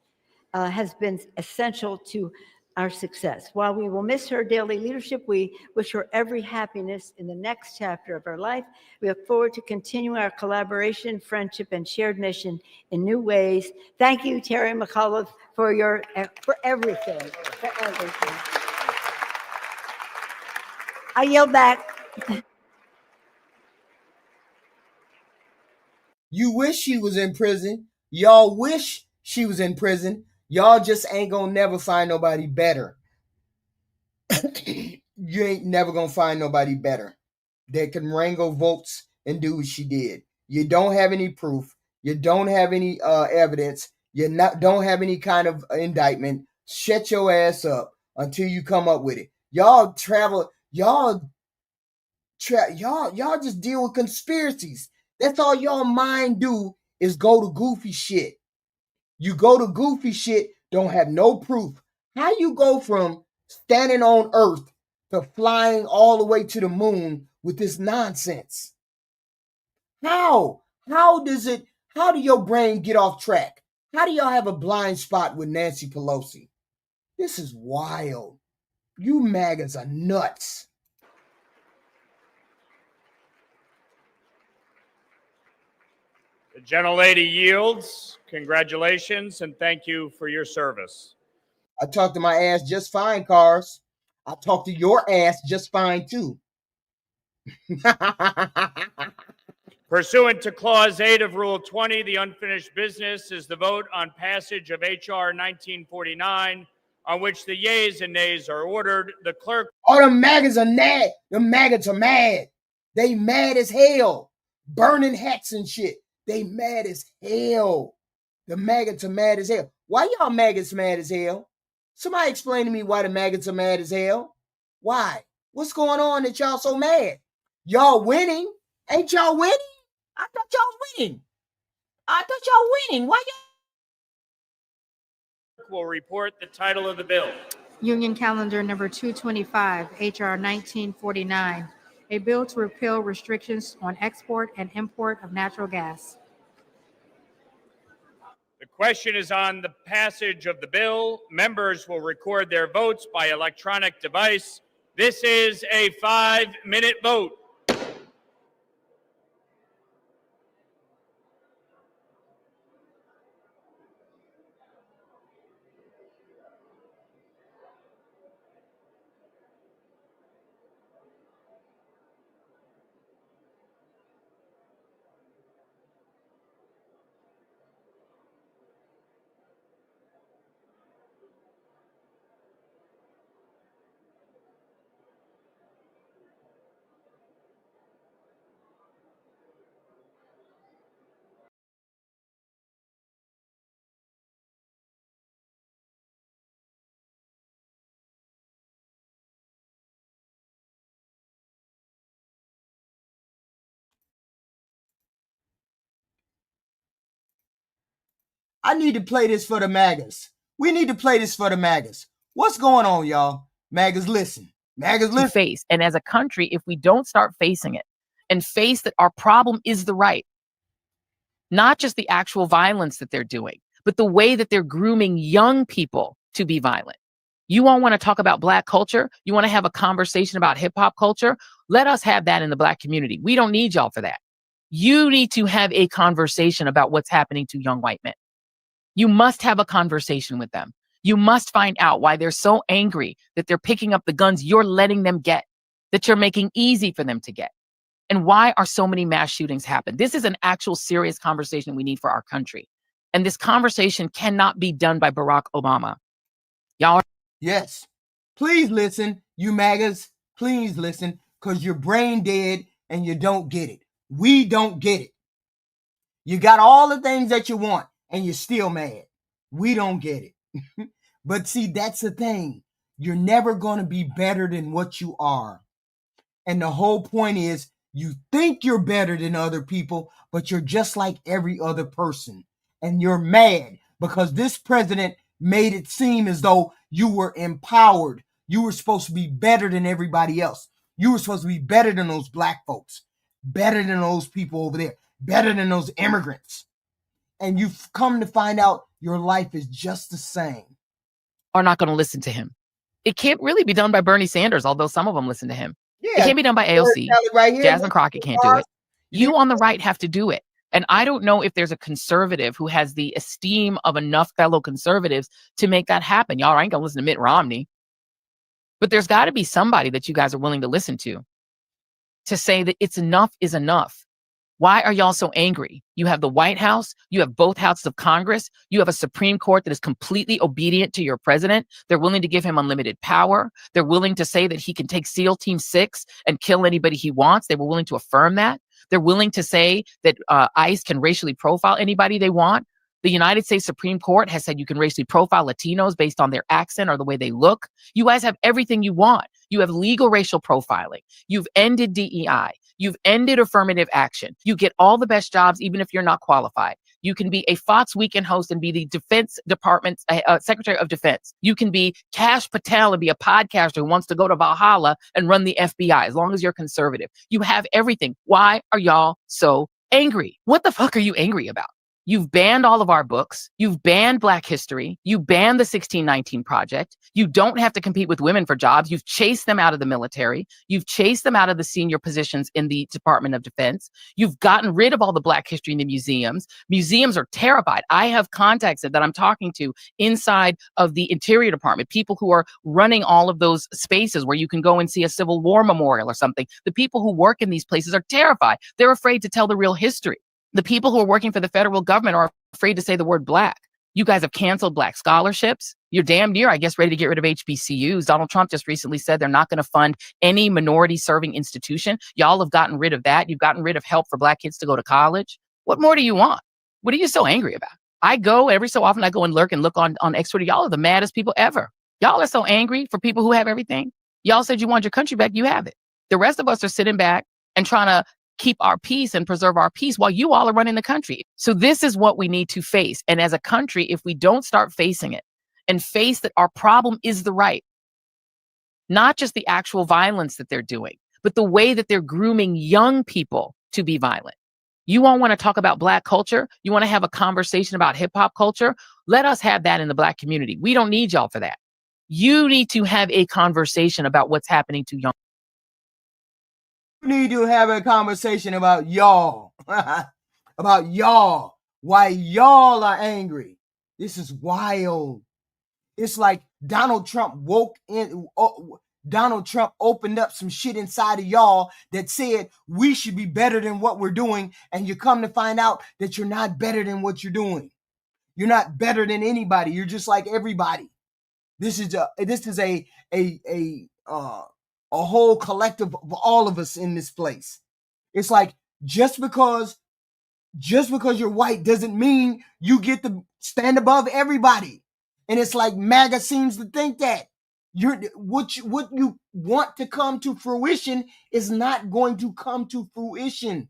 has been essential to our success. While we will miss her daily leadership, we wish her every happiness in the next chapter of her life. We look forward to continuing our collaboration, friendship, and shared mission in new ways. Thank you, Terry McCullough, for everything. For everything. I yield back. You wish she was in prison. Y'all wish she was in prison. Y'all just ain't gonna never find nobody better. You ain't never gonna find nobody better that can wrangle votes and do what she did. You don't have any proof. You don't have any evidence. You don't have any kind of indictment. Shut your ass up until you come up with it. Y'all just deal with conspiracies. That's all y'all mind do is go to goofy shit. You go to goofy shit, don't have no proof. How you go from standing on Earth to flying all the way to the moon with this nonsense? How? How do your brain get off track? How do y'all have a blind spot with Nancy Pelosi? This is wild. You MAGAs are nuts. The gentlelady yields. Congratulations and thank you for your service. I talk to my ass just fine, Cars. I talk to your ass just fine, too. Pursuant to Clause 8 of Rule 20, the unfinished business is the vote on passage of H.R. 1949, on which the yeas and nays are ordered. The clerk. All the MAGAs are mad. The MAGAs are mad. They mad as hell. Burning hats and shit. They mad as hell. The MAGAs are mad as hell. Why y'all MAGAs mad as hell? Somebody explain to me why the MAGAs are mad as hell. Why? What's going on that y'all so mad? Y'all winning? Ain't y'all winning? I thought y'all winning. I thought y'all winning. Why y'all? Will report the title of the bill. Union Calendar number 225, H.R. 1949, a bill to repeal restrictions on export and import of natural gas. The question is on the passage of the bill. Members will record their votes by electronic device. This is a 5-minute vote. I need to play this for the MAGAs. We need to play this for the MAGAs. What's going on, y'all? MAGAs, listen. MAGAs, listen. Face. And as a country, if we don't start facing it and face that our problem is the right, not just the actual violence that they're doing, but the way that they're grooming young people to be violent. You all want to talk about Black culture? You want to have a conversation about hip hop culture? Let us have that in the Black community. We don't need y'all for that. You need to have a conversation about what's happening to young white men. You must have a conversation with them. You must find out why they're so angry that they're picking up the guns you're letting them get, that you're making easy for them to get. And why are so many mass shootings happen? This is an actual serious conversation we need for our country. And this conversation cannot be done by Barack Obama. Y'all. Yes. Please listen, you MAGAs. Please listen, because you're brain dead and you don't get it. We don't get it. You got all the things that you want and you're still mad. We don't get it. But see, that's the thing. You're never going to be better than what you are. And the whole point is you think you're better than other people, but you're just like every other person. And you're mad because this president made it seem as though you were empowered. You were supposed to be better than everybody else. You were supposed to be better than those Black folks, better than those people over there, better than those immigrants. And you've come to find out your life is just the same. Are not going to listen to him. It can't really be done by Bernie Sanders, although some of them listen to him. Yeah, it can't be done by AOC. Right here, Jasmine Crockett can't do it. You on the right have to do it. And I don't know if there's a conservative who has the esteem of enough fellow conservatives to make that happen. Y'all ain't going to listen to Mitt Romney. But there's got to be somebody that you guys are willing to listen to say that it's enough is enough. Why are y'all so angry? You have the White House, you have both houses of Congress, you have a Supreme Court that is completely obedient to your president. They're willing to give him unlimited power. They're willing to say that he can take SEAL Team 6 and kill anybody he wants. They were willing to affirm that. They're willing to say that ICE can racially profile anybody they want. The United States Supreme Court has said you can racially profile Latinos based on their accent or the way they look. You guys have everything you want. You have legal racial profiling. You've ended DEI. You've ended affirmative action. You get all the best jobs, even if you're not qualified. You can be a Fox Weekend host and be the Defense Department's Secretary of Defense. You can be Kash Patel and be a podcaster who wants to go to Valhalla and run the FBI, as long as you're conservative. You have everything. Why are y'all so angry? What the fuck are you angry about? You've banned all of our books. You've banned Black history. You banned the 1619 Project. You don't have to compete with women for jobs. You've chased them out of the military. You've chased them out of the senior positions in the Department of Defense. You've gotten rid of all the Black history in the museums. Museums are terrified. I have contacts that I'm talking to inside of the Interior Department, people who are running all of those spaces where you can go and see a Civil War memorial or something. The people who work in these places are terrified. They're afraid to tell the real history. The people who are working for the federal government are afraid to say the word Black. You guys have canceled Black scholarships. You're damn near, I guess, ready to get rid of HBCUs. Donald Trump just recently said they're not going to fund any minority serving institution. Y'all have gotten rid of that. You've gotten rid of help for Black kids to go to college. What more do you want? What are you so angry about? I go every so often, I go and lurk and look on X Twitter. Y'all are the maddest people ever. Y'all are so angry for people who have everything. Y'all said you want your country back. You have it. The rest of us are sitting back and trying to keep our peace and preserve our peace while you all are running the country. So this is what we need to face. And as a country, if we don't start facing it and face that our problem is the right, not just the actual violence that they're doing, but the way that they're grooming young people to be violent. You all want to talk about Black culture? You want to have a conversation about hip hop culture? Let us have that in the Black community. We don't need y'all for that. You need to have a conversation about what's happening to young. We need to have a conversation about y'all. About y'all. Why y'all are angry. This is wild. It's like Donald Trump Donald Trump opened up some shit inside of y'all that said we should be better than what we're doing, and you come to find out that you're not better than what you're doing. You're not better than anybody. You're just like everybody. This is a whole collective of all of us in this place. It's like just because you're white doesn't mean you get to stand above everybody. And it's like MAGA seems to think that what you want to come to fruition is not going to come to fruition.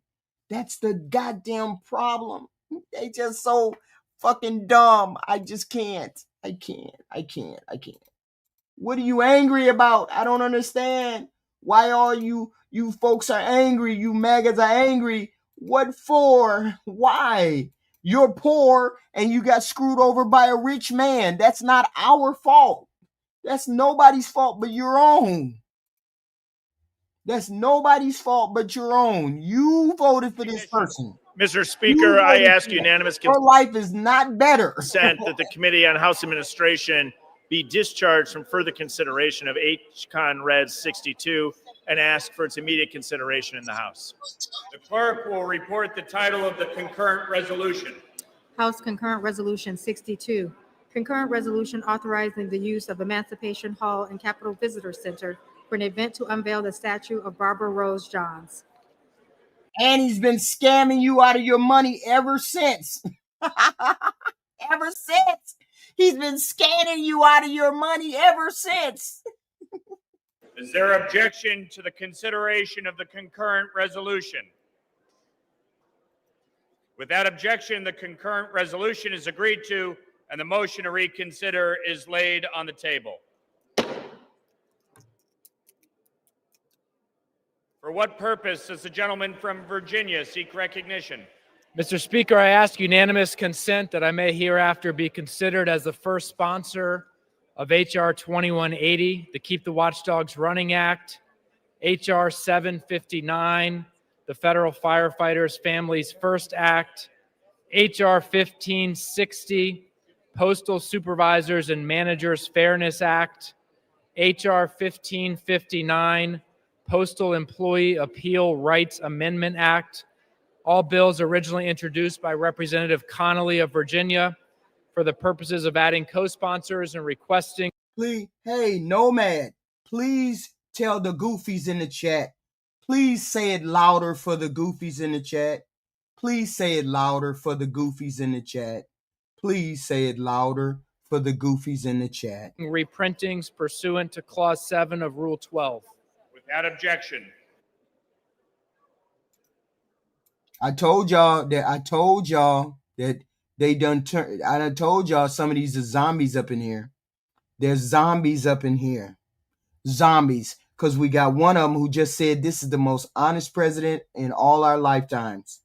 That's the goddamn problem. They just so fucking dumb. I just can't. I can't. What are you angry about? I don't understand. Why are you folks are angry? You MAGAs are angry. What for? Why? You're poor and you got screwed over by a rich man. That's not our fault. That's nobody's fault but your own. That's nobody's fault but your own. You voted for this person. Mr. Speaker, I ask unanimous Your life is not better. consent that the Committee on House Administration be discharged from further consideration of H.Con. Res. 62 and ask for its immediate consideration in the House. The clerk will report the title of the concurrent resolution. House Concurrent Resolution 62. Concurrent resolution authorizing the use of Emancipation Hall and Capitol Visitor Center for an event to unveil the statue of Barbara Rose Johns. And he's been scamming you out of your money ever since. Ever since. He's been scanning you out of your money ever since. Is there objection to the consideration of the concurrent resolution? Without objection, the concurrent resolution is agreed to, and the motion to reconsider is laid on the table. For what purpose does the gentleman from Virginia seek recognition? Mr. Speaker, I ask unanimous consent that I may hereafter be considered as the first sponsor of H.R. 2180, the Keep the Watchdogs Running Act, H.R. 759, the Federal Firefighters Families First Act, H.R. 1560, Postal Supervisors and Managers Fairness Act, H.R. 1559, Postal Employee Appeal Rights Amendment Act, all bills originally introduced by Representative Connolly of Virginia for the purposes of adding co-sponsors and requesting. Please, hey, Nomad, please tell the goofies in the chat. Please say it louder for the goofies in the chat. Please say it louder for the goofies in the chat. Please say it louder for the goofies in the chat. Reprintings pursuant to Clause 7 of Rule 12. Without objection. I told y'all that they done turn. I done told y'all some of these are zombies up in here. There's zombies up in here. Zombies. Because we got one of them who just said this is the most honest president in all our lifetimes.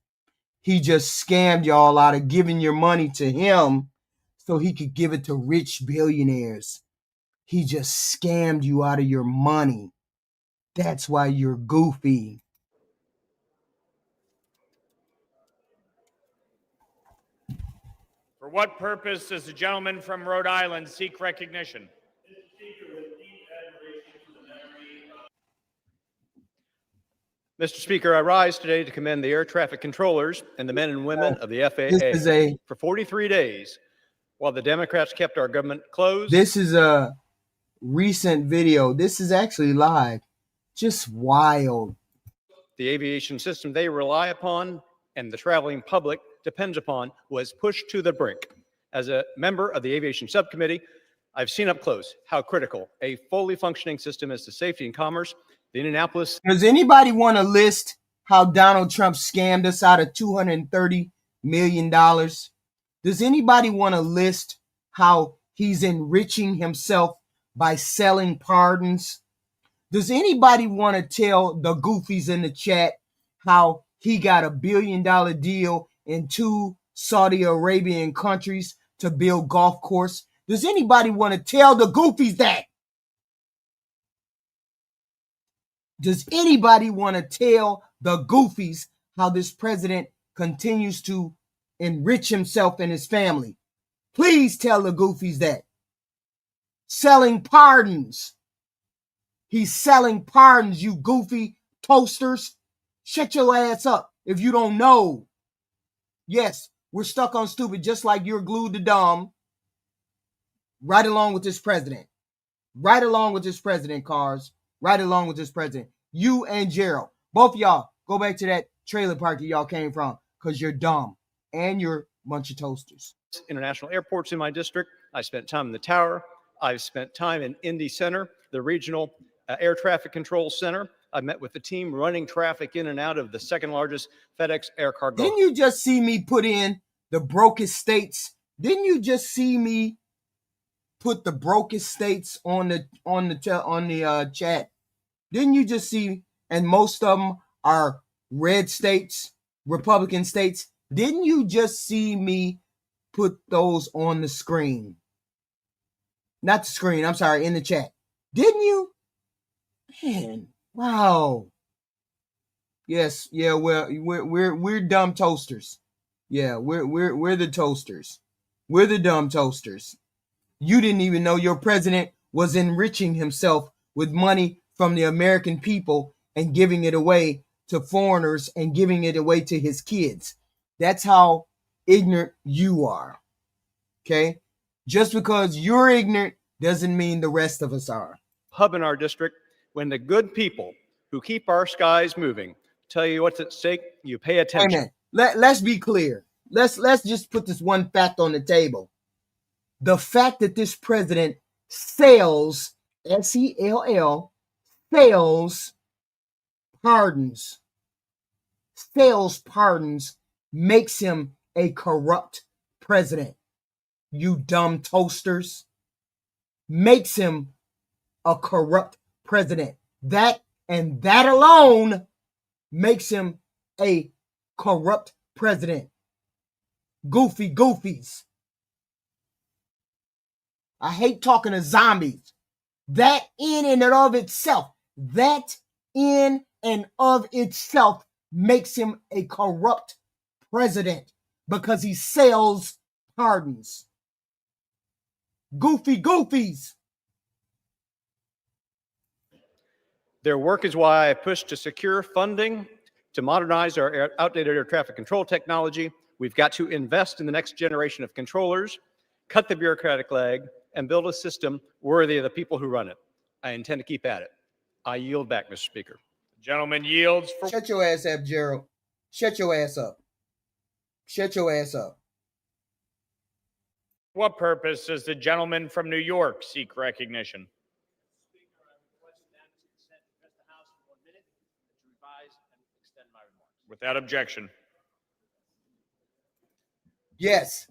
He just scammed y'all out of giving your money to him so he could give it to rich billionaires. He just scammed you out of your money. That's why you're goofy. For what purpose does the gentleman from Rhode Island seek recognition? Mr. Speaker, I rise today to commend the air traffic controllers and the men and women of the FAA for 43 days while the Democrats kept our government closed. This is a recent video. This is actually live. Just wild. The aviation system they rely upon and the traveling public depends upon was pushed to the brink. As a member of the aviation subcommittee, I've seen up close how critical a fully functioning system is to safety and commerce. The Indianapolis. Does anybody want to list how Donald Trump scammed us out of $230 million? Does anybody want to list how he's enriching himself by selling pardons? Does anybody want to tell the goofies in the chat how he got $1 billion deal in 2 Saudi Arabian countries to build golf course? Does anybody want to tell the goofies that? Does anybody want to tell the goofies how this president continues to enrich himself and his family? Please tell the goofies that. Selling pardons. He's selling pardons, you goofy toasters. Shut your ass up if you don't know. Yes, we're stuck on stupid just like you're glued to dumb. Right along with this president. Right along with this president, Cars. Right along with this president. You and Gerald. Both of y'all, go back to that trailer park that y'all came from because you're dumb. And you're a bunch of toasters. International airports in my district. I spent time in the tower. I've spent time in Indy Center, the regional air traffic control center. I met with the team running traffic in and out of the second largest FedEx air cargo. Didn't you just see me put in the brokest states? Didn't you just see me put the brokest states on the chat? Didn't you just see? And most of them are red states, Republican states. Didn't you just see me put those on the screen? Not the screen. I'm sorry, in the chat. Didn't you? Man, wow. Yes, yeah. Well, we're dumb toasters. Yeah, we're the toasters. We're the dumb toasters. You didn't even know your president was enriching himself with money from the American people and giving it away to foreigners and giving it away to his kids. That's how ignorant you are. Okay? Just because you're ignorant doesn't mean the rest of us are. Hub in our district, when the good people who keep our skies moving tell you what's at stake, you pay attention. Wait a minute. Let's be clear. Let's just put this one fact on the table. The fact that this president sells, S-E-L-L, sales pardons makes him a corrupt president. You dumb toasters. Makes him a corrupt president. That and that alone makes him a corrupt president. Goofy goofies. I hate talking to zombies. That in and of itself makes him a corrupt president because he sells pardons. Goofy goofies. Their work is why I pushed to secure funding to modernize our outdated air traffic control technology. We've got to invest in the next generation of controllers, cut the bureaucratic leg, and build a system worthy of the people who run it. I intend to keep at it. I yield back, Mr. Speaker. The gentleman yields for... Shut your ass up, Gerald. Shut your ass up. Shut your ass up. What purpose does the gentleman from New York seek recognition? Without objection. Yes.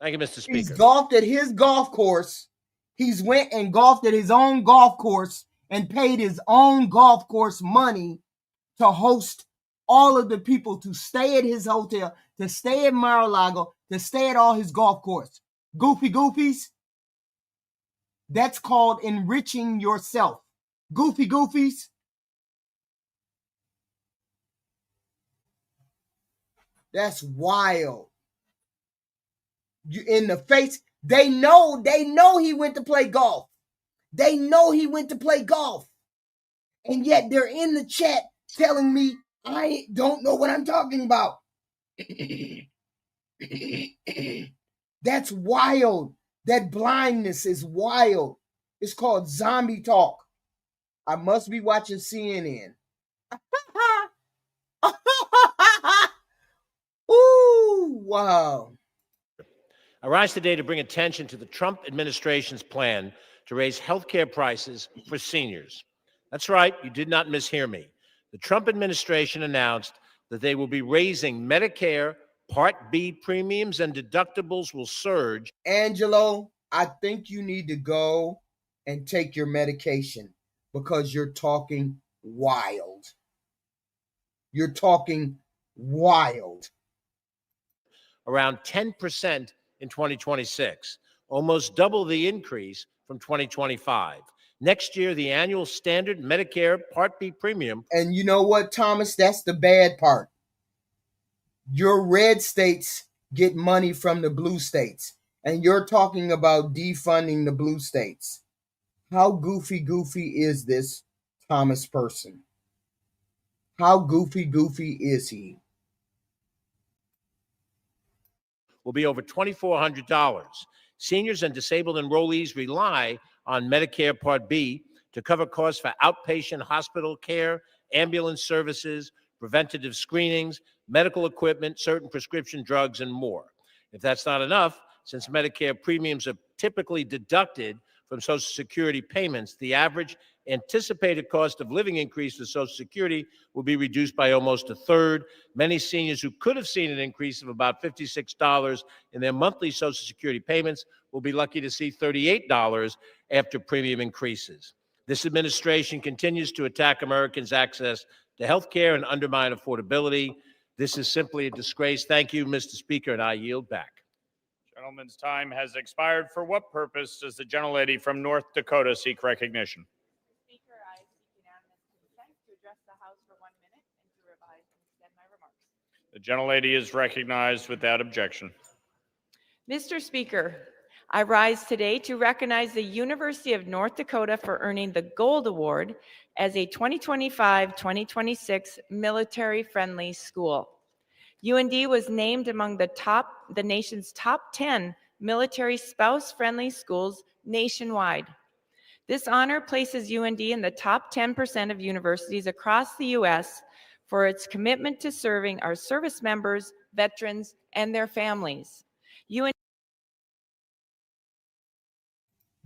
Thank you, Mr. He's Speaker. golfed at his golf course. He's went and golfed at his own golf course and paid his own golf course money to host all of the people to stay at his hotel, to stay at Mar-a-Lago, to stay at all his golf course. Goofy goofies. That's called enriching yourself. Goofy goofies. That's wild. You in the face. They know he went to play golf. They know he went to play golf. And yet they're in the chat telling me I don't know what I'm talking about. That's wild. That blindness is wild. It's called zombie talk. I must be watching CNN. Ooh, wow. I rise today to bring attention to the Trump administration's plan to raise health care prices for seniors. That's right, you did not mishear me. The Trump administration announced that they will be raising Medicare Part B premiums and deductibles will surge. Angelo, I think you need to go and take your medication because you're talking wild. You're talking wild. Around 10% in 2026, almost double the increase from 2025. Next year, the annual standard Medicare Part B premium. And you know what, Thomas? That's the bad part. Your red states get money from the blue states, and you're talking about defunding the blue states. How goofy is this Thomas person? How goofy is he? Will be over $2,400. Seniors and disabled enrollees rely on Medicare Part B to cover costs for outpatient hospital care, ambulance services, preventative screenings, medical equipment, certain prescription drugs, and more. If that's not enough, since Medicare premiums are typically deducted from Social Security payments, the average anticipated cost of living increase for Social Security will be reduced by almost a third. Many seniors who could have seen an increase of about $56 in their monthly Social Security payments will be lucky to see $38 after premium increases. This administration continues to attack Americans' access to health care and undermine affordability. This is simply a disgrace. Thank you, Mr. Speaker, and I yield back. Gentleman's time has expired. For what purpose does the gentlelady from North Dakota seek recognition? Speaker, I seek unanimous consent to address the House for 1 minute and to revise and extend my remarks. The gentlelady is recognized without objection. Mr. Speaker, I rise today to recognize the University of North Dakota for earning the Gold Award as a 2025-2026 military-friendly school. UND was named among the nation's top 10 military spouse-friendly schools nationwide. This honor places UND in the top 10% of universities across the U.S. for its commitment to serving our service members, veterans, and their families.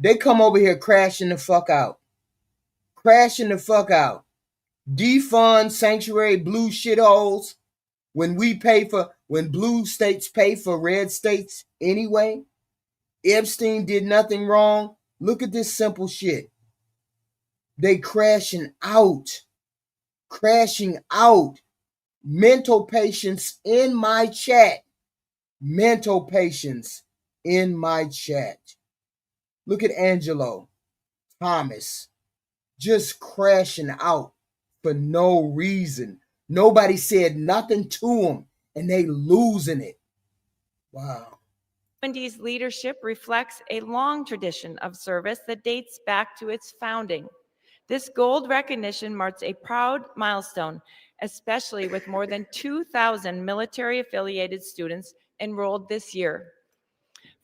They come over here crashing the fuck out. Crashing the fuck out. Defund sanctuary blue shitholes when blue states pay for red states anyway. Epstein did nothing wrong. Look at this simple shit. They crashing out. Crashing out. Mental patients in my chat. Mental patients in my chat. Look at Angelo Thomas just crashing out for no reason. Nobody said nothing to him, and they losing it. Wow. UND's leadership reflects a long tradition of service that dates back to its founding. This gold recognition marks a proud milestone, especially with more than 2,000 military-affiliated students enrolled this year.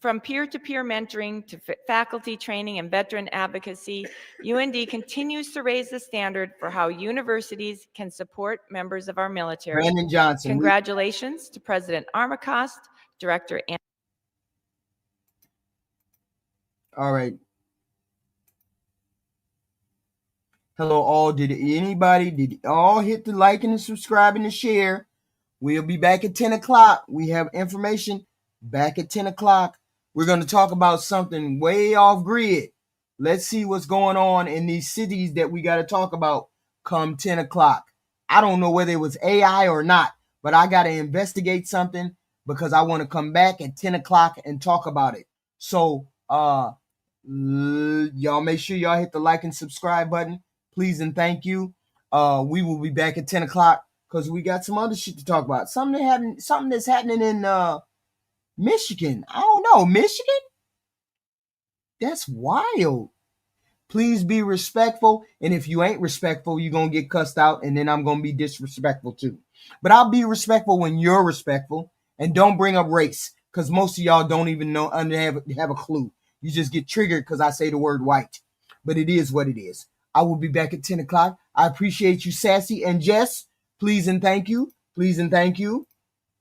From peer-to-peer mentoring to faculty training and veteran advocacy, UND continues to raise the standard for how universities can support members of our military. Brandon Johnson. Congratulations to President Armacost, Director Ann. All right. Hello all. Did all hit the like and the subscribe and the share? We'll be back at 10 o'clock. We have information back at 10 o'clock. We're going to talk about something way off grid. Let's see what's going on in these cities that we got to talk about come 10 o'clock. I don't know whether it was AI or not, but I got to investigate something because I want to come back at 10 o'clock and talk about it. So, y'all make sure y'all hit the like and subscribe button. Please and thank you. We will be back at 10 o'clock because we got some other shit to talk about. Something that's happening in Michigan. I don't know. Michigan? That's wild. Please be respectful. And if you ain't respectful, you're going to get cussed out. And then I'm going to be disrespectful too. But I'll be respectful when you're respectful. And don't bring up race. Because most of y'all don't even know, have a clue. You just get triggered because I say the word white. But it is what it is. I will be back at 10 o'clock. I appreciate you, Sassy and Jess. Please and thank you. Please and thank you.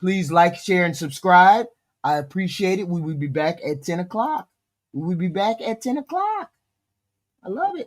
Please like, share, and subscribe. I appreciate it. We will be back at 10 o'clock. We will be back at 10 o'clock. I love it.